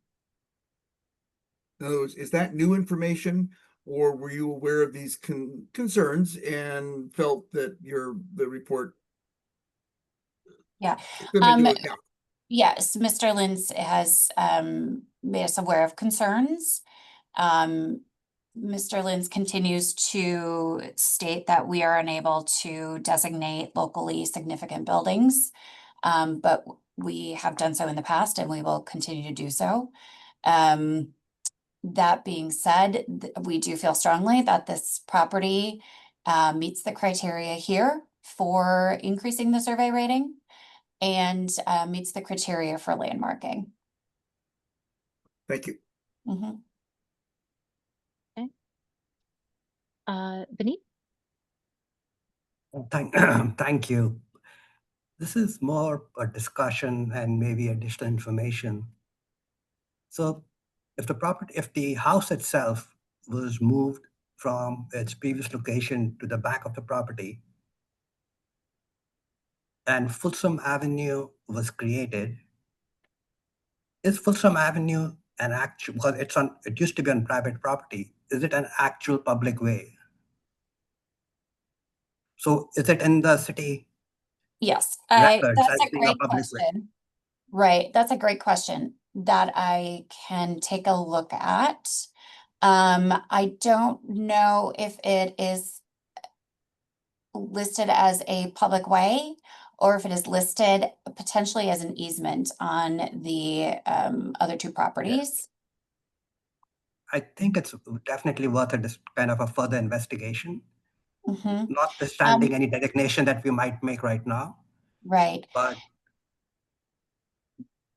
In other words, is that new information, or were you aware of these concerns and felt that the report Yeah. took into account? Yes, Mr. Lins has made us aware of concerns. Mr. Lins continues to state that we are unable to designate locally significant buildings, but we have done so in the past and we will continue to do so. That being said, we do feel strongly that this property meets the criteria here for increasing the survey rating and meets the criteria for landmarking. Thank you. Mm-hmm. Vineet? Thank you. This is more a discussion and maybe additional information. So if the house itself was moved from its previous location to the back of the property and Folsom Avenue was created, is Folsom Avenue an actual, because it used to be on private property, is it an actual public way? So is it in the city? Yes, records that's as a being a great public way? question. Right, that's a great question that I can take a look at. I don't know if it is listed as a public way or if it is listed potentially as an easement on the other two properties. I think it's definitely worth this kind of a further investigation, notwithstanding any designation that we might make right now. Right. But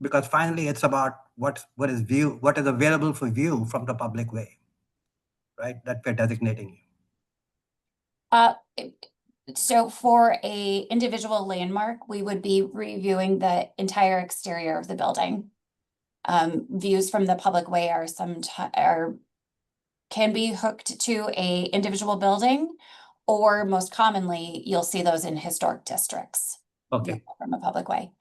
because finally it's about what is available for view from the public way, right? That we're designating. So for a individual landmark, we would be reviewing the entire exterior of the building. Views from the public way can be hooked to a individual building, or most commonly, you'll see those in historic districts. Okay. From a public way.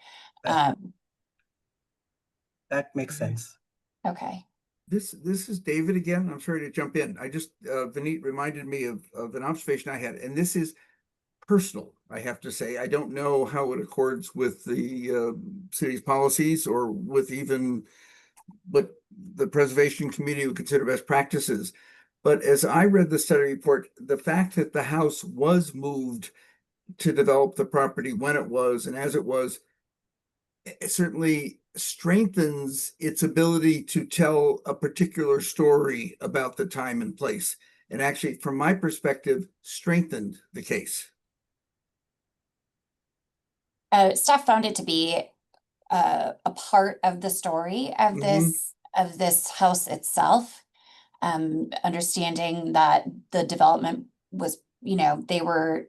That makes sense. Okay. This is David again. I'm sorry to jump in. I just Vineet reminded me of an observation I had, and this is personal, I have to say. I don't know how it accords with the city's policies or with even what the preservation community would consider best practices. But as I read the study report, the fact that the house was moved to develop the property when it was and as it was, it certainly strengthens its ability to tell a particular story about the time and place. And actually, from my perspective, strengthened the case. Staff found it to be a part of the story of this house itself. Understanding that the development was, they were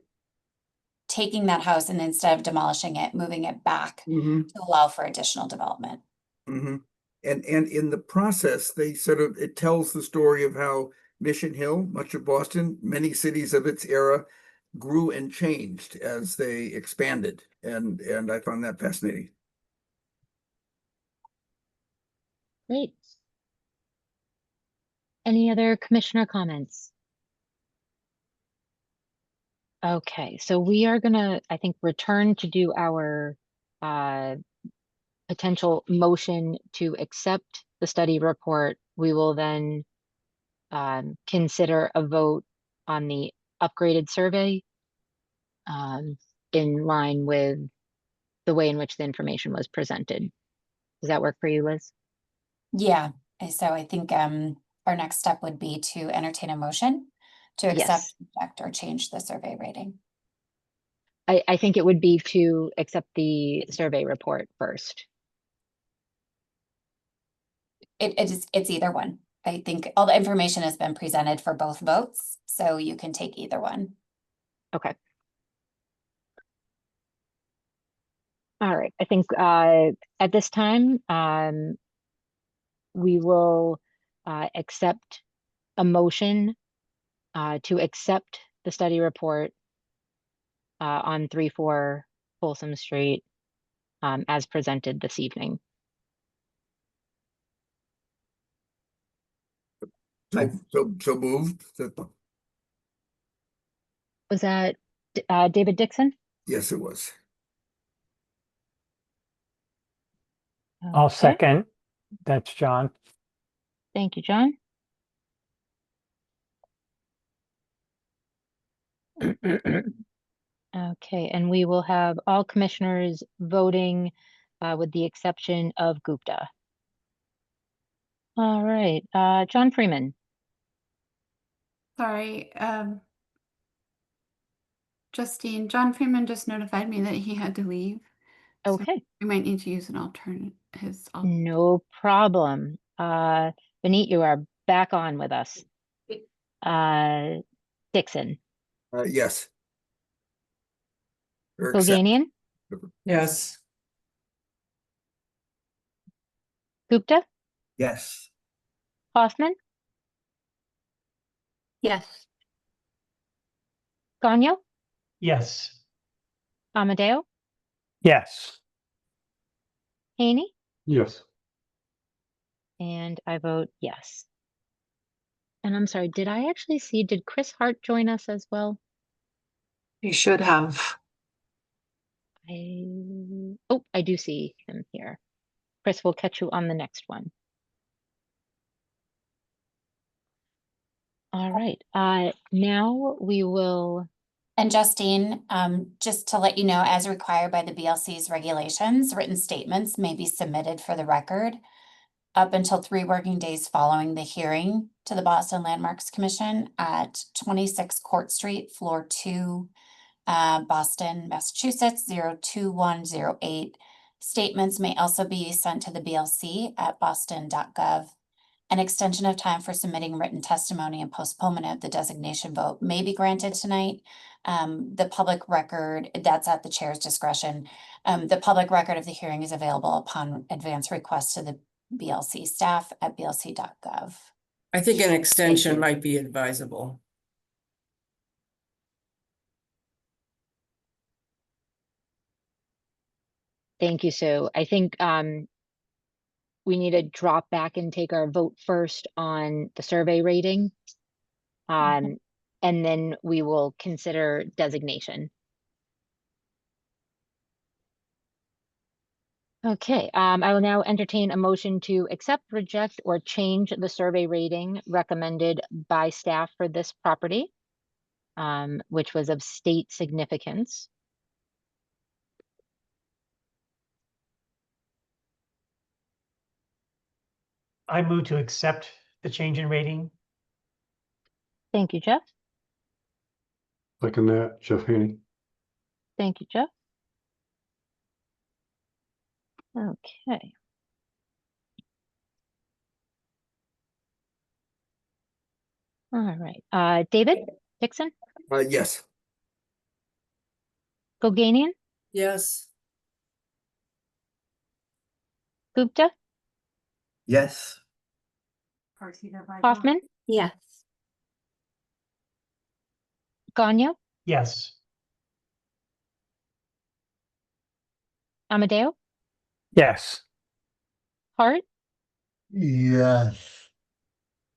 taking that house and instead of demolishing it, moving it back to allow for additional development. And in the process, it tells the story of how Mission Hill, much of Boston, many cities of its era grew and changed as they expanded. And I found that fascinating. Great. Any other commissioner comments? Okay, so we are gonna, I think, return to do our potential motion to accept the study report. We will then consider a vote on the upgraded survey in line with the way in which the information was presented. Does that work for you, Liz? Yeah, so I think our next step would be to entertain a motion to accept, reject, or change the survey rating. I think it would be to accept the survey report first. It's either one. I think all the information has been presented for both votes, so you can take either one. Okay. All right. I think at this time, we will accept a motion to accept the study report on 3-4 Folsom Street as presented this evening. So moved. Was that David Dixon? Yes, it was. I'll Okay. second. That's John. Thank you, John. Okay, and we will have all commissioners voting with the exception of Gupta. All right, John Freeman. Sorry, Justine, John Freeman just notified me that he had to leave. So Okay. we might need to use an alternate, No problem. Benit, you are back on with us. Dixon. Yes. Or accept. Boganian. Yes. Gupta. Yes. Hoffman. Yes. Gagno. Yes. Amadeo. Yes. Haney. Yes. And I vote yes. And I'm sorry, did I actually see, did Chris Hart join us as well? You should have. I do see him here. Chris, we'll catch you on the next one. All right, now we will. And Justine, just to let you know, as required by the BLC's regulations, written statements may be submitted for the record up until 3 working days following the hearing to the Boston Landmarks Commission at 26 Court Street, floor 2, Boston, Massachusetts, 02108. Statements may also be sent to the BLC at boston.gov. An extension of time for submitting written testimony and postponement of the designation vote may be granted tonight. The public record, that's at the chair's discretion. The public record of the hearing is available upon advance request to the BLC staff at blc.gov. I think an extension might be advisable. Thank you, Sue. I think we need to drop back and take our vote first on the survey rating. And then we will consider designation. Okay, I will now entertain a motion to accept, reject, or change the survey rating recommended by staff for this property, which was of state significance. I move to accept the change in rating. Thank you, Jeff. Second that, Jeff Haney. Thank you, Jeff. Okay. All right, David Dixon. Yes. Boganian. Yes. Gupta. Yes. Hoffman. Yes. Gagno. Yes. Amadeo. Yes. Hart. Yes.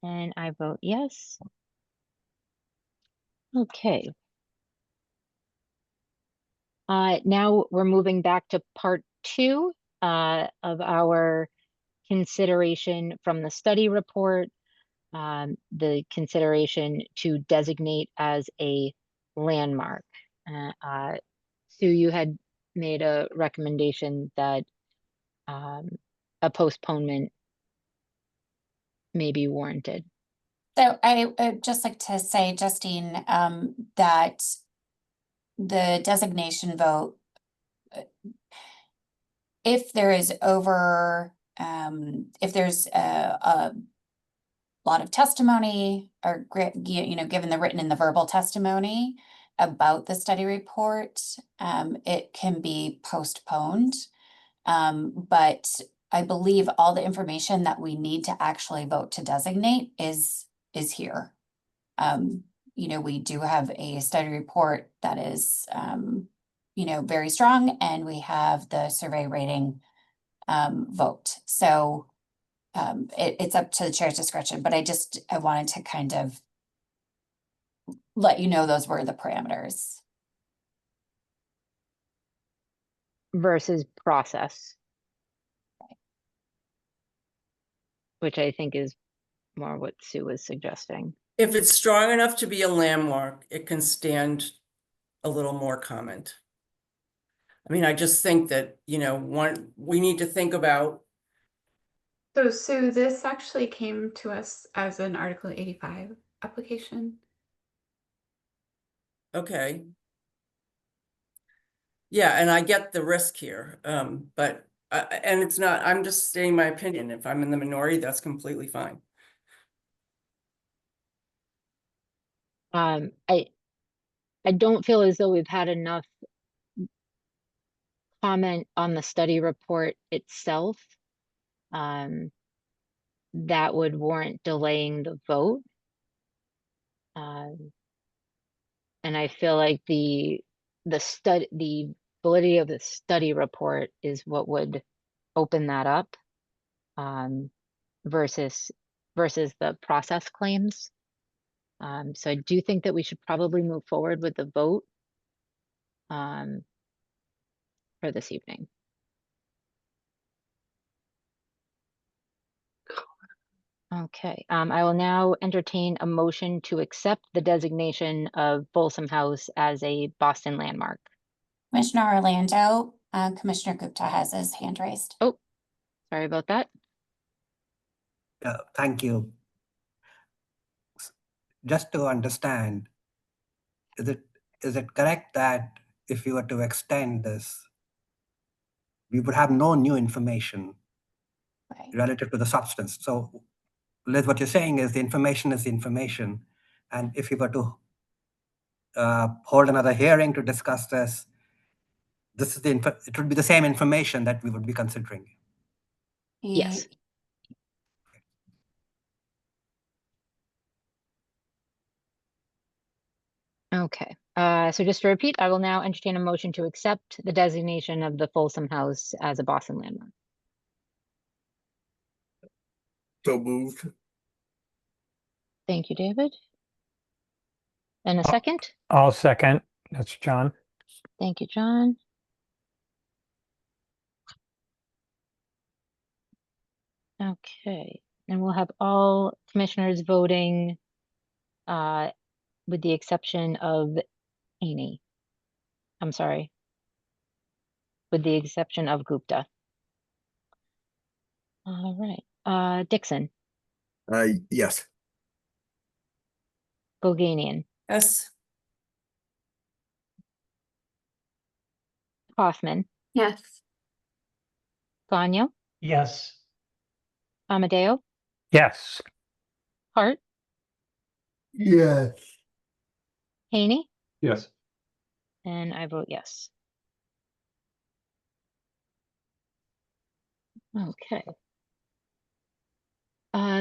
And I vote yes. Okay. Now we're moving back to part 2 of our consideration from the study report, the consideration to designate as a landmark. Sue, you had made a recommendation that a postponement may be warranted. So I would just like to say, Justine, that the designation vote, if there is if there's a lot of testimony or, given the written and the verbal testimony about the study report, it can be postponed. But I believe all the information that we need to actually vote to designate is here. We do have a study report that is, very strong, and we have the survey rating vote. So it's up to the chair's discretion, but I wanted to kind of let you know those were the parameters. Versus process. Which I think is more what Sue was suggesting. If it's strong enough to be a landmark, it can stand a little more comment. I mean, I just think that, we need to think about. So Sue, this actually came to us as an Article 85 application. Okay. Yeah, and I get the risk here, but, and it's not, I'm just stating my opinion. If I'm in the minority, that's completely fine. I don't feel as though we've had enough comment on the study report itself that would warrant delaying the vote. And I feel like the validity of the study report is what would open that up versus the process claims. So I do think that we should probably move forward with the vote for this evening. Okay, I will now entertain a motion to accept the designation of Folsom House as a Boston landmark. Commissioner Orlando, Commissioner Gupta has his hand raised. Oh, sorry about that. Thank you. Just to understand, is it correct that if we were to extend this, we would have no new information relative to the substance? So Liz, what you're saying is the information is the information. And if we were to hold another hearing to discuss this, it would be the same information that we would be considering. Yes. Okay, so just to repeat, I will now entertain a motion to accept the designation of the Folsom House as a Boston landmark. So moved. Thank you, David. And a second? I'll second. That's John. Thank you, John. Okay, and we'll have all commissioners voting with the exception of Amy. I'm sorry. With the exception of Gupta. All right. Dixon. Yes. Bulganian. Yes. Hoffman. Yes. Gagno. Yes. Amadeo. Yes. Hart. Yes. Haney. Yes. And I vote yes. Okay.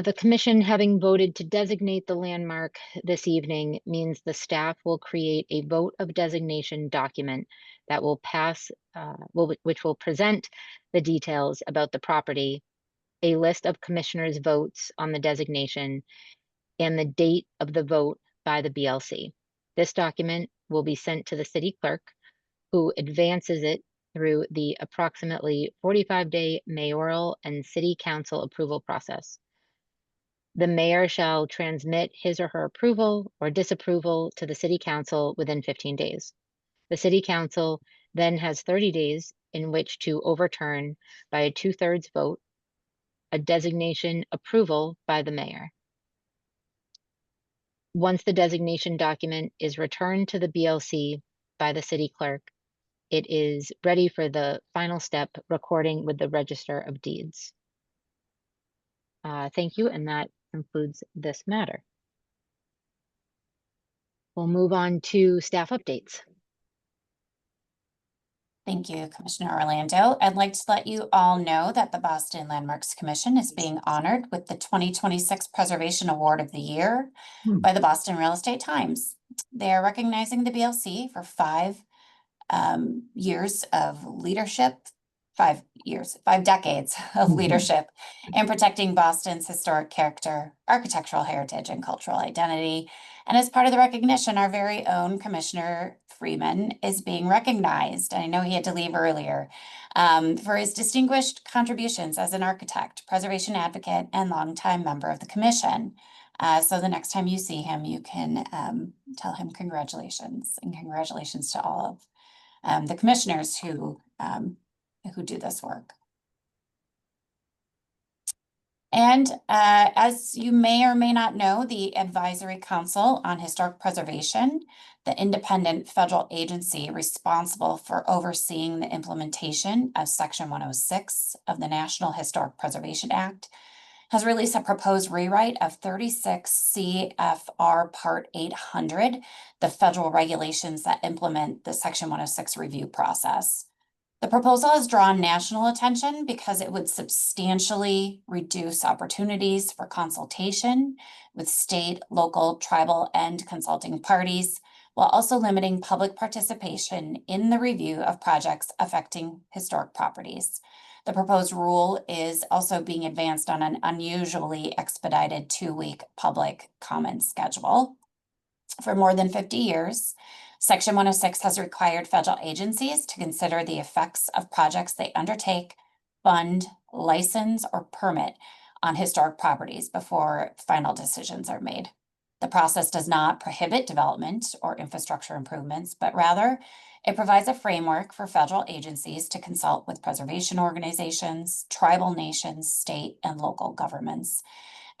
The commission, having voted to designate the landmark this evening, means the staff will create a vote of designation document that will pass, which will present the details about the property, a list of commissioners' votes on the designation, and the date of the vote by the BLC. This document will be sent to the city clerk, who advances it through the approximately 45-day mayoral and city council approval process. The mayor shall transmit his or her approval or disapproval to the city council within 15 days. The City Council then has 30 days in which to overturn by a 2/3 vote a designation approval by the mayor. Once the designation document is returned to the BLC by the city clerk, it is ready for the final step, recording with the Register of Deeds. Thank you, and that concludes this matter. We'll move on to staff updates. Thank you, Commissioner Orlando. I'd like to let you all know that the Boston Landmarks Commission is being honored with the 2026 Preservation Award of the Year by the Boston Real Estate Times. They are recognizing the BLC for 5 years of leadership, 5 decades of leadership in protecting Boston's historic character, architectural heritage, and cultural identity. And as part of the recognition, our very own Commissioner Freeman is being recognized. I know he had to leave earlier for his distinguished contributions as an architect, preservation advocate, and longtime member of the commission. So the next time you see him, you can tell him congratulations, and congratulations to all of the commissioners who do this work. And as you may or may not know, the Advisory Council on Historic Preservation, the independent federal agency responsible for overseeing the implementation of Section 106 of the National Historic Preservation Act, has released a proposed rewrite of 36 CFR Part 800, the federal regulations that implement the Section 106 review process. The proposal has drawn national attention because it would substantially reduce opportunities for consultation with state, local, tribal, and consulting parties, while also limiting public participation in the review of projects affecting historic properties. The proposed rule is also being advanced on an unusually expedited 2-week public comment schedule. For more than 50 years, Section 106 has required federal agencies to consider the effects of projects they undertake, fund, license, or permit on historic properties before final decisions are made. The process does not prohibit development or infrastructure improvements, but rather it provides a framework for federal agencies to consult with preservation organizations, tribal nations, state and local governments,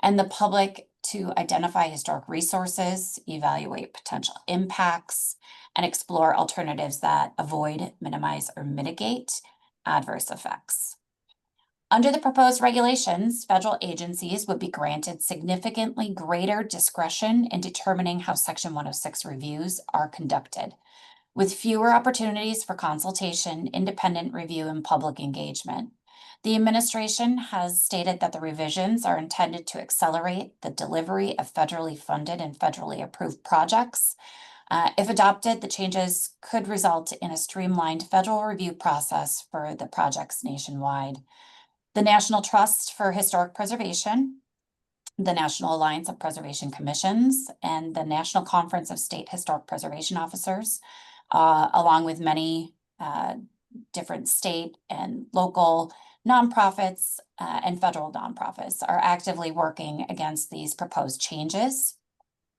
and the public to identify historic resources, evaluate potential impacts, and explore alternatives that avoid, minimize, or mitigate adverse effects. Under the proposed regulations, federal agencies would be granted significantly greater discretion in determining how Section 106 reviews are conducted, with fewer opportunities for consultation, independent review, and public engagement. The administration has stated that the revisions are intended to accelerate the delivery of federally funded and federally approved projects. If adopted, the changes could result in a streamlined federal review process for the projects nationwide. The National Trust for Historic Preservation, the National Alliance of Preservation Commissions, and the National Conference of State Historic Preservation Officers, along with many different state and local nonprofits and federal nonprofits, are actively working against these proposed changes.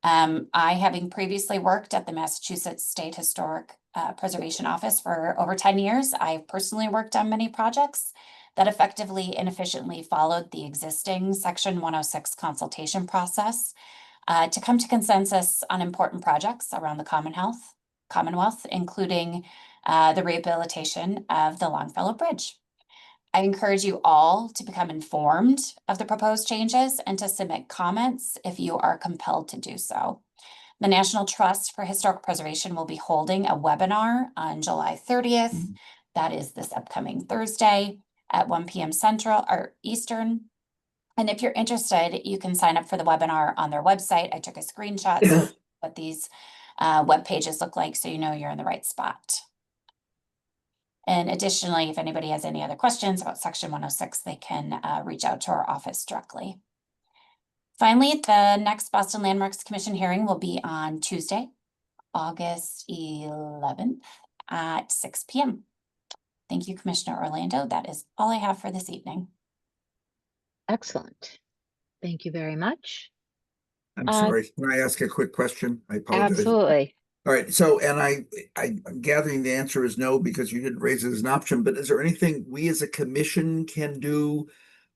I, having previously worked at the Massachusetts State Historic Preservation Office for over 10 years, I've personally worked on many projects that effectively and efficiently followed the existing Section 106 consultation process to come to consensus on important projects around the Commonwealth, including the rehabilitation of the Longfellow Bridge. I encourage you all to become informed of the proposed changes and to submit comments if you are compelled to do so. The National Trust for Historic Preservation will be holding a webinar on July 30th. That is this upcoming Thursday at 1 p.m. Central or Eastern. And if you're interested, you can sign up for the webinar on their website. I took a screenshot of what these web pages look like, so you know you're in the right spot. And additionally, if anybody has any other questions about Section 106, they can reach out to our office directly. Finally, the next Boston Landmarks Commission hearing will be on Tuesday, August 11th at 6 p.m. Thank you, Commissioner Orlando. That is all I have for this evening. Excellent. Thank you very much. I'm sorry, can I ask a quick question? I apologize. Absolutely. All right, so, and I'm gathering the answer is no, because you didn't raise it as an option, but is there anything we as a commission can do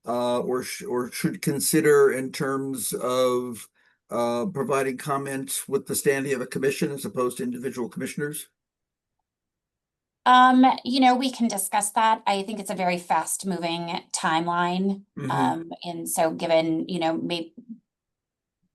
or should consider in terms of providing comments with the standing of a commission as opposed to individual commissioners? You know, we can discuss that. I think it's a very fast moving timeline. And so given, you know, maybe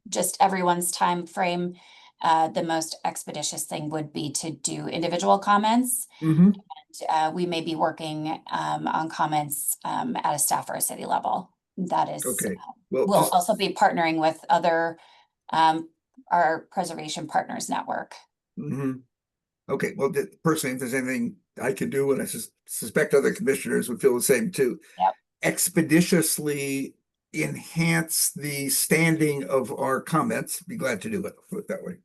just everyone's time frame, the most expeditious thing would be to do individual comments. We may be working on comments at a staff or a city level. That is, Okay. Well, we'll just- also be partnering with other, our preservation partners network. Okay, well, personally, if there's anything I could do, and I suspect other commissioners would feel the same too. Yep. Expeditiously enhance the standing of our comments. Be glad to do it. Put it that way.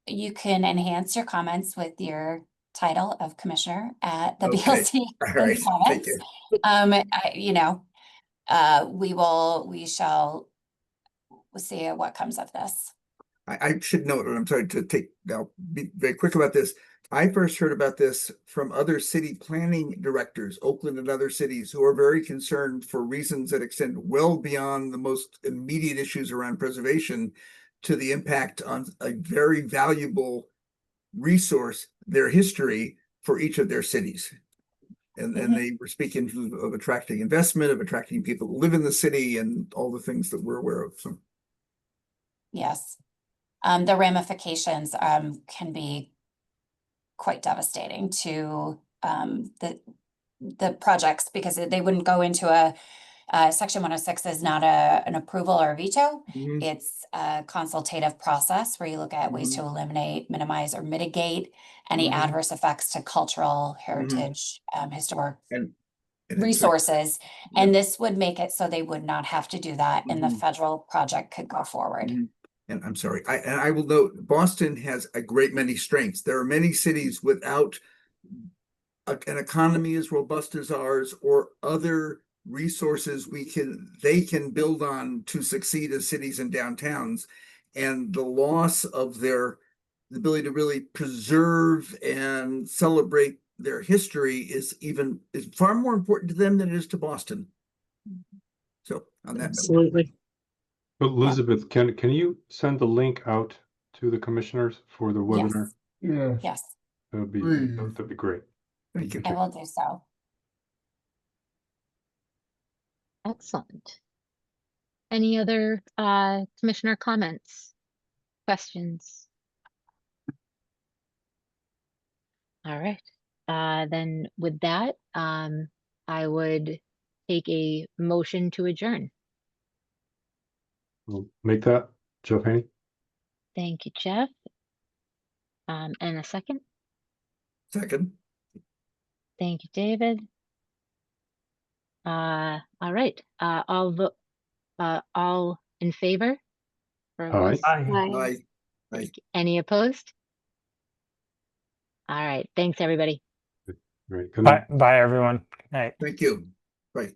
You can enhance your comments with your title of commissioner at the Okay. BLC All right. Thank comments. you. You know, we shall see what comes of this. I should note, and I'm sorry to I'll be very quick about this. I first heard about this from other city planning directors, Oakland and other cities, who are very concerned for reasons that extend well beyond the most immediate issues around preservation to the impact on a very valuable resource, their history for each of their cities. And they were speaking of attracting investment, of attracting people who live in the city and all the things that we're aware of. So. Yes. The ramifications can be quite devastating to the projects, because they wouldn't go into a Section 106 is not an approval or a veto. It's a consultative process where you look at ways to eliminate, minimize, or mitigate any adverse effects to cultural heritage, historic and resources. And this would make it so they would not have to do that, and the federal project could go forward. And I'm sorry, I will note, Boston has a great many strengths. There are many cities without an economy as robust as ours or other resources they can build on to succeed as cities and downtowns. And the loss of their ability to really preserve and celebrate their history is far more important to them than it is to Boston. So on that note. Elizabeth, can you send the link out to the commissioners for the webinar? Yes. That'd be great. Thank you. I will do so. Excellent. Any other commissioner comments, questions? All right. Then with that, I would take a motion to adjourn. We'll make that, Jeff Haney. Thank you, Jeff. And a second. Second. Thank you, David. All right. All in favor? Aye. Any opposed? All right. Thanks, everybody. Right. Good Bye, everyone. Good night. Thank you. Bye.